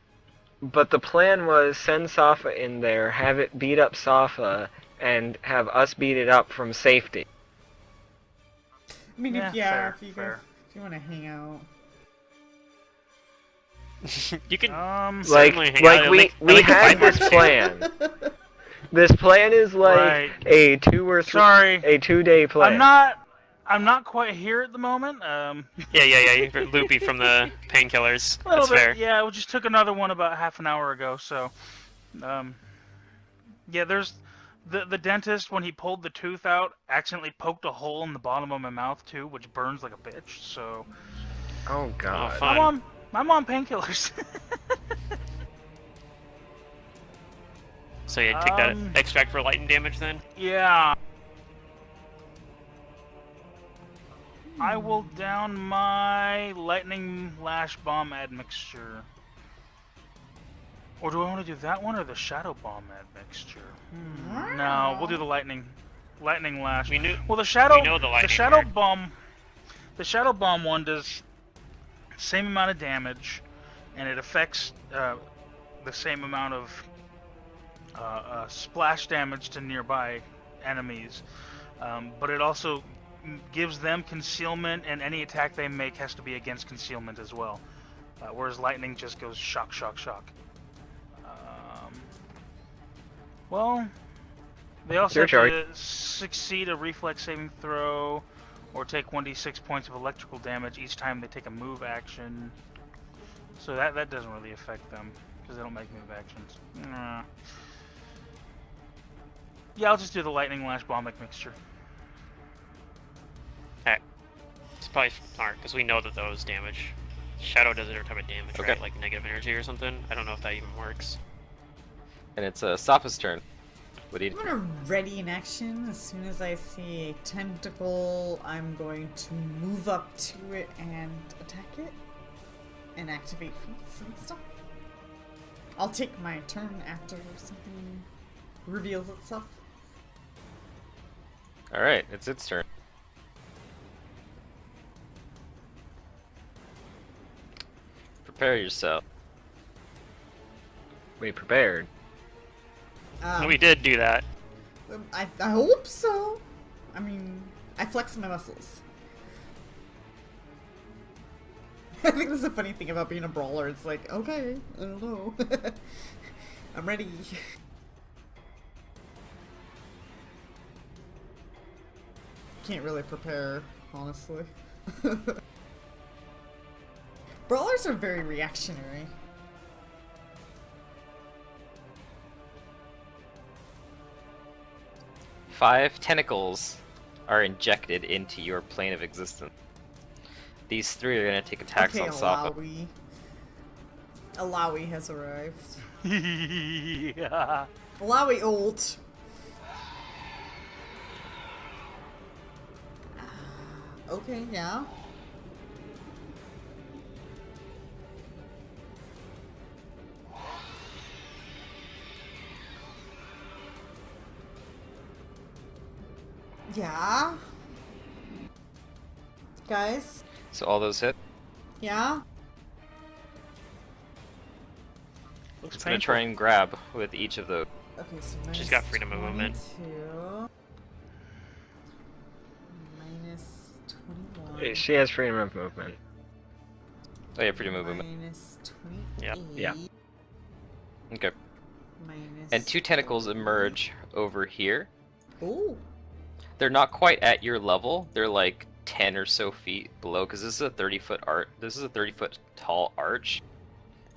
but the plan was send Safa in there, have it beat up Safa, and have us beat it up from safety. I mean, Yeah, if you fair. want to hang out. You can Like, certainly hang out. we like the had fight this marks. plan. This plan is like Right. a 2-day plan. I'm not quite here at the moment. Yeah. You're loopy from the painkillers. A little That's bit. fair. Yeah, we just took another one about half an hour ago. So, yeah, there's the dentist when he pulled the tooth out accidentally poked a hole in the bottom of my mouth too, which burns like a bitch. So Oh god. fun. I'm on painkillers. So yeah, take that extract for lightning damage then. Yeah. I will down my lightning lash bomb admixture. Or do I want to do that one or the shadow bomb admixture? No, we'll do the lightning lash. We knew. Well, the shadow We know the lightning worked. the shadow bomb one does the same amount of damage, and it affects the same amount of splash damage to nearby enemies, but it also gives them concealment, and any attack they make has to be against concealment as well. Whereas lightning just goes shock, shock, shock. Well, they also Your have to succeed a reflex saving throw, or take 1d6 points of electrical damage each time they take a move action. So that doesn't really affect them because they don't make move actions. Nah. Yeah, I'll just do the lightning lash bomb mixture. It's probably smart because we know that those damage. Shadow does every type of damage, Okay. right? Like negative energy or something. I don't know if that even works. And it's Safa's turn. What do you I'm gonna ready in action. As soon as I see a tentacle, I'm going to move up to it and attack it. And activate feats and stuff. I'll take my turn after something reveals itself. Alright, it's its turn. Prepare yourself. We prepared. We did do that. I hope so. I mean, I flex my muscles. I think this is a funny thing about being a brawler. It's like, okay, I don't know. I'm ready. Can't really prepare, honestly. Brawlers are very reactionary. Five tentacles are injected into your plane of existence. These three are going to take attacks Okay, on Safa. Alawi. Alawi has arrived. Yeah. Alawi ult. Okay, yeah. Yeah. Guys, So all those hit. yeah. Looks It's going painful. to try and grab with each of those. Okay, so She's got freedom of movement. 22. She has freedom of movement. Oh yeah, freedom of movement. Minus 28. Yeah. Yeah. Okay. Minus And two tentacles 30. emerge over here. Ooh. They're not quite at your level. They're like 10 or so feet below, because this is a 30-foot arch. This is a 30-foot tall arch,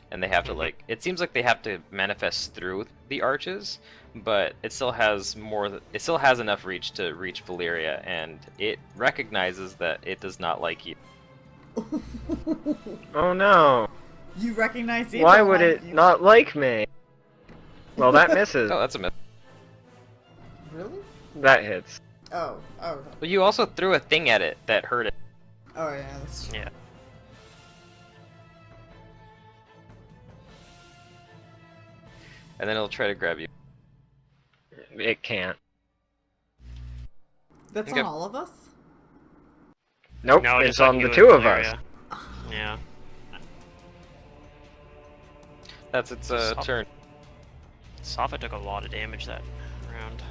and they have to like. It seems like they have to manifest through the arches, but it still has more. It still has enough reach to reach Valeria, and it recognizes that it does not like you. Oh no! You recognize it? Why don't would like it you. not like me? Well, that misses. Oh, that's a miss. Really? That hits. Oh. Oh. But you also threw a thing at it that hurt it. Oh yeah, that's true. Yeah. And then it'll try to grab you. It can't. That's Okay. on all of us? Nope, No, it's just on on you the and two of us. Valeria. Yeah. That's its turn. Safa took a lot of damage that round.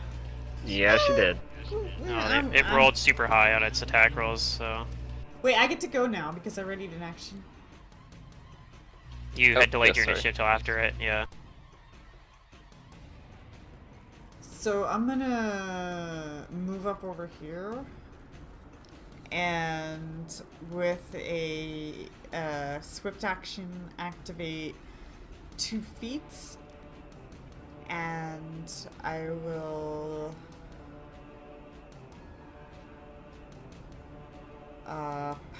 Yeah, she did. No, Yeah, it rolled super high on its attack rolls, so Wait, I get to go now because I readied an action. you Oh, had delayed yes, your sorry. initiative till after it. Yeah. So I'm gonna move up over here, and with a swift action, activate 2 feats, and I will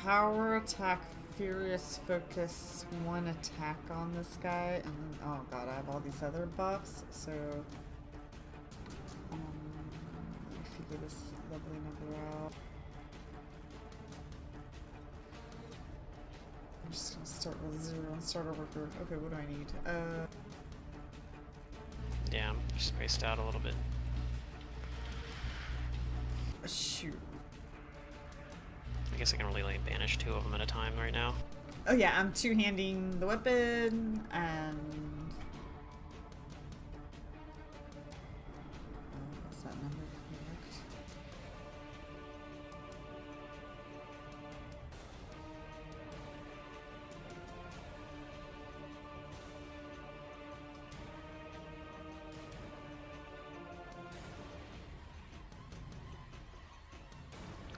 power attack, furious focus, 1 attack on this guy, and oh god, I have all these other buffs, so. Let me figure this lovely number out. I'm just gonna start with 0 and start over here. Okay, what do I need? Yeah, I'm spaced out a little bit. Shoot. I guess I can only like banish 2 of them at a time right now. Oh yeah, I'm two-handing the weapon, and... what's that number correct?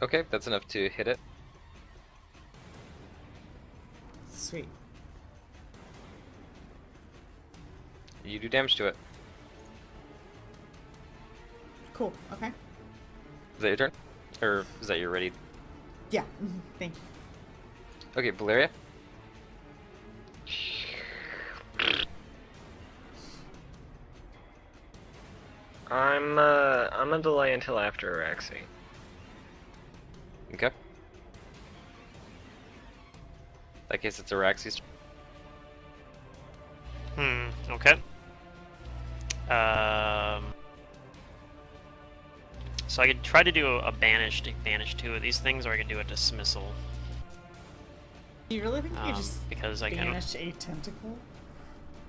Okay, that's enough to hit it. Sweet. You do damage to it. Cool, okay. Is that your turn? Or is that your ready? Yeah, thank you. Okay, Valeria. I'm gonna delay until after Araxi. Okay. In that case, it's Araxi's. Okay. So I could try to do a banish to banish 2 of these things, or I could do a dismissal. Do you really think you could just Because I can. banish a tentacle?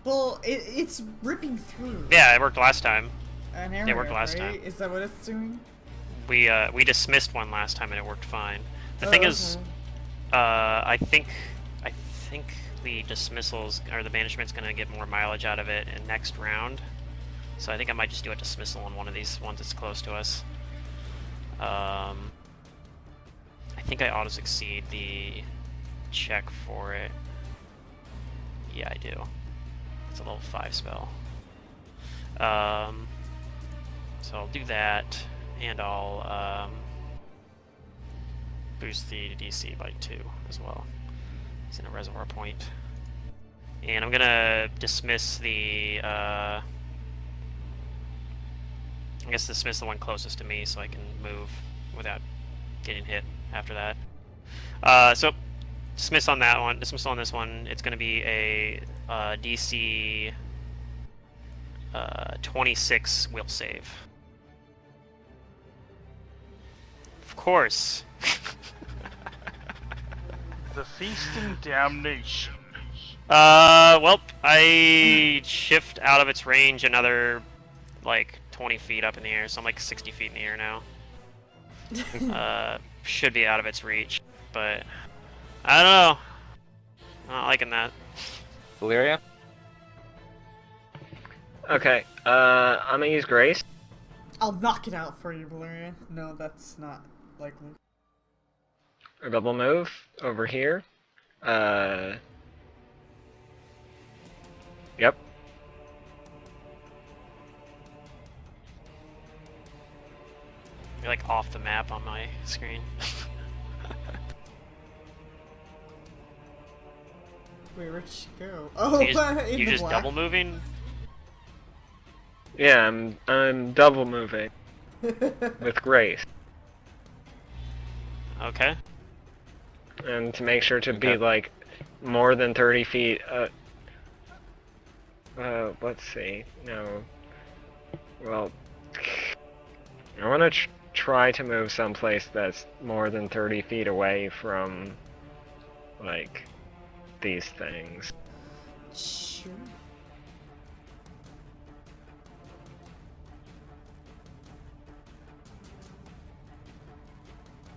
Well, it's ripping through Yeah, it worked last time. an it area, worked last right? time. Is that what it's doing? We dismissed one last time and it worked fine. The thing is, I think the dismissals or the banishment's gonna get more mileage out of it in next round. So I think I might just do a dismissal on one of these ones that's close to us. I think I auto succeed the check for it. Yeah, I do. It's a level 5 spell. So I'll do that, and I'll boost the DC by 2 as well. It's in a reservoir point. And I'm gonna dismiss the, I guess dismiss the one closest to me so I can move without getting hit after that. So dismiss on that one, dismiss on this one. It's gonna be a DC 26 will save. Of course. The feasting damnation. Well, I shift out of its range another, like, 20 feet up in the air, so I'm like 60 feet in the air now. Should be out of its reach. but I don't know. I'm not liking that. Valyria? Okay, I'm gonna use Grace. I'll knock it out for you, Valeria. No, that's not likely. A double move over here. Yep. You're like off the map on my screen. Wait, where'd she go? Oh, So you in just, you the just black. double moving? Yeah, I'm double moving with Grace, Okay. and to make sure to be Okay. like more than 30 feet. Let's see. No. Well, I want to try to move someplace that's more than 30 feet away from, like, these things. Sure.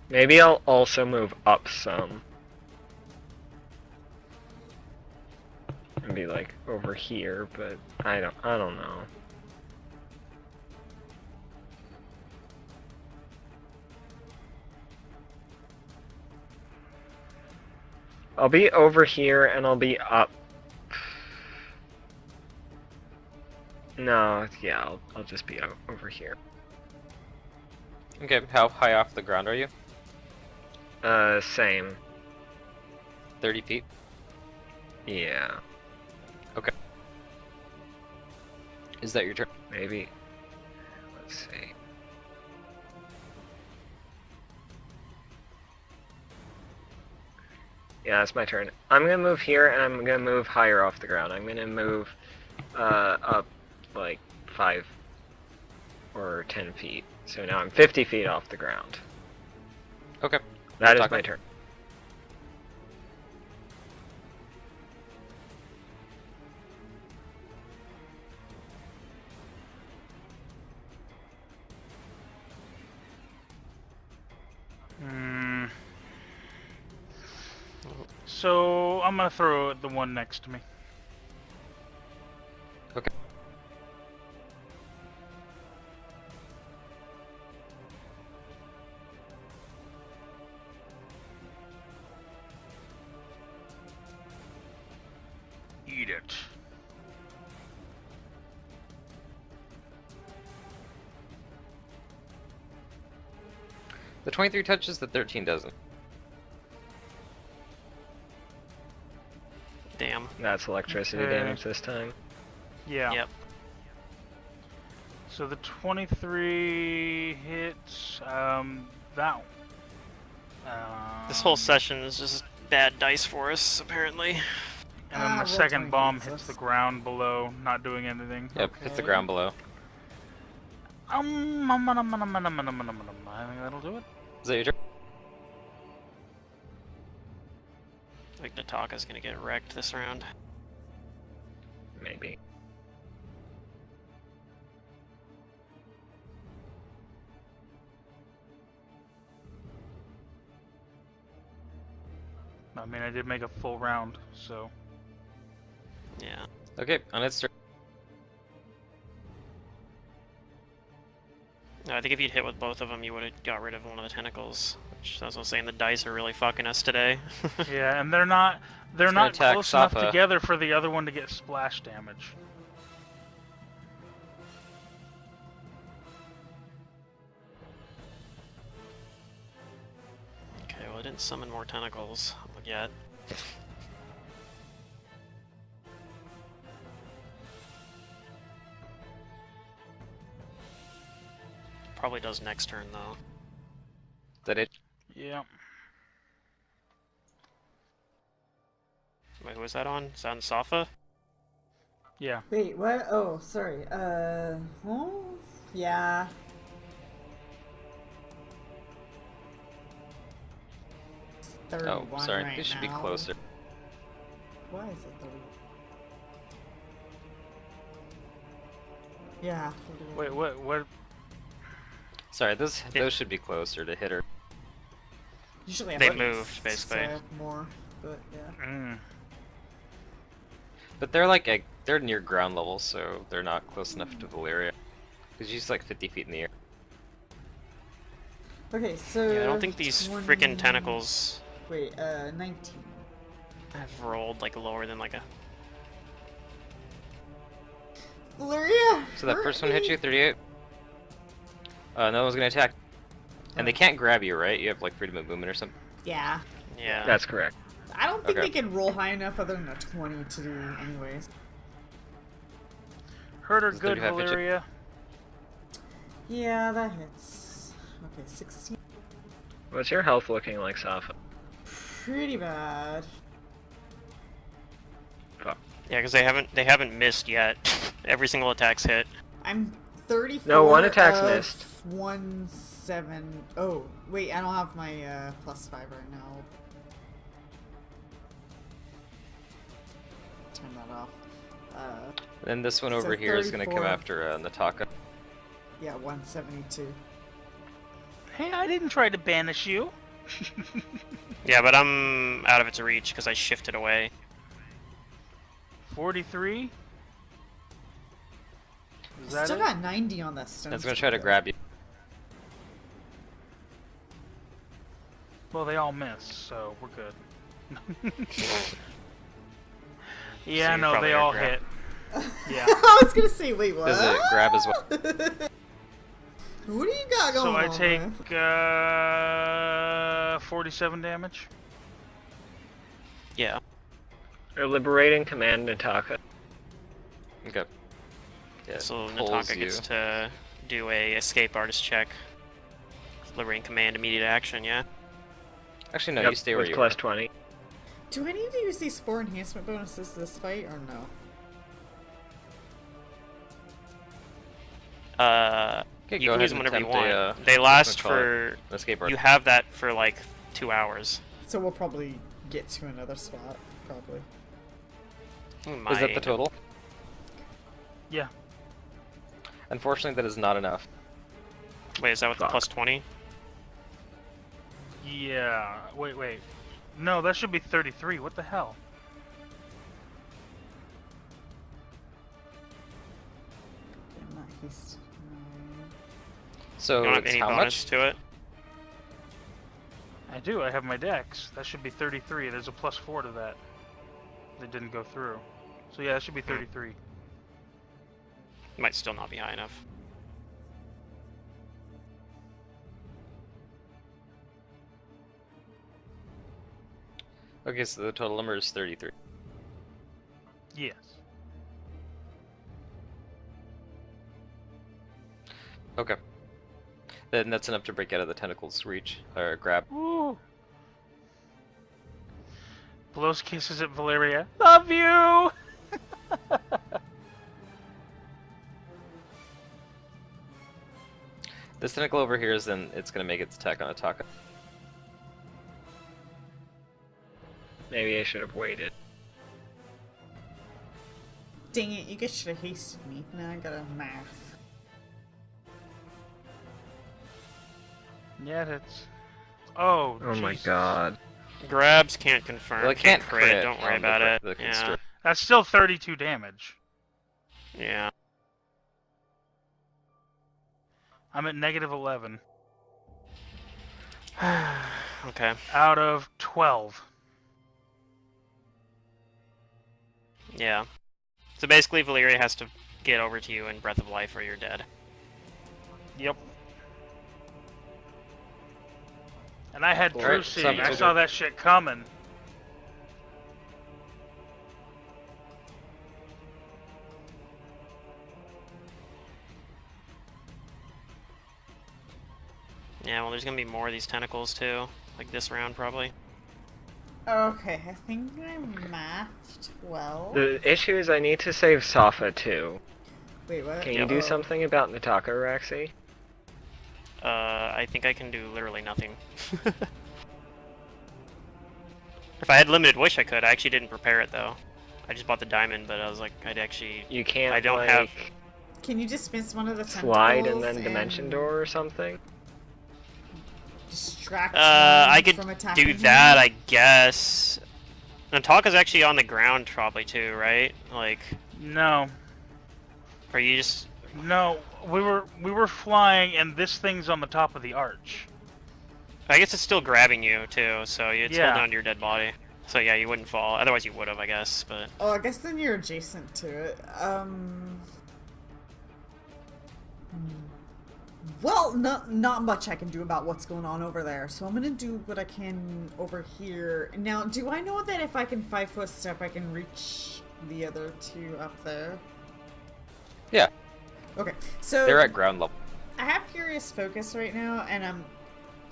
Maybe I'll also move up some. And be like over here, but I don't know. I'll be over here and I'll be up. No, yeah, I'll just be over here. Okay, how high off the ground are you? Same. 30 feet? Yeah, Is that your turn? maybe. Let's see. Yeah, it's my turn. I'm gonna move here and I'm gonna move higher off the ground. I'm gonna move up like 5 or 10 feet. So now I'm 50 feet off the ground. Okay. That is Talk my about- turn. Hmm. So I'm gonna throw the one next to me. Okay. Eat it. The 23 touches, the 13 doesn't. Damn. That's electricity Okay. damage this time. Yeah. Yep. So the 23 hits. That. This whole session is just bad dice for us, apparently. And then Ah, the roll second 20 bomb hits hits us. the ground below, not doing anything. Yep, hits the Okay. ground below. I think that'll do it. Is that your turn? I think Nataka's gonna get wrecked this round. Maybe. I mean, I did make a full round, so. Yeah. Okay, on its turn. No, I think if you'd hit with both of them, you would have got rid of one of the tentacles. Which, as I was saying, the dice are really fucking us today. Yeah, and they're not gonna attack close enough Safa. together for the other one to get splash damage. Okay, well, I didn't summon more tentacles yet. Probably does next turn, though. Is that it? Yeah. Wait, who was that on? Is that on Safa? Yeah. Wait, what? Oh, sorry. Oh, yeah. It's 31 Oh, sorry. right This should be now. closer. Why is it 30? Yeah. 31. Wait, what? Sorry, those should be closer to hit her. Usually I They have moved, beasts, basically. So I have more, but yeah. Mm. But they're like they're near ground level, so they're not close enough to Valyria. Because she's like 50 feet in the air. Okay, so... Yeah, I don't think these 20 freaking tentacles Wait, 19. have rolled like lower than like a. Valyria! So that hurt first one hit me. you, 38. No one's gonna attack. And they can't grab you, right? You have like freedom of movement or something. Yeah. Yeah. That's correct. I don't think Okay. they can roll high enough other than a 20 to do anyways. Hurt or Does good, 35 hit you? Valyria? Yeah, that hits. Okay, 16. What's your health looking like, Safa? Pretty bad. Yeah, because they haven't missed yet. Every single attack's hit. I'm 34. No, one attack's of missed. 1-7. Oh, wait, I don't have my +5 right now. Turn that off. Then this one So over here is gonna come 34. after Nataka. Yeah, 172. Hey, I didn't try to banish you. Yeah, but I'm out of its reach because I shifted away. 43? Is that Still it? got 90 on that stone. It's gonna try to grab you. Well, they all miss, so we're good. Yeah, you're no, probably they gonna all grab. hit. Yeah. I was gonna say, wait, what? Does it grab as well? What do you got going So I on? take man? 47 damage. Yeah. Or liberating command Nataka. Okay. Yeah, So pulls Nataka you. gets to do a escape artist check. Liberating command, immediate action. Yeah. Actually, no, Yep, you stay where with you plus are. 20. Do I need to use these 4 enhancement bonuses this fight or no? Okay, You go can ahead use them and whenever you attempt want. a, They last call it for. an escape arc. You have that for like 2 hours. So we'll probably get to another spot, probably. Is that the total? Yeah. Unfortunately, that is not enough. Wait, is that with the Fuck. plus 20? Yeah. Wait. No, that should be 33. What the hell? I'm not hasted. So You don't have it's any how bonus much? to it? I do. I have my dex. That should be 33. There's a +4 to that. That didn't go through. So yeah, that should be 33. Might still not be high enough. Okay, so the total number is 33. Yes. Okay. Then that's enough to break out of the tentacle's reach, or grab. Woo. Blows kisses at Valyria. Love you. This tentacle over here is then it's gonna make its attack on Ataka. Maybe I should have waited. Dang it, you guys should have hasted me. Now I gotta math. Yeah, that's. Oh. Oh my Jesus. god. Grabs can't confirm. Well, it can't crit. Don't worry on the about it. the Yeah. constrict. That's still 32 damage. Yeah. I'm at -11 Okay. out of 12. Yeah. So basically, Valyria has to get over to you in Breath of Life, or you're dead. Yep. And I had Alright, True Seeing. I so- saw that shit coming. Yeah, well, there's gonna be more of these tentacles too. Like this round, probably. Okay, I think I mathed well. The issue is I need to save Safa too. Wait, what? Can you Yep. do something about Nataka, Raxi? I think I can do literally nothing. If I had limited wish, I could. I actually didn't prepare it though. I just bought the diamond, but I was like, I'd actually. You can't I don't like, have- Can you dismiss one of the tentacles? slide and then dimension door or something? distract I me could from attacking do him? that, I guess. Nataka's actually on the ground probably too, right? Like, No, are you just... no, we were flying, and this thing's on the top of the arch. I guess it's still grabbing you too, so it's Yeah. holding onto your dead body. So yeah, you wouldn't fall. Otherwise you would have, I guess, but... Oh, I guess then you're adjacent to it. Well, not much I can do about what's going on over there, so I'm gonna do what I can over here. Now, do I know that if I can 5-foot step, I can reach the other two up there? Yeah, Okay, so they're at ground level. I have Furious Focus right now, and I'm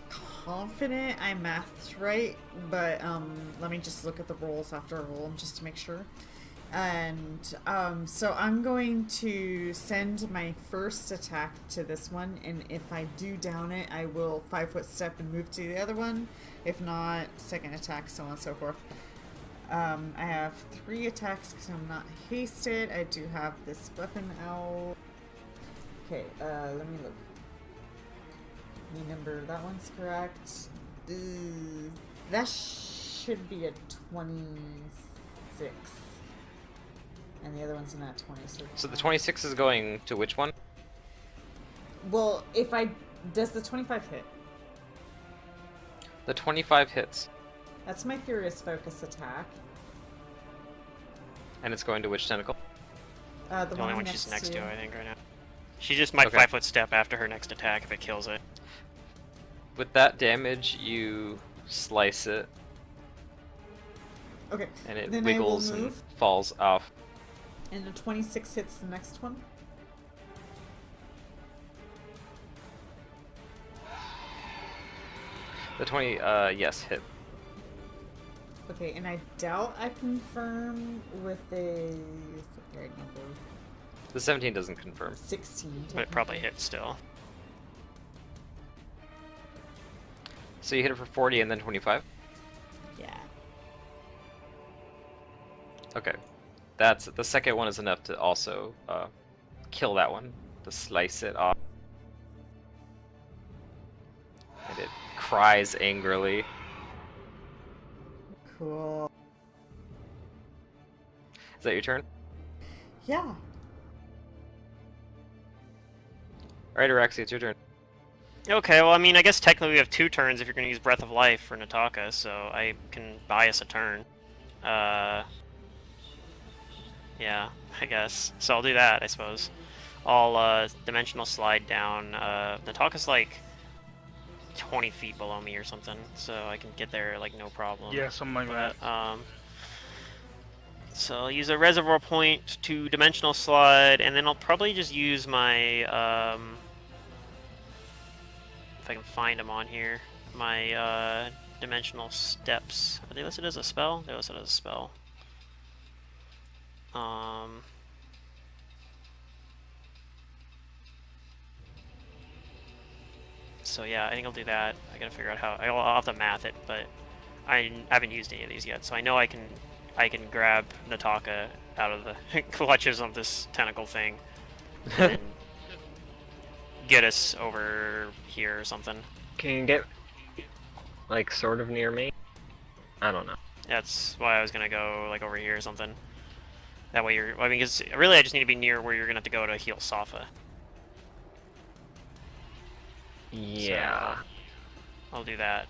confident I mathed right, but let me just look at the rolls after I roll them just to make sure. And so I'm going to send my first attack to this one, and if I do down it, I will 5-foot step and move to the other one. If not, second attack, so on and so forth. I have 3 attacks because I'm not hasted. I do have this weapon out. Okay, let me look. Number, that one's correct. That should be a 26. And the other one's not 20. So the 26 is going to which one? Well, does the 25 hit? The 25 hits. That's my Furious Focus attack. And it's going to which tentacle? The only one next she's next to, to, I think, right now. She just might Okay. 5-foot step after her next attack if it kills it. With that damage, you slice it, Okay, and it then I will wiggles and move. falls off. And the 26 hits the next one. The 20, yes, hit. Okay, and I doubt I confirm with a right number. The 17 doesn't confirm. 16. But it probably hits still. So you hit it for 40 and then 25? Yeah. Okay. That's the second one is enough to also kill that one. To slice it off. And it cries angrily. Cool. Is that your turn? Yeah. Alright, Araxi, it's your turn. Okay, well, I mean, I guess technically we have 2 turns if you're going to use Breath of Life for Nataka, so I can bias a turn. Yeah, I guess. So I'll do that, I suppose. I'll dimensional slide down. Nataka's like 20 feet below me or something, so I can get there like no problem. Yeah, something like that. So I'll use a reservoir point to dimensional slide, and then I'll probably just use my if I can find them on here, my dimensional steps. Are they listed as a spell? They're listed as a spell. So yeah, I think I'll do that. I gotta figure out how. I'll have to math it, but I haven't used any of these yet, so I know I can grab Nataka out of the clutches of this tentacle thing and get us over here or something. Can you get, like, sort of near me? I don't know. That's why I was gonna go like over here or something. That way you're. I mean, because really I just need to be near where you're gonna have to go to heal Safa. Yeah. I'll do that.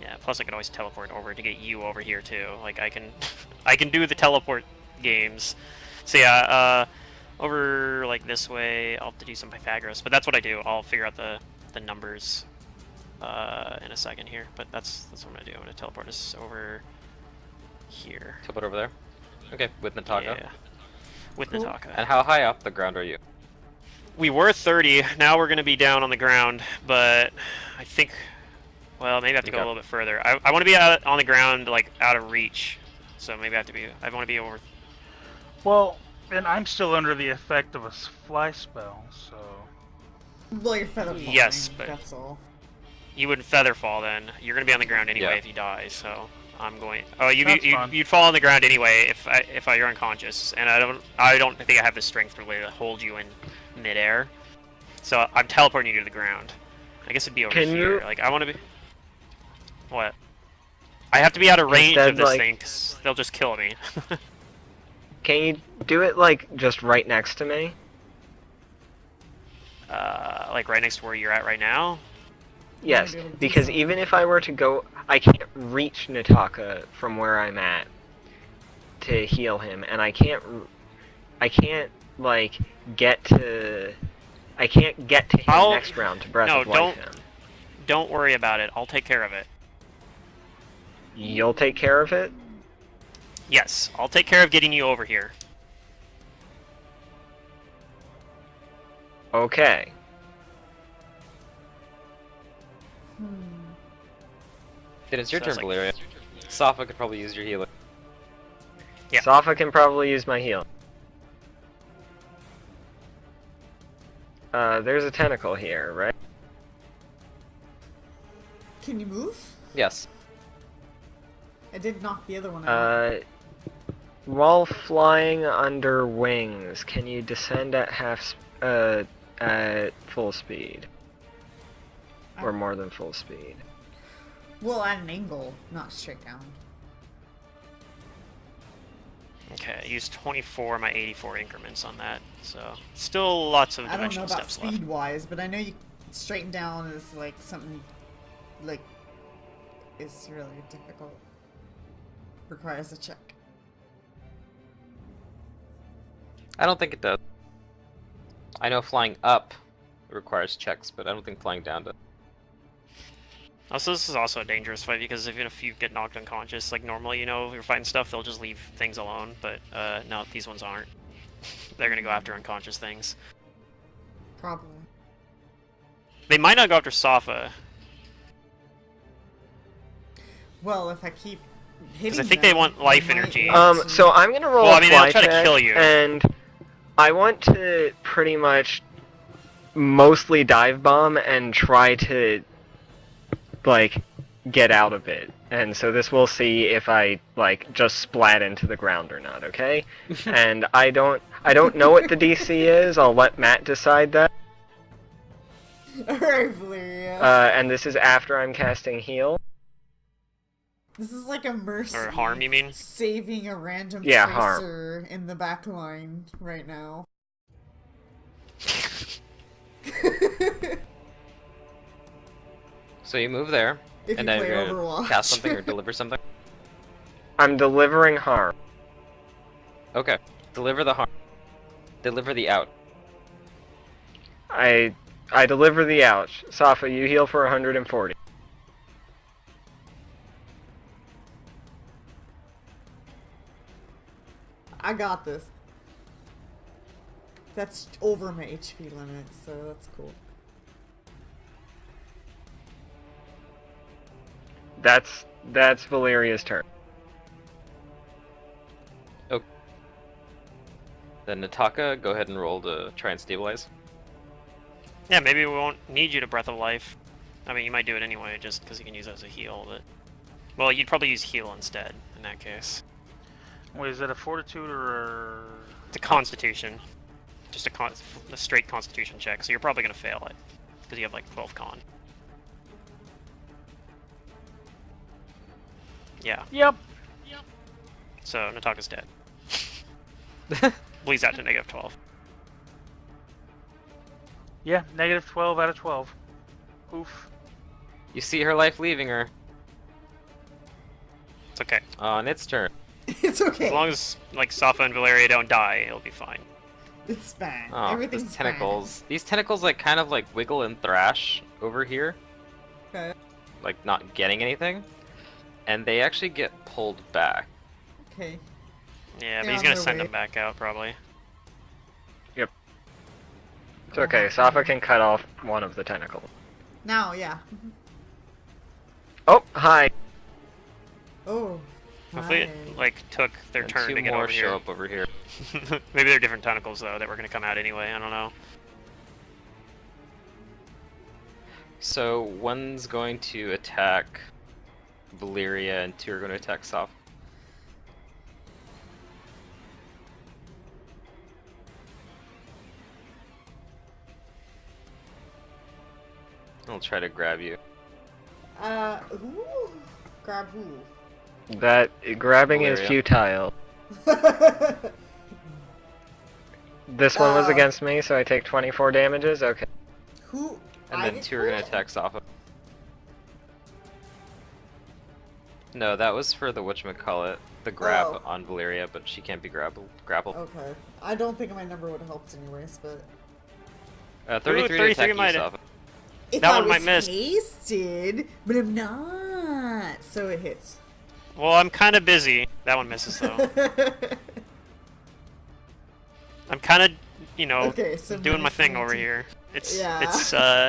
Yeah, plus I could always teleport over to get you over here too. Like I can I can do the teleport games. So yeah, over like this way, I'll have to do some Pythagoras, but that's what I do. I'll figure out the numbers in a second here, but that's what I'm gonna do. I'm gonna teleport us over here. Teleport over there? Okay, with Nataka. Yeah. With Cool. Nataka. And how high off the ground are you? We were 30, now we're going to be down on the ground, but I think, well, maybe I have to go a Okay. little bit further. I want to be out on the ground, like, out of reach, so maybe I want to be over. Well, and I'm still under the effect of a fly spell, so... Well, you're feather falling. Yes, but- that's all. You wouldn't feather fall then. You're going to be on the ground anyway Yeah. if you die, so, I'm going. Oh, That's fine. you'd fall on the ground anyway if you're unconscious, and I don't think I have the strength really to hold you in midair. So I'm teleporting you to the ground. I guess it'd be over Can here. you- Like I want to be. What? I have to be out of range Instead, of this like- thing, 'cause they'll just kill me. Can you do it like just right next to me? Like right next to where you're at right now. Yes, be able to do because something. even if I were to go, I can't reach Nataka from where I'm at to heal him, and I can't like I can't get to him I'll- next round to Breath no, of Life him. Don't worry about it. I'll take care of it. You'll take care of it? Yes, I'll take care of getting you over here. Okay. Then it's your So turn, that's like- Valeria. Safa could probably use your healer. Yeah. Safa can probably use my heal. There's a tentacle here, right? Can you move? Yes. I did knock the other one out. While flying under wings, can you descend at at full speed? Or more than full speed? Well, at an angle, not straight down. Okay, I used 24 of my 84 increments on that, so still lots of I don't know dimensional about steps left. speed wise, but I know you straighten down is like something like is really difficult. Requires a check. I don't think it does. I know flying up requires checks, but I don't think flying down does. Also, this is also a dangerous fight because even if you get knocked unconscious, like normally, you know, if you're fighting stuff, they'll just leave things alone, but no, these ones aren't. They're gonna go after unconscious things. Probably. They might not go after Safa, Well, if I keep hitting because I think they them, want life might energy. want to- So I'm gonna roll Well, a I mean, they'll fly try to check, kill you. and I want to pretty much mostly dive bomb and try to like get out of it. And so this will see if I like just splat into the ground or not, okay? And I don't know what the DC is. I'll let Matt decide that. Alright, Valeria. And this is after I'm casting heal. This is like a mercy. Or harm, you mean? Saving a random Yeah, harm. tracer in the back line right now. So you move there, If and you then play you're gonna Overwatch. cast something or deliver something. I'm delivering harm. Okay. Deliver the harm. Deliver the out. I deliver the ouch. Safa, you heal for 140. I got this. That's over my HP limit, so that's cool. That's Valeria's turn. Then Nataka, go ahead and roll to try and stabilize. Yeah, maybe we won't need you to Breath of Life. I mean, you might do it anyway, just because you can use it as a heal, but... Well, you'd probably use heal instead, in that case. Wait, is that a fortitude or? It's a Constitution. Just a straight Constitution check, so you're probably going to fail it. Because you have like 12 con. Yeah, Yep. so Nataka's dead. Bleeds out to negative 12. Yeah, negative 12 out of 12. Oof. You see her life leaving her. It's okay. On its turn. It's okay. As long as like Safa and Valeria don't die, it'll be fine. It's fine. Oh, Everything's these tentacles. These tentacles like kind of like wiggle and thrash over here. fine. Okay. Like not getting anything. And they actually get pulled back. Okay. Yeah, but They're he's on gonna their send way. them back out probably. It's okay. Safa can cut off one of the tentacles. Now, yeah. Oh, hi. Oh. Hopefully hi. it like took their And turn two to get more over show here. up over here. Maybe they're different tentacles though that were gonna come out anyway. I don't know. So one's going to attack Valyria, and 2 are going to attack soft. I'll try to grab you. Who? Grab who? That grabbing is Valeria. futile. This one was against me, so I take 24 damages. Okay. Who? And then 2 are going to attack soft. No, that was for the whatchamacallit, the grab Oh. on Valyria, but she can't be grappled. Okay. I don't think my number would have helped anyways, but 33 to 33 attack you, might- soft. if That I one might was miss. hasted, but I'm not, so it hits. Well, I'm kind of busy. That one misses though. I'm kind of, you know, Okay, so doing my minus thing over 19. here. It's Yeah.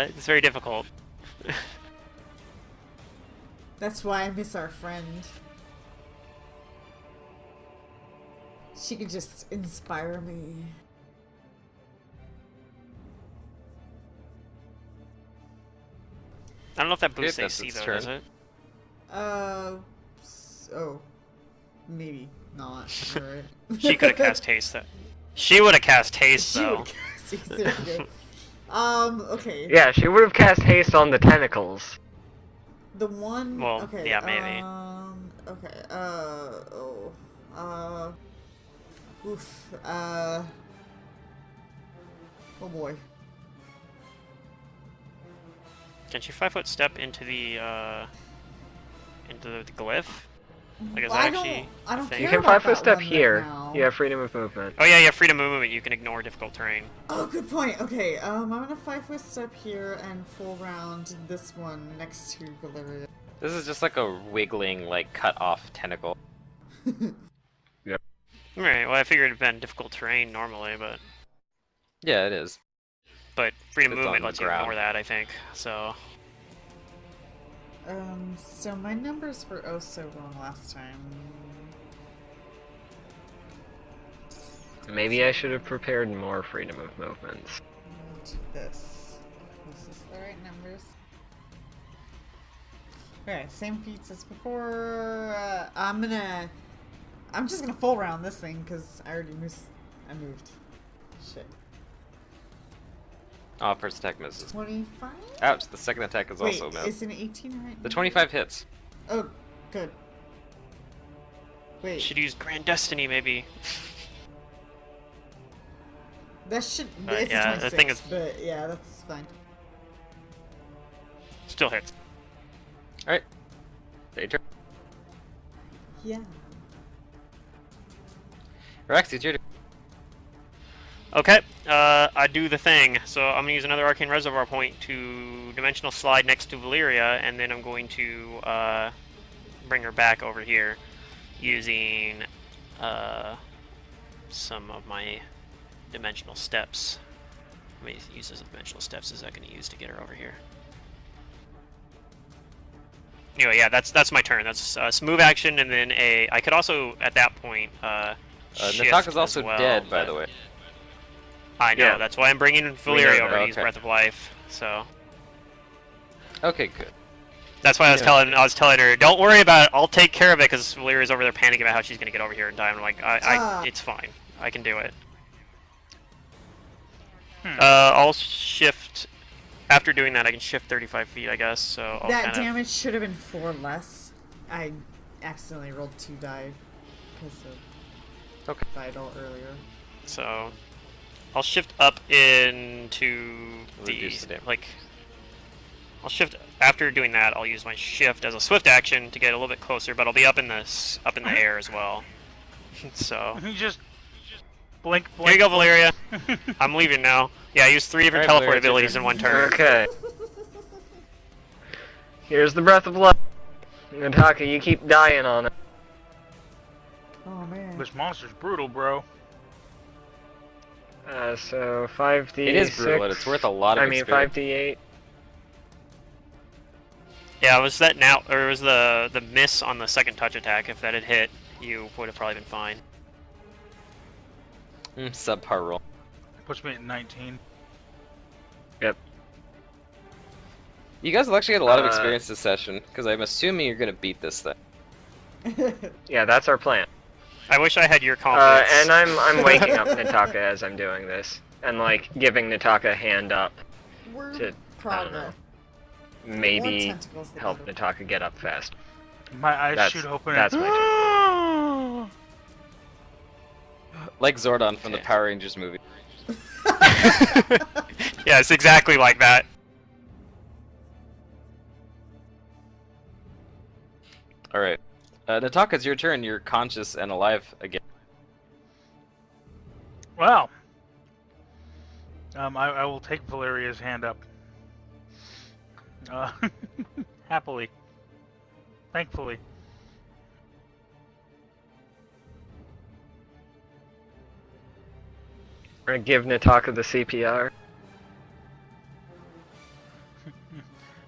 it's very difficult. That's why I miss our friend. She could just inspire me. I don't know if that boosts Good, that's AC its though, turn. does it? Oh, maybe not. Alright. She could have cast haste. That she would have cast haste She though. would cast there you go. Okay. Yeah, she would have cast haste on the tentacles. The one. Well, okay. yeah, maybe. Okay. Oof. Oh boy. Can she 5-foot step into the glyph? Like, is that I actually don't a thing? care You can about 5-foot that step one right here. now. You have freedom of movement. Oh yeah, you have freedom of movement. You can ignore difficult terrain. Oh, good point. Okay. I'm gonna 5-foot step here and full round this one next to Valyria. This is just like a wiggling, like, cut off tentacle. Alright, well I figured it'd been difficult terrain normally, but Yeah, it is. freedom of It's on movement the lets you ground. ignore that, I think. So So my numbers were oh so wrong last time. Maybe I should have prepared more freedom of movements. Do this. Is this the right numbers? Okay, same feats as before. I'm just gonna full round this thing because I already moved. Shit. Oh, first attack misses. 25? Ouch, the second attack is Wait, also missed. is an 18 right? The 25 hits. Oh, good. Wait, should use Grand Destiny maybe. that should. But It's yeah, a the 26, thing is- but yeah, that's fine. Still hits. Alright. Take your turn. Yeah. Rex, it's your turn. Okay, I do the thing. So I'm gonna use another Arcane Reservoir point to Dimensional Slide next to Valyria, and then I'm going to bring her back over here using some of my Dimensional Steps. How many uses of Dimensional Steps is that going to use to get her over here? Anyway, yeah, that's my turn. That's a smooth action, and then I could also at that point shift Nataka's as also well, dead, by but- the way. I know, Yeah. that's why I'm bringing We know Valyria that, over to use okay. Breath of Life. So Okay, good. that's why I was telling her, don't worry about it. I'll take care of it because Valyria's over there panicking about how she's gonna get over here in time. I'm like, it's fine. I can do it. I'll shift. After doing that, I can shift 35 feet, I guess. So I'll That kind of. damage should have been 4 less. I accidentally rolled 2 die because of Okay. Vital earlier. So I'll shift up into Reduce the damage. like. I'll shift after doing that. I'll use my shift as a swift action to get a little bit closer, but I'll be up in the air as well. So You just blink, here blink. you go, Valyria. I'm leaving now. Yeah, I used 3 different Alright, teleport Valyria, it's your abilities turn. in one turn. Okay. Here's the breath of life. Nataka, you keep dying on it. Oh man. This monster's brutal, bro. So 5d6. It is brutal, and it's worth a lot of I mean experience. 5d8. Yeah, was that now, or was the miss on the second touch attack? If that had hit, you would have probably been fine. Subpar roll. Puts me at 19. Yep. You guys will actually get a lot of experience this session, because I'm assuming you're gonna beat this thing. Yeah, that's our plan. I wish I had your confidence. And I'm waking up Nataka as I'm doing this, and like giving Nataka a hand up We're to progress. maybe More tentacles, the help better. Nataka get up fast. My eyes That's- shoot open. that's my Like Zordon from the Okay. Power Rangers movie. Yeah, it's exactly like that. Alright. Nataka, it's your turn. You're conscious and alive again. Wow. I will take Valeria's hand up. Happily. Thankfully. We're gonna give Nataka the CPR.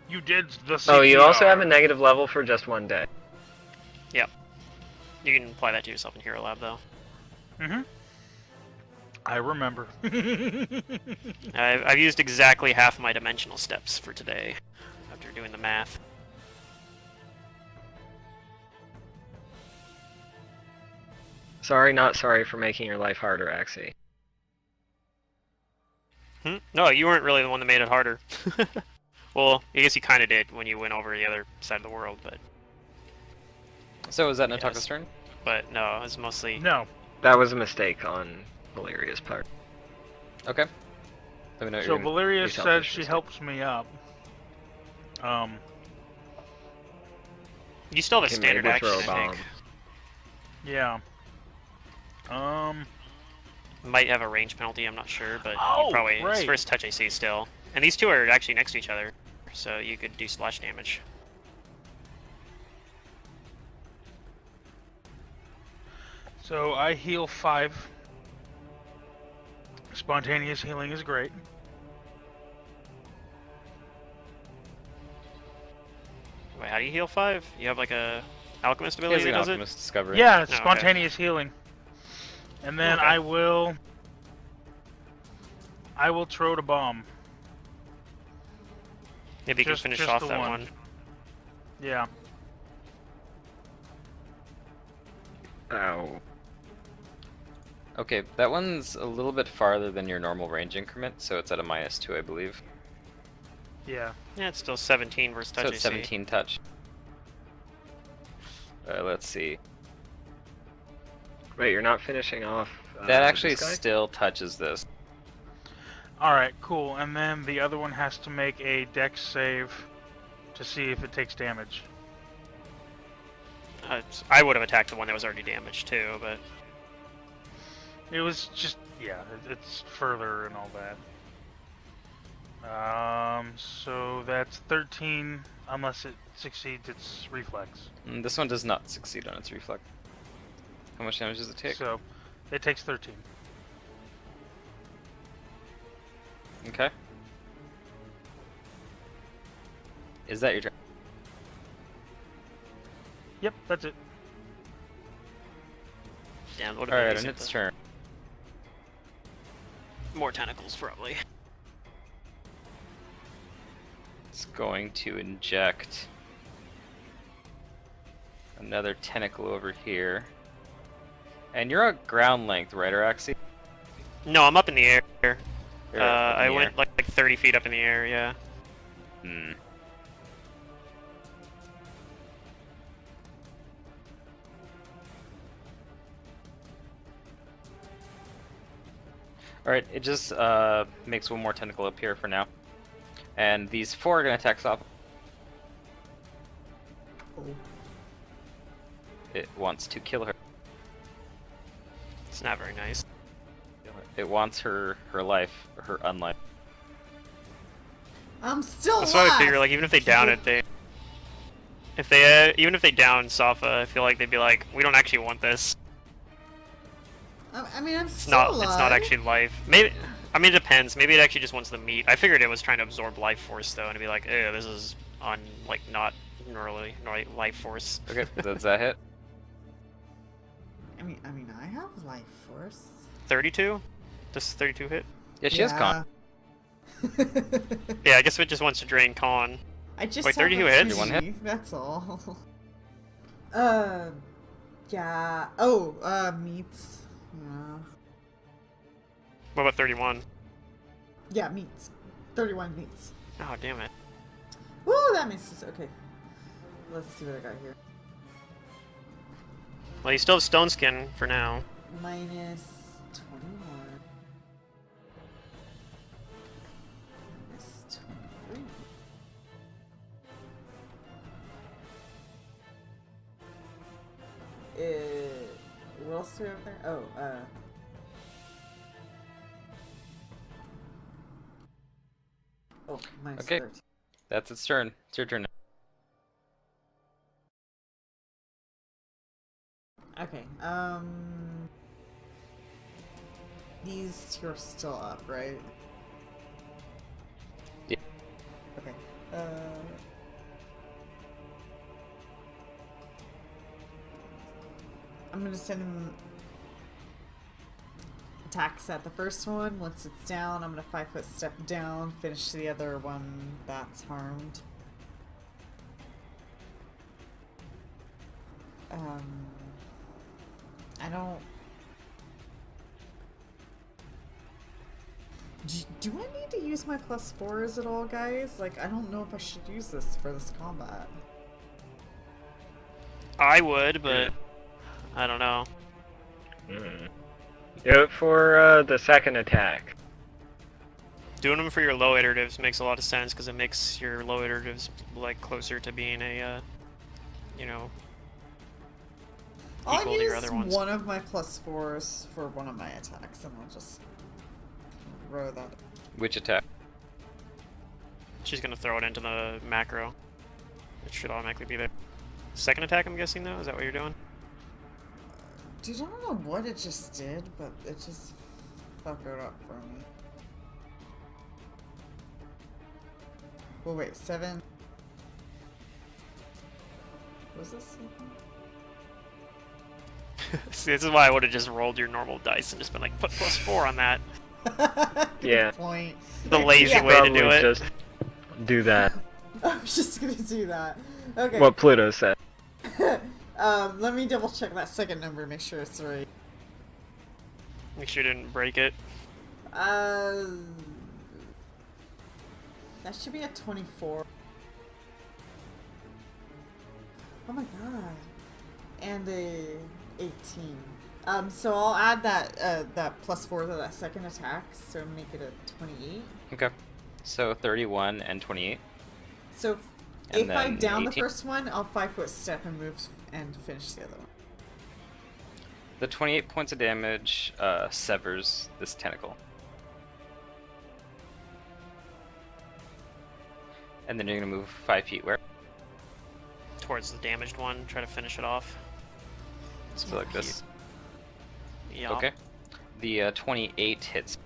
You did the CPR. Oh, you also have a negative level for just 1 day. You can apply that to yourself in Hero Lab, though. Mm-hmm. I remember. I've used exactly half my dimensional steps for today, after doing the math. Sorry, not sorry for making your life harder, Axie. No, you weren't really the one that made it harder. Well, I guess you kind of did when you went over the other side of the world, but So is that Nataka's Yes. turn? no, it's mostly No. That was a mistake on Valeria's part. Okay. Let me know what So you're gonna... Valeria yourself says this she mistake. helps me up. you still have a Can standard maybe action, throw a I bomb. think. Yeah. Might have a range penalty, I'm not sure, but Oh, you probably it's right. first touch AC still. And these two are actually next to each other, so you could do splash damage. So I heal 5. Spontaneous healing is great. Wait, how do you heal 5? You have like a alchemist He has ability an that does it? Alchemist Discovery. Yeah, it's Oh, okay. spontaneous healing. And then Okay. I will throw the bomb. Maybe you can Just- finish just off the that one. one. Yeah. Ow. Okay, that one's a little bit farther than your normal range increment, so it's at a -2, I believe. Yeah. Yeah, it's still 17 versus touch So it's AC. 17 touch. Let's see. Wait, you're not finishing off. That actually this guy? still touches this. Alright, cool. And then the other one has to make a dex save to see if it takes damage. I would have attacked the one that was already damaged too, but It was just, yeah, it's further and all that. So that's 13, unless it succeeds its reflex. This one does not succeed on its reflect. How much damage does it take? So it takes 13. Okay. Is that your turn? Yep, that's it. damn, would Alright, have on been its turn. more tentacles probably. It's going to inject another tentacle over here. And you're at ground length, right, Araxi? No, I'm up in the air. You're up in I the went air. like 30 feet up in the air, yeah. Hmm. Alright, it just makes one more tentacle appear for now. And these 4 are gonna attack Sop. Oh. It wants to kill her. It's not very nice. It wants her life, or her unlife. I'm still That's why I alive. figure like even if they down it, even if they down Safa, I feel like they'd be like, we don't actually want this. I mean, I'm It's still not. alive. It's not actually life. Maybe. I mean, it depends. Maybe it actually just wants the meat. I figured it was trying to absorb life force though, and it'd be like, ew, this is not normally life force. Okay, does that hit? I mean, I have life force. 32? Does 32 hit? Yeah, she has con. Yeah, I guess if it just wants to drain con. I just Wait, have 32 a hits? One hit? few, that's all. Yeah. Meats. Yeah. What about 31? Yeah, meats. 31 meats. Oh, damn it. Woo, that misses. Okay. Let's see what I got here. Well, you still have stone skin for now. Minus 21. Minus 23. What else do we have there? Oh, minus Okay. 13. That's its turn. It's your turn now. Okay, these two are still up, right? Yeah. Okay, I'm gonna send him attacks at the first one. Once it's down, I'm gonna 5-foot step down, finish the other one that's harmed. I don't... Do I need to use my +4s at all, guys? Like, I don't know if I should use this for this combat. I would, but I don't know. Do it for the second attack. Doing them for your low iteratives makes a lot of sense because it makes your low iteratives like closer to being a, you know, I'll equal to your use other ones. one of my +4s for one of my attacks, and I'll just row that. Which attack? She's gonna throw it into the macro. It should automatically be there. Second attack, I'm guessing, though? Is that what you're doing? Dude, I don't know what it just did, but it just fucked it up for me. Well, wait, 7. Was this 7? See, this is why I would have just rolled your normal dice and just been like, put +4 on that. Good Yeah. point. The lazy Yeah. way to do Probably it. just do that. I was just gonna do that. Okay. What Pluto said. Let me double check that second number, make sure it's right. Make sure you didn't break it. That should be a 24. Oh my god. And a 18. So I'll add that +4 to that second attack, so make it a 28. Okay. So 31 and 28. So And if I then down the 18. first one, I'll 5-foot step and move and finish the other one. The 28 points of damage severs this tentacle. And then you're gonna move 5 feet where? Towards the damaged one, try to finish it off. So like this. Yeah. Okay. The 28 hits.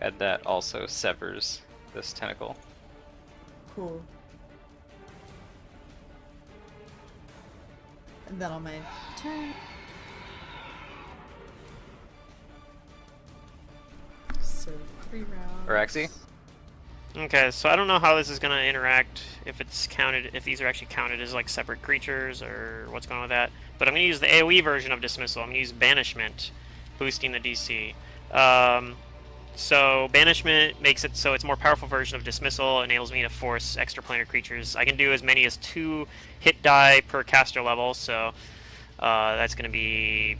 And that also severs this tentacle. Cool. And then on my turn. So 3 rounds. Araxi? Okay, so I don't know how this is gonna interact, if it's counted, if these are actually counted as like separate creatures or what's going on with that. But I'm gonna use the AoE version of Dismissal. I'm gonna use Banishment, boosting the DC. So Banishment makes it so it's a more powerful version of Dismissal, enables me to force extraplanar creatures. I can do as many as 2 hit die per caster level, so that's gonna be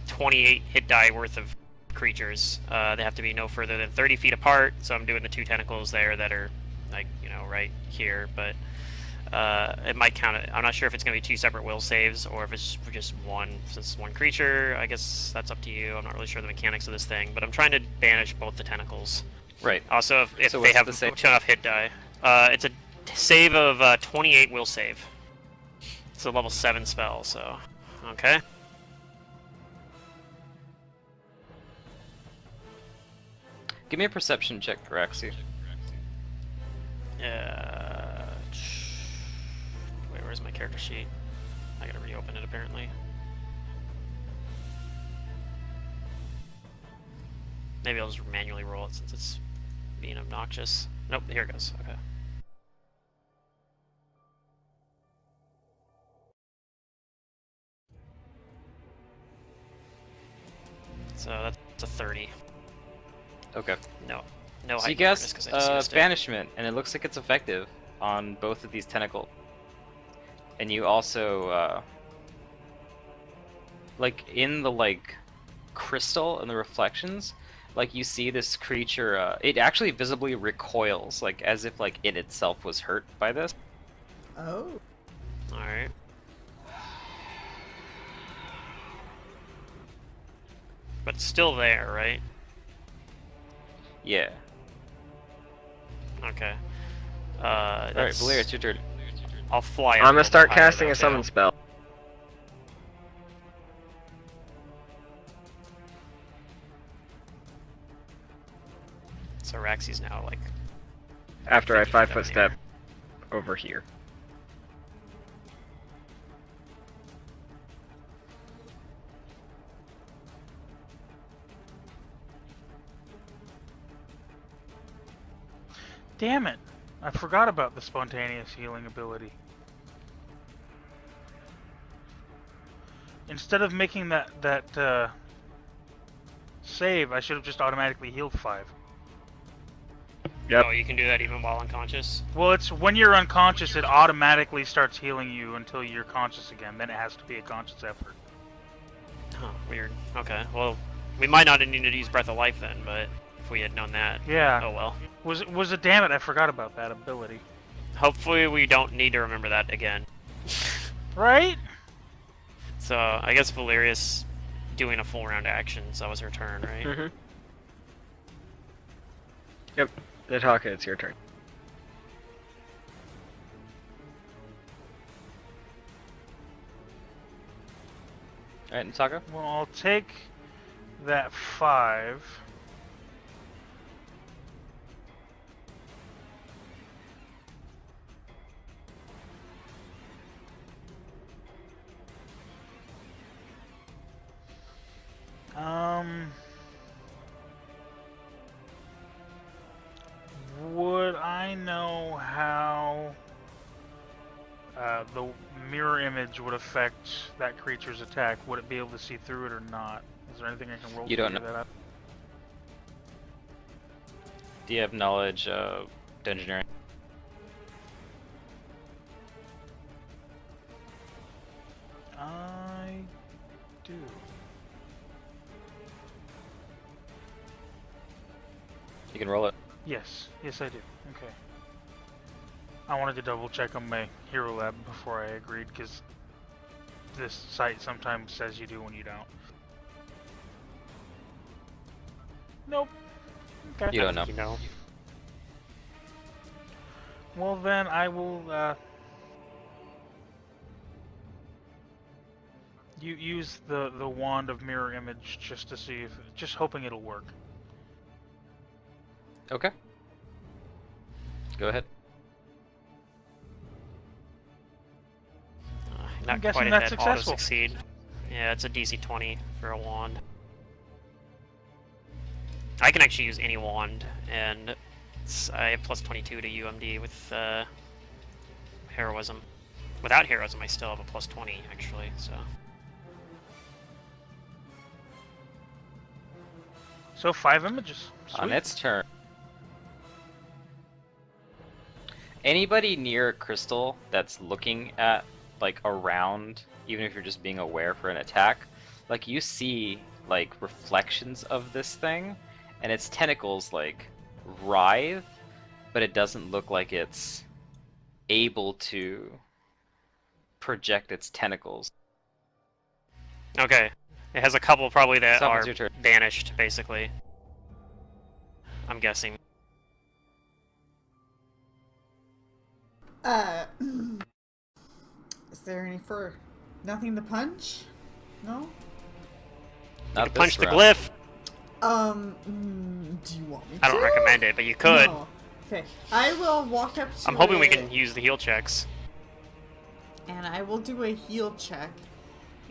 28 hit die worth of creatures. They have to be no further than 30 feet apart, so I'm doing the 2 tentacles there that are like, you know, right here, but it might count it. I'm not sure if it's going to be 2 separate will saves or if it's just one. Since it's one creature, I guess that's up to you. I'm not really sure the mechanics of this thing, but I'm trying to banish both the tentacles. Right. Also, if So they what's have the save? enough hit die. It's a save of 28 will save. It's a level 7 spell, so okay. Give me a perception check, Paraxi. Wait, where's my character sheet? I gotta reopen it apparently. Maybe I'll just manually roll it since it's being obnoxious. Nope, here it goes. Okay. So that's a 30. Okay. No So you heightened guess awareness 'cause I just used it. banishment, and it looks like it's effective on both of these tentacles. And you also like in the like crystal and the reflections, like you see this creature. It actually visibly recoils, like as if like it itself was hurt by this. Oh. All right. But it's still there, right? Yeah. Okay. All right, Valeria, it's your turn. I'll fly. I'm gonna start casting a summon spell. So Raxi's now like. After I 50 5 feet foot up in the step air. over here. Damn it! I forgot about the spontaneous healing ability. Instead of making that save, I should have just automatically healed 5. Yep. Oh, you can do that even while unconscious. Well, it's when you're unconscious, it automatically starts healing you until you're conscious again. Then it has to be a conscious effort. Huh, weird. Okay, well, we might not have needed to use Breath of Life then, but if we had known that, Yeah. oh well. Was it? Damn it! I forgot about that ability. Hopefully we don't need to remember that again. Right? So, I guess Valeria's doing a full round action, so that was her turn, right? Mm-hmm. Yep. Nataka, it's your turn. All right, Nataka. Well, I'll take that 5. Would I know how the mirror image would affect that creature's attack? Would it be able to see through it or not? Is there anything I can roll You to don't figure know. that out? Do you have knowledge of dungeoneering? I do. You can roll it. Yes, I do. Okay. I wanted to double check on my Hero Lab before I agreed, because this site sometimes says you do when you don't. Nope. Okay. You don't know. You know. Well then, I will use the wand of mirror image just to see if, just hoping it'll work. Okay. Go ahead. Not guessing quite that's at that auto successful. succeed. Yeah, it's a DC 20 for a wand. I can actually use any wand, and I have plus 22 to UMD with heroism. Without heroism, I still have a plus 20 actually. So. So 5 images. On Sweet. its turn. Anybody near a crystal that's looking at, like, around, even if you're just being aware for an attack, like, you see, like, reflections of this thing, and its tentacles, like, writhe, but it doesn't look like it's able to project its tentacles. Okay. It has a couple probably that Stop, are it's your turn. banished, basically. I'm guessing. Is there any for nothing to punch? No? Not You could punch this the round. glyph. Do you want me to? I don't recommend it, but you could. No. Okay. I will walk up to I'm hoping we it, can use the heal checks. and I will do a heal check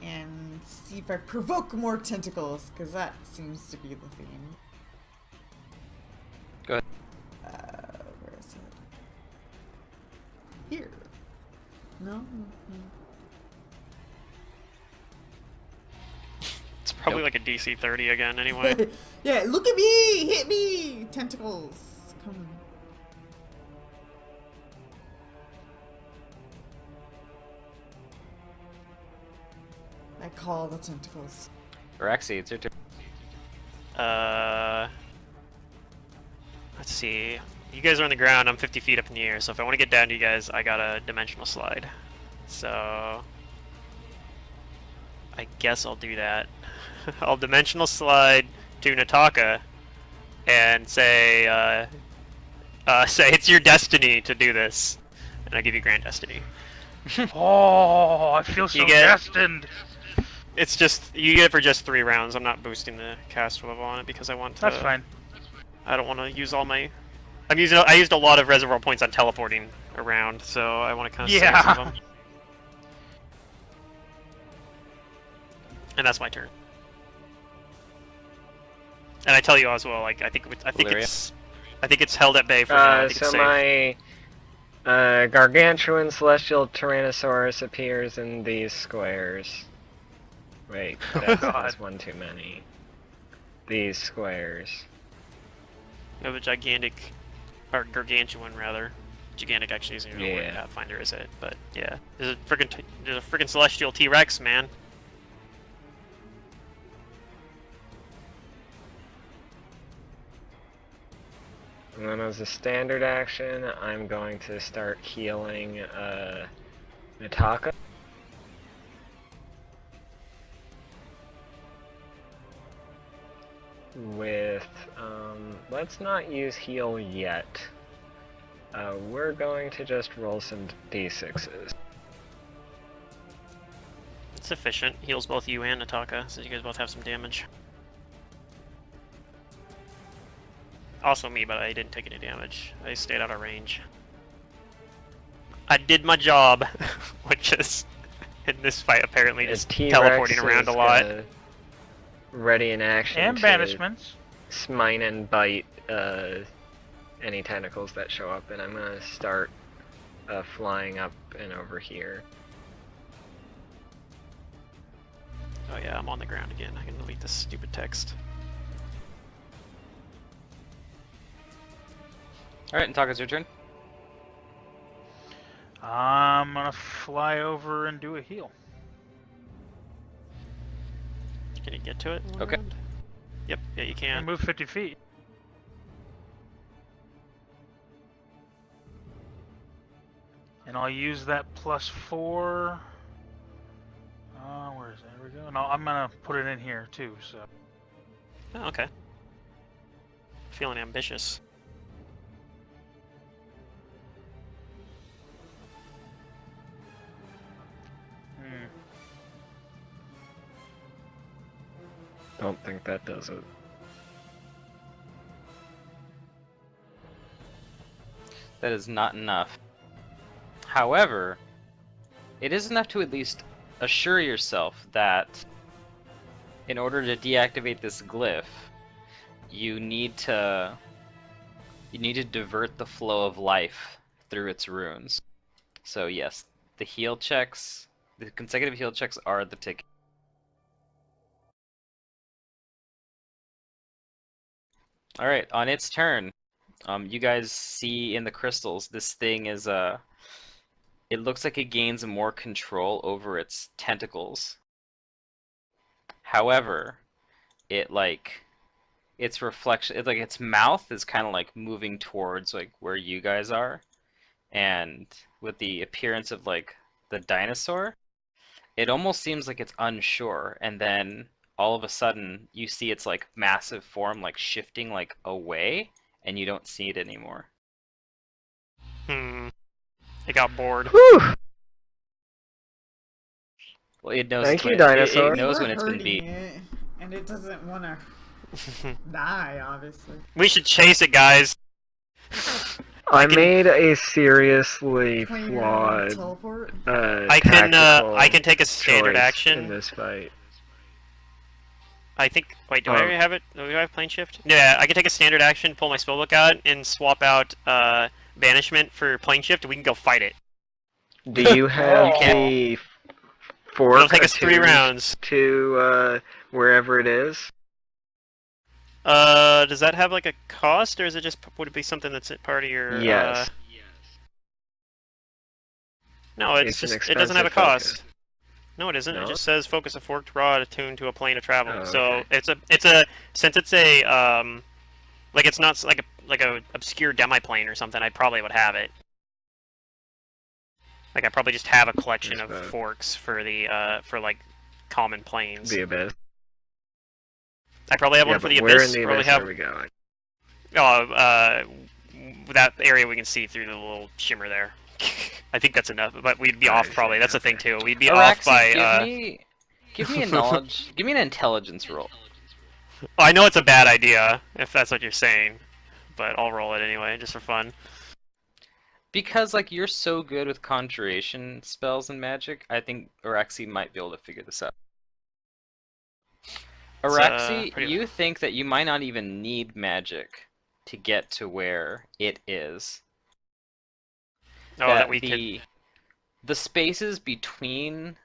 and see if I provoke more tentacles, because that seems to be the theme. No. It's probably Nope. like a DC 30 again, anyway. Yeah, look at me! Hit me! Tentacles. Come. I call the tentacles. Raxi, it's your turn. Let's see. You guys are on the ground. I'm 50 feet up in the air. So if I want to get down to you guys, I got a dimensional slide. So I guess I'll do that. I'll dimensional slide to Nataka and say, say it's your destiny to do this, and I give you Grand Destiny. Oh, I feel so You get- destined. It's just you get it for just 3 rounds. I'm not boosting the cast level on it because I want to. That's fine. I don't want to use all my. I used a lot of reservoir points on teleporting around, so I want to kind of save some of them. And that's my turn. And I tell you as well, like I think Valeria? it's held at bay for now. I think So it's safe. my gargantuan celestial tyrannosaurus appears in these squares. Wait, that's one too many. These squares. No, the gigantic, or gargantuan rather. Gigantic actually isn't even a word in Yeah. Pathfinder, is it? But yeah, there's a freaking celestial T-Rex, man. And then as a standard action, I'm going to start healing Mitaka. With, let's not use heal yet. We're going to just roll some d6s. It's efficient. Heals both you and Nataka, so you guys both have some damage. Also me, but I didn't take any damage. I stayed out of range. I did my job, which is, in this fight, apparently just T-Rex teleporting around a is lot. Ready in action And to banishments. smite and bite any tentacles that show up, and I'm gonna start flying up and over here. Oh yeah, I'm on the ground again. I can delete this stupid text. Alright, Nataka's your turn. I'm gonna fly over and do a heal. Can you get to it? in one Okay. round? Yep, yeah, you And can. move 50 feet. And I'll use that +4. Where is it? There we go. No, I'm gonna put it in here too. So Oh, okay. Feeling ambitious. hmm. Don't think that does it. That is not enough. However, it is enough to at least assure yourself that in order to deactivate this glyph, you need to divert the flow of life through its runes. So yes, the heal checks, the consecutive heal checks are the ticket. All right, on its turn, you guys see in the crystals, this thing is it looks like it gains more control over its tentacles. However, its reflection, its mouth is kind of like moving towards like where you guys are, and with the appearance of like the dinosaur, it almost seems like it's unsure, and then all of a sudden you see its like massive form like shifting like away, and you don't see it anymore. It got bored. Whew! Well, it knows Thank when you, it dinosaur. knows We're when it's been hurting beat. it, and it doesn't want to die, obviously. We should chase it, guys. I can- made a seriously Claim your flawed teleport. I tactical can take a standard choice action. in this fight. I think. Wait, do Oh. I already have it? Do I have plane shift? Yeah, I can take a standard action, pull my spellbook out, and swap out banishment for plane shift, and we can go fight it. Do you have You can't. the fork It'll take us 3 attuned rounds. to wherever it is? Does that have like a cost, or is it just would it be something that's part of your? Yes. No, it's It's an just it doesn't have a expensive focus. cost. No, it isn't. It No? just says focus a forked rod attuned to a plane of travel. Oh, So okay. it's a since it's a like it's not like a obscure demi-plane or something. I probably would have it. Like I probably just have a collection That's of about forks for the for like common planes. the abyss. I probably have Yeah, one for but the where abyss. in the Probably abyss have are we going? that area we can see through the little shimmer there. I think that's enough, but we'd be I off see, probably. That's the thing okay. too. We'd be off Araxi, by. give me a knowledge, give me an intelligence roll. I know it's a bad idea if that's what you're saying, but I'll roll it anyway just for fun. Because like you're so good with conjuration spells and magic, I think Araxi might be able to figure this out. It's, Araxi, pretty- you think that you might not even need magic to get to where it is. Oh, that we could. The spaces between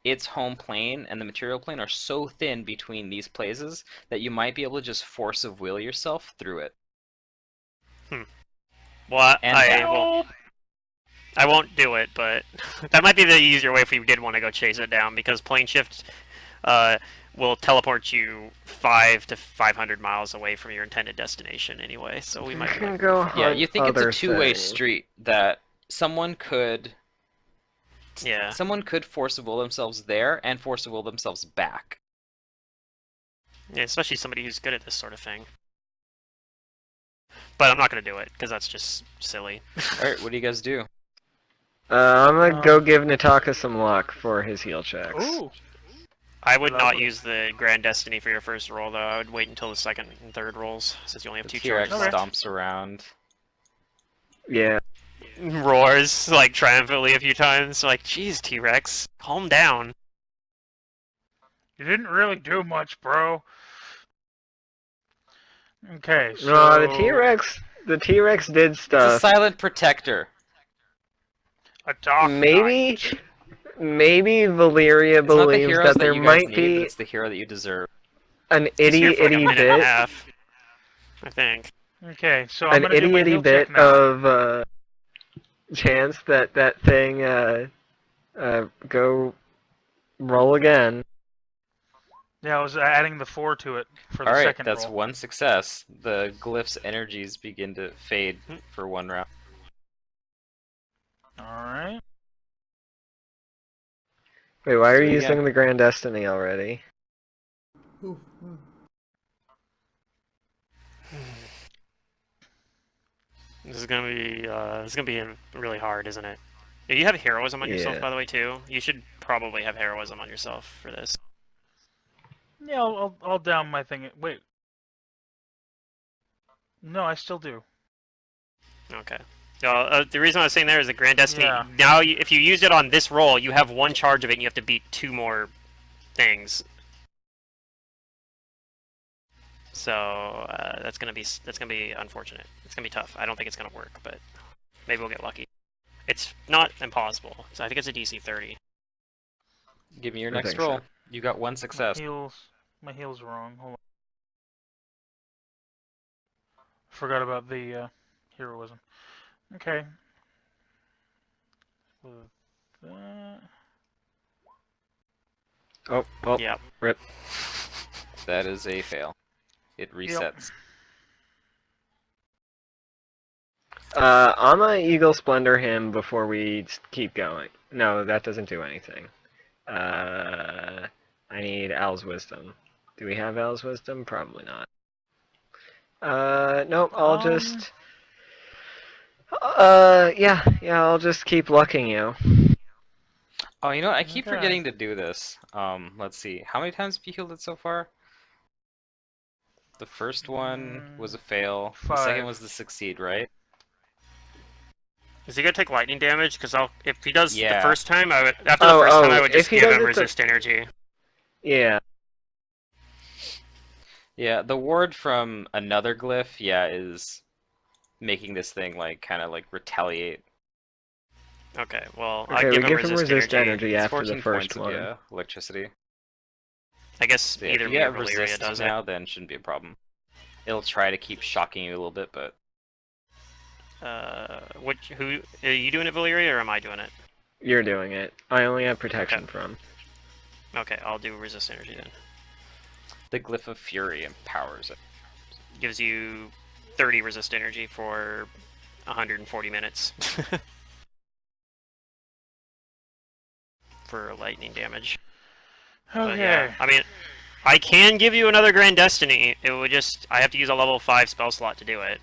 its home plane and the material plane are so thin between these places that you might be able to just force of will yourself through it. Well, And I won't do it, but that might be the easier way if we did want to go chase it down, because plane shift will teleport you 5 to 500 miles away from your intended destination anyway, so we might be can like, go yeah, hunt you think it's a other two-way things. street that someone could yeah. force of will themselves there and force of will themselves back. Yeah, especially somebody who's good at this sort of thing. But I'm not going to do it, because that's just silly. Alright, what do you guys do? I'm gonna go give Nataka some luck for his heal checks. Ooh. I would not Lovely. use the Grand Destiny for your first roll, though. I would wait until the second and third rolls, since you only have The 2 T-Rex charges left. stomps around. Yeah. Roars, like, triumphantly a few times, like, geez, T-Rex, calm down. You didn't really do much, bro. Okay, so No, the T-Rex did It's a stuff. silent protector. a dark Maybe, knight. maybe Valyria It's not the believes heroes that that there you guys might need, but be it's the hero that you deserve. an He's here itty for like a itty minute and a bit, half, I think. Okay, so I'm an gonna do itty my itty heal bit check now. of chance that that thing go roll again. Yeah, I was adding the 4 to it for the Alright, second that's roll. one success. The glyph's energies begin to fade for one round. Alright. Wait, why are Do you it using again. the Grand Destiny already? Ooh, ooh. This is gonna be really hard, isn't it? You have heroism on yourself, Yeah. by the way, too. You should probably have heroism on yourself for this. Yeah, I'll down my thing. Wait. No, I still do. Okay. The reason I was saying there is the Grand Destiny. Yeah. Now, if you use it on this roll, you have 1 charge of it, and you have to beat 2 more things. So that's gonna be unfortunate. It's gonna be tough. I don't think it's gonna work, but maybe we'll get lucky. It's not impossible. So I think it's a DC 30. Give me your I next think roll. so. You got one success. My heal's wrong. Hold on. Forgot about the heroism. Okay. That. Oh, Yeah. rip. That is a fail. It resets. I'm gonna Eagle Splendor him before we keep going. No, that doesn't do anything. I need Al's Wisdom. Do we have Al's Wisdom? Probably not. Nope, I'll just... yeah, I'll just keep lucking you. Oh, you know what? I keep Okay. forgetting to do this. Let's see. How many times have you healed it so far? The first one was a fail. The second 5. was the succeed, right? Is he gonna take lightning damage? Because if he does Yeah. the first time, after the first time, I would if just he give does him it resist energy. Yeah. Yeah, the ward from another glyph, yeah, is making this thing like kind of like retaliate. Okay, well, Okay, I'll we give him give him resist energy It's after 14 the first points of one. electricity. I guess So yeah, if either you me or get Valyria resist does it. now, then shouldn't be a problem. It'll try to keep shocking you a little bit, but Who are you doing it, Valyria, or am I doing it? You're doing it. I only have Okay. protection from. Okay, I'll do resist energy then. the Glyph of Fury empowers it. Gives you 30 resist energy for 140 minutes. For lightning damage. But yeah, Okay. I mean, I can give you another Grand Destiny. It would just, I have to use a level 5 spell slot to do it.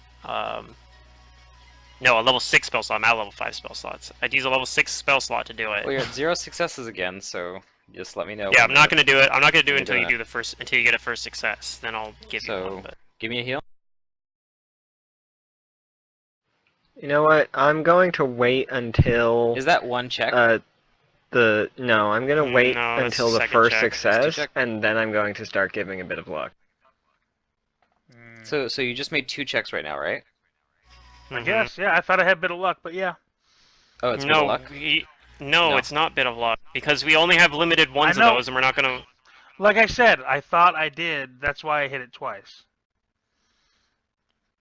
No, a level 6 spell slot. I'm at level 5 spell slots. I'd use a level 6 spell slot to do it. Well, you're at 0 successes again, so just let me know. Yeah, when I'm not you're- gonna do it. I'm not gonna do it when until you're you doing do the first, until you get a first success. Then I'll give you one. So But give me a heal. You know what? I'm going to wait until Is that one check? I'm gonna wait No, that's until the second first check. That's two success, check. and then I'm going to start giving a bit of luck. So you just made 2 checks right now, right? I guess, yeah. I thought I had a bit of luck, but yeah. Oh, it's No, good luck. no, it's not bit of luck because we only have limited ones of know. those, and we're not gonna. Like I said, I thought I did. That's why I hit it twice.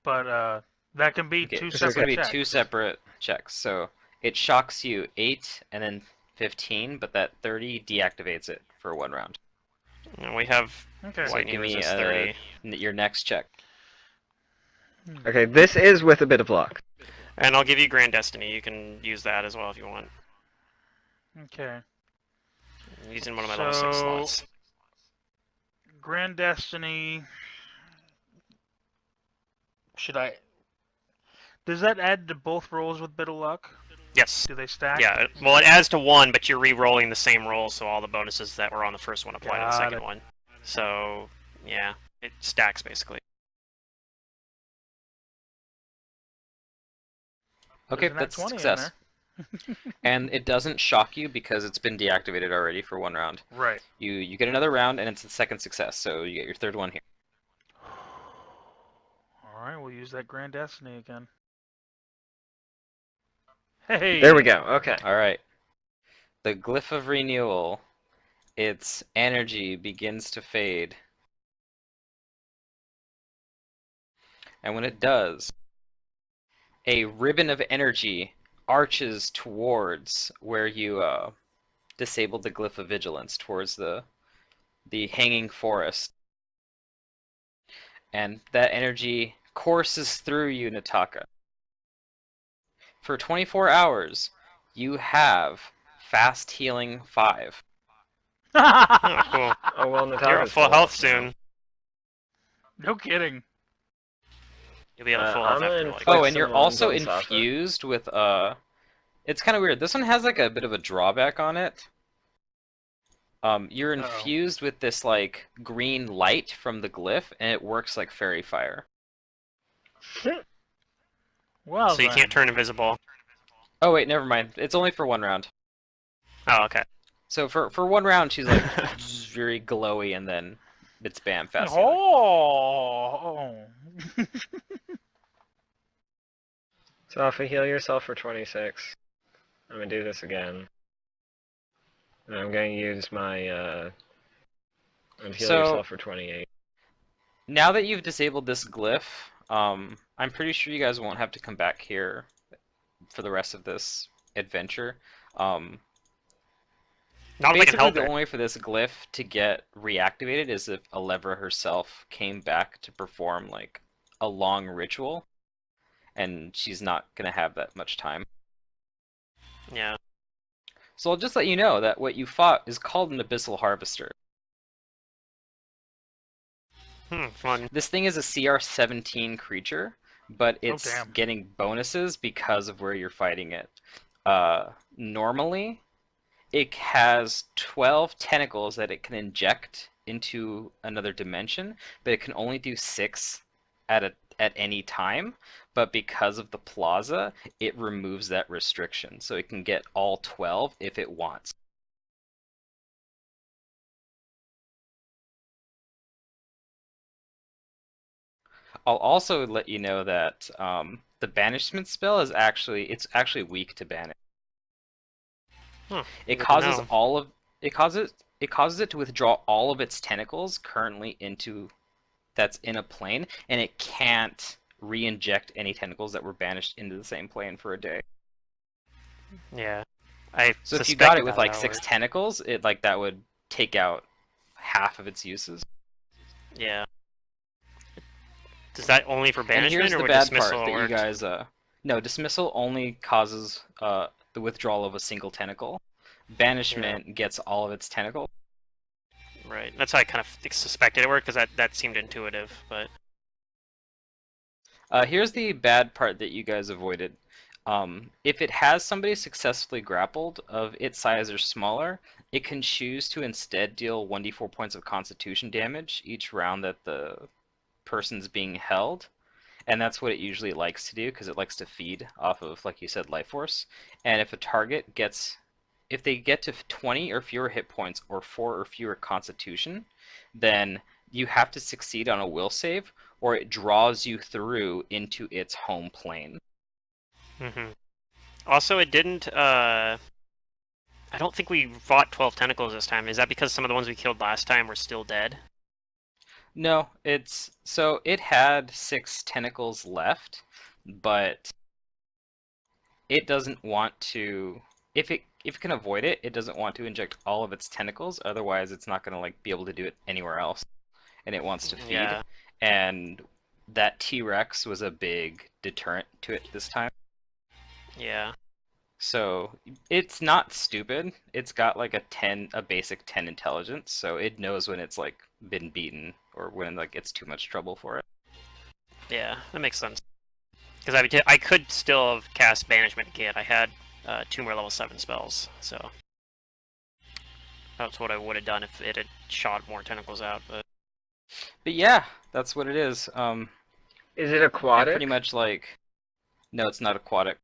But that can be Okay, two so it's separate gonna be checks. 2 separate checks. So it shocks you 8 and then 15, but that 30 deactivates it for 1 round. We have Okay. So lightning give me resist 30. your next check. Okay, this is with a bit of luck. And I'll give you Grand Destiny. You can use that as well if you want. Okay. I'm using one of my level 6 So- slots. Grand Destiny. Should I? Does that add to both rolls with bit of luck? Yes. Do they stack? Yeah, well, it adds to 1, but you're re-rolling the same roll, so all the bonuses that were on the first one apply to the Got second it. one. So, yeah, it stacks basically. Okay, There's an that's a 20 in success. there. And it doesn't shock you because it's been deactivated already for 1 round. Right. You get another round and it's the second success, so you get your 3rd one here. Alright, we'll use that Grand Destiny again. Hey! There we go. Okay. Alright. The Glyph of Renewal. Its energy begins to fade. And when it does, a ribbon of energy arches towards where you disabled the Glyph of Vigilance, towards the hanging forest. And that energy courses through you, Nataka. For 24 hours, you have fast healing 5. Oh, cool. Oh well, You're Nataka's at full health now. soon. No kidding. You'll be at full I'm health after gonna like. inflict Oh, and some you're wounds also on Safa. infused with it's kind of weird. This one has like a bit of a drawback on it. You're Uh-oh. infused with this like green light from the glyph, and it works like fairy fire. Well, So you then. can't turn invisible. Oh wait, never mind. It's only for 1 round. Oh, okay. So for 1 round, she's like very glowy, and then it's bam, fast healing. Oh! Safa, heal yourself for 26. I'm gonna do this again. And I'm gonna use my and heal So- yourself for 28. Now that you've disabled this glyph, I'm pretty sure you guys won't have to come back here for the rest of this adventure. Not if I can Basically, help the her. only way for this glyph to get reactivated is if Alevra herself came back to perform like a long ritual, and she's not gonna have that much time. Yeah. So I'll just let you know that what you fought is called an Abyssal Harvester. Fun. This thing is a CR 17 creature, but it's damn. getting bonuses because of where you're fighting it. Normally, it has 12 tentacles that it can inject into another dimension, but it can only do 6 at any time. But because of the plaza, it removes that restriction, so it can get all 12 if it wants. I'll also let you know that the banishment spell is actually weak to banish. Huh, It good to causes know. all of it causes it to withdraw all of its tentacles currently into that's in a plane, and it can't re-inject any tentacles that were banished into the same plane for a day. Yeah. I So if you got suspected it with that was like how it 6 worked. tentacles, it like that would take out half of its uses. Yeah. Is that only for And banishment, here's or the would bad dismissal part that you worked? guys no, dismissal only causes the withdrawal of a single tentacle. Yeah. Banishment gets all of its tentacles. Right. That's how I kind of suspected it worked, because that seemed intuitive, but... Here's the bad part that you guys avoided. If it has somebody successfully grappled of its size or smaller, it can choose to instead deal 1d4 points of constitution damage each round that the person's being held. And that's what it usually likes to do, because it likes to feed off of, like you said, life force. And if a target gets, if they get to 20 or fewer hit points or 4 or fewer constitution, then you have to succeed on a will save, or it draws you through into its home plane. hmm Also, it didn't, I don't think we fought 12 tentacles this time. Is that because some of the ones we killed last time were still dead? No, it's so it had 6 tentacles left, but it doesn't want to, if it can avoid it, it doesn't want to inject all of its tentacles, otherwise it's not going to like be able to do it anywhere else, and it wants to feed. Yeah. And that T-Rex was a big deterrent to it this time. Yeah. So it's not stupid. It's got like a basic 10 intelligence, so it knows when it's like been beaten or when like it's too much trouble for it. Yeah, that makes sense. Because I could still have cast Banishment again. I had 2 more level 7 spells, so that's what I would have done if it had shot more tentacles out. But yeah, that's what it is. Is it And aquatic? pretty much like, no, it's not aquatic.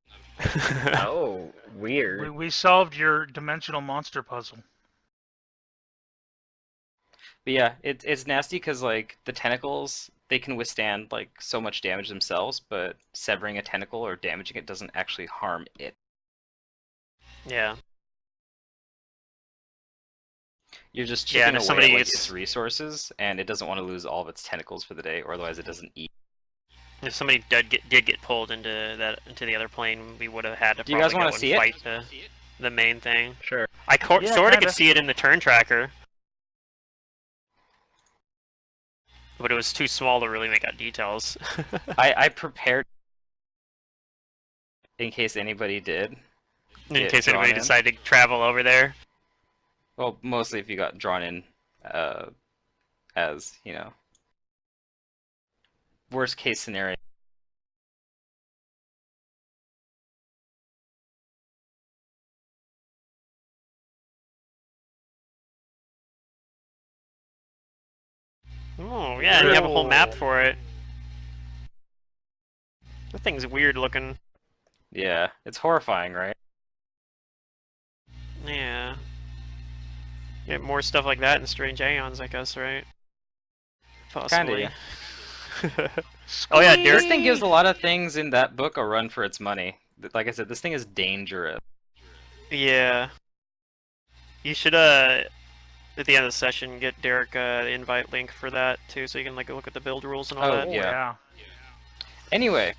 Oh, weird. We solved your dimensional monster puzzle. But yeah, it's nasty because like the tentacles, they can withstand like so much damage themselves, but severing a tentacle or damaging it doesn't actually harm it. Yeah. You're just Yeah, chipping and if away somebody at like gets its resources, and it doesn't want to lose all of its tentacles for the day, or otherwise it doesn't eat. if somebody did get pulled into the other plane, we would have had to Do you guys probably want go to and see it? fight the main thing. Sure. I Yeah, sort of kinda. could see it in the turn tracker, but it was too small to really make out details. I prepared in case anybody did In get case drawn anybody in. decided to travel over there. Well, mostly if you got drawn in as, you know, worst case scenario. Oh, yeah, and you have a whole map Oh. for it. That thing's weird looking. Yeah, it's horrifying, right? Yeah. Get more stuff like that in Strange Aeons, I guess, right? Kinda, Possibly. yeah. Oh yeah, This thing gives a lot of things in that book a run for its money. Like I said, this thing is dangerous. Yeah. You should, at the end of the session, get Derek the invite link for that, too, so you can, like, look at the build rules and all Oh, that. Oh yeah. yeah. Anyway,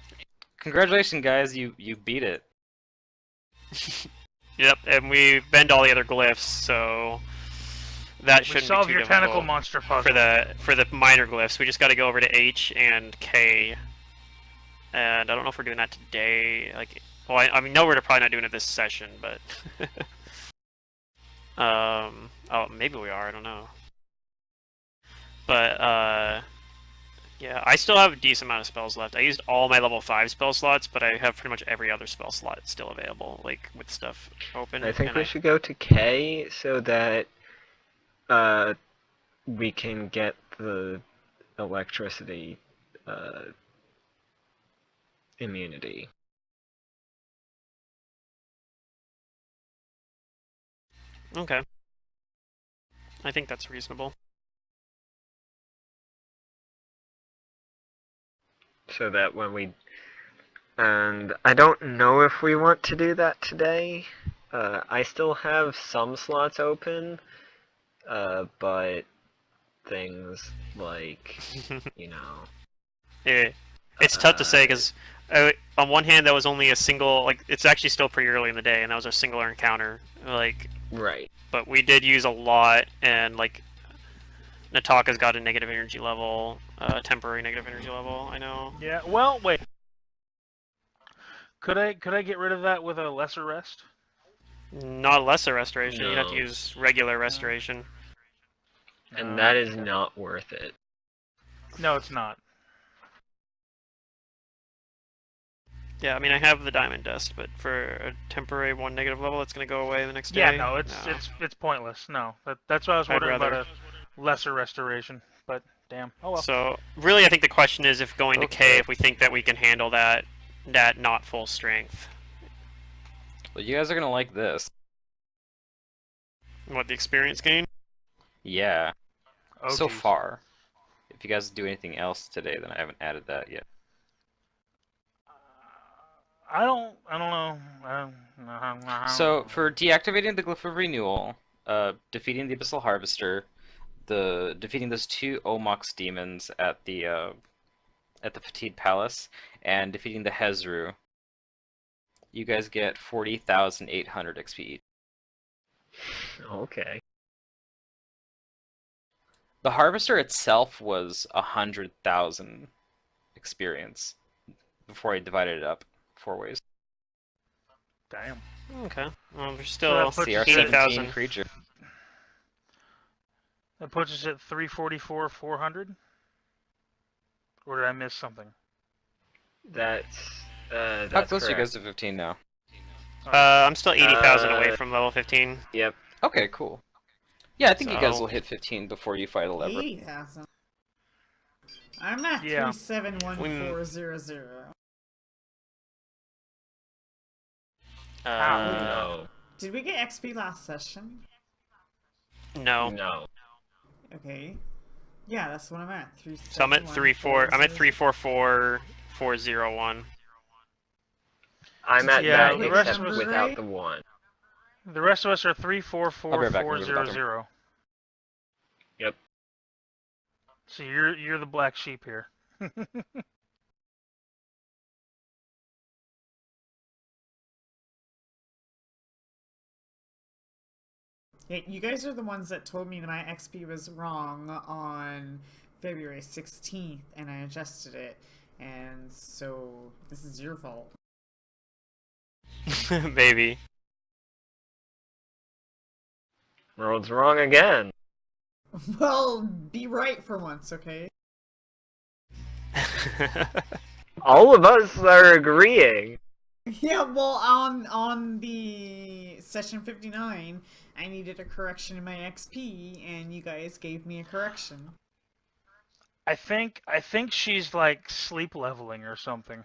congratulations, guys. You beat it. Yep, and we bend all the other glyphs, so that We shouldn't solved be too your tentacle difficult monster puzzle. for the minor glyphs. We just got to go over to H and K, and I don't know if we're doing that today. Like, well, I mean, no, we're probably not doing it this session, but oh, maybe we are. I don't know. But yeah, I still have a decent amount of spells left. I used all my level 5 spell slots, but I have pretty much every other spell slot still available, like with stuff open. I think and we should go to K so that we can get the electricity immunity. Okay. I think that's reasonable. So that when we... And I don't know if we want to do that today. I still have some slots open, but things like, you know, It's tough to say because on one hand that was only a single, like it's actually still pretty early in the day, and that was a singular encounter. Like, right. but we did use a lot, and like Nataka's got a negative energy level, temporary negative energy level. I know. Yeah. Well, wait. Could I get rid of that with a lesser rest? Not lesser restoration. You'd have to No. use regular restoration. And that is not worth it. No, it's not. Yeah, I mean I have the diamond dust, but for a temporary 1 negative level, it's gonna go away the next day. Yeah, no, it's pointless. No, that's why I was I'd wondering about rather- a lesser restoration. But damn, oh well. So really, I think the question is if going to K, Okay. if we think that we can handle that not full strength. Well, you guys are gonna like this. What, the experience gain? Yeah. Oh, So geez. far. If you guys do anything else today, then I haven't added that yet. I don't know. I don't So know. for deactivating the Glyph of Renewal, defeating the Abyssal Harvester, defeating those 2 Omox demons at the Fatigued Palace, and defeating the Hezru, you guys get 40,800 XP each. Okay. The Harvester itself was 100,000 experience before I divided it up 4 ways. Damn. Okay. Well, there's So still that puts us at 80,000. CR17 creature. That puts us at 344, 400. Or did I miss something? That's How close are you correct. guys to 15 now? I'm still 80,000 away Uh, from level 15. Yep. Okay, cool. Yeah, I think you guys So- will hit 15 before you fight a lever. 80,000. I'm at Yeah. 371400. No. Did we get XP last session? No. No. Okay. Yeah, that's what I'm at. So I'm at 344,401. I'm at Yeah, that the rest except of us- without the 1. The rest of us are I'll be right back, I'll be right back. 344,400. Yep. So you're the black sheep here. Yeah, you guys are the ones that told me that my XP was wrong on February 16th, and I adjusted it. And so this is your fault. Maybe. World's wrong again. Well, be right for once, okay? All of us are agreeing. Yeah, well, on the session 59, I needed a correction in my XP, and you guys gave me a correction. I think she's like sleep leveling or something.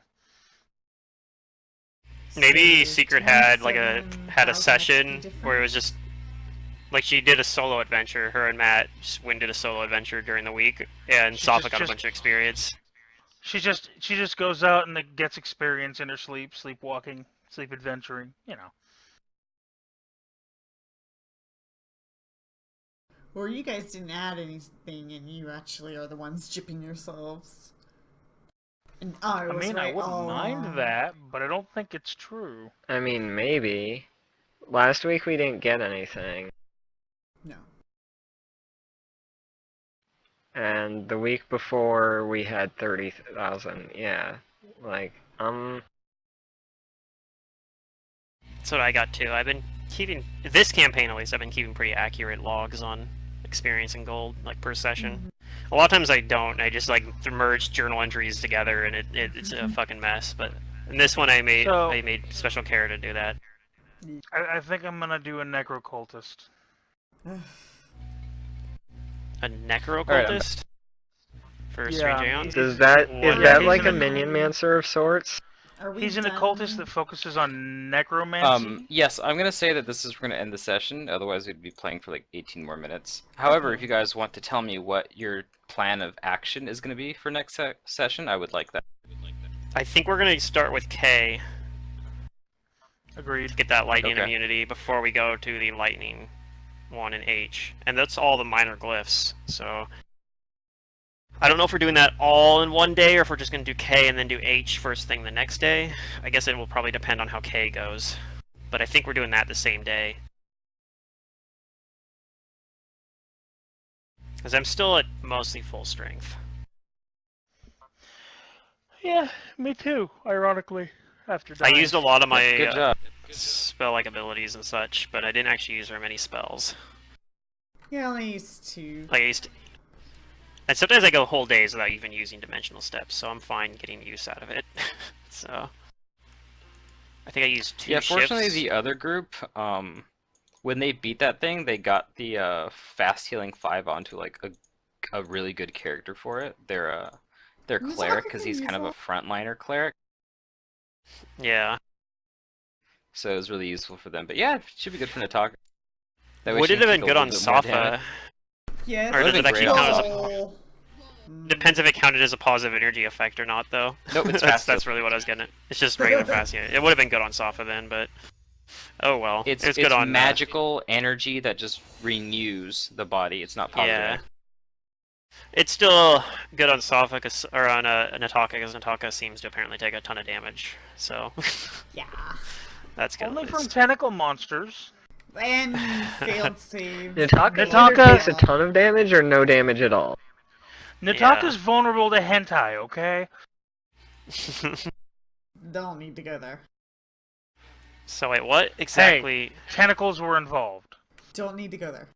Maybe So, Secret had like a 27,000 session XP where it was just like she did a solo adventure. Her and Matt just did a solo adventure during the week, and She Safa got a just- bunch of experience. She just goes out and gets experience in her sleep, sleepwalking, sleep adventuring, you know. Or you guys didn't add anything, and you actually are the ones gypping yourselves. And I I was mean, right I wouldn't all along. mind that, but I don't think it's true. I mean, maybe. Last week we didn't get anything. No. And the week before we had 30,000. Yeah. Like, That's what I got too. I've been keeping this campaign at least. I've been keeping pretty accurate logs on experience and gold, like per session. A lot of times I don't. I just like merge journal entries together, and it's a fucking mess. But in this one, I made special care to do that. I think I'm gonna do a necrocultist. A necrocultist for Strange Yeah, Aeons. is that What? like he's a an- minion mancer of sorts? Are we He's an done? occultist that focuses on necromancy. Yes, I'm gonna say that this is we're gonna end the session. Otherwise, we'd be playing for like 18 more minutes. However, if you guys want to tell me what your plan of action is gonna be for next session, I would like that. I think we're gonna start with K. Agreed. to get that lightning Okay. immunity before we go to the lightning one in H. And that's all the minor glyphs, so I don't know if we're doing that all in one day or if we're just going to do K and then do H first thing the next day. I guess it will probably depend on how K goes. But I think we're doing that the same day. Because I'm still at mostly full strength. Yeah, me too. Ironically, after I dying. used a lot of my Good job. spell-like abilities and such, but I didn't actually use very many spells. Yeah, I only used 2. Like I used to... And sometimes I go whole days without even using dimensional steps, so I'm fine getting use out of it. So I think I used 2 Yeah, fortunately shifts. the other group, when they beat that thing, they got the fast healing 5 onto like a really good character for it. Their Who's cleric, talking because to he's you, kind of a Zal? frontliner cleric, Yeah. so it was really useful for them. But yeah, it should be good for Nataka. That way Would she it can have take been a good on little bit more damage. Safa? Yes. Or does it Would've been actually great count as a... No. Depends if it counted as a positive energy effect or not, though. Nope, it's that's fast really what I was getting at. It's just regular fast healing. It would have been good on Safa then, but oh well. It's It was good on magical energy that just renews the body. It's not positive. yeah. It's still good on Safa or on Nataka because Nataka seems to apparently take a ton of damage. So Yeah. that's good. Only at from least. tentacle monsters. And failed saves. Nataka Nataka- either takes a ton of damage or no damage at all. Nataka's vulnerable to hentai, okay? Don't need to go there. So wait, what exactly? Tentacles were involved. Don't need to go there.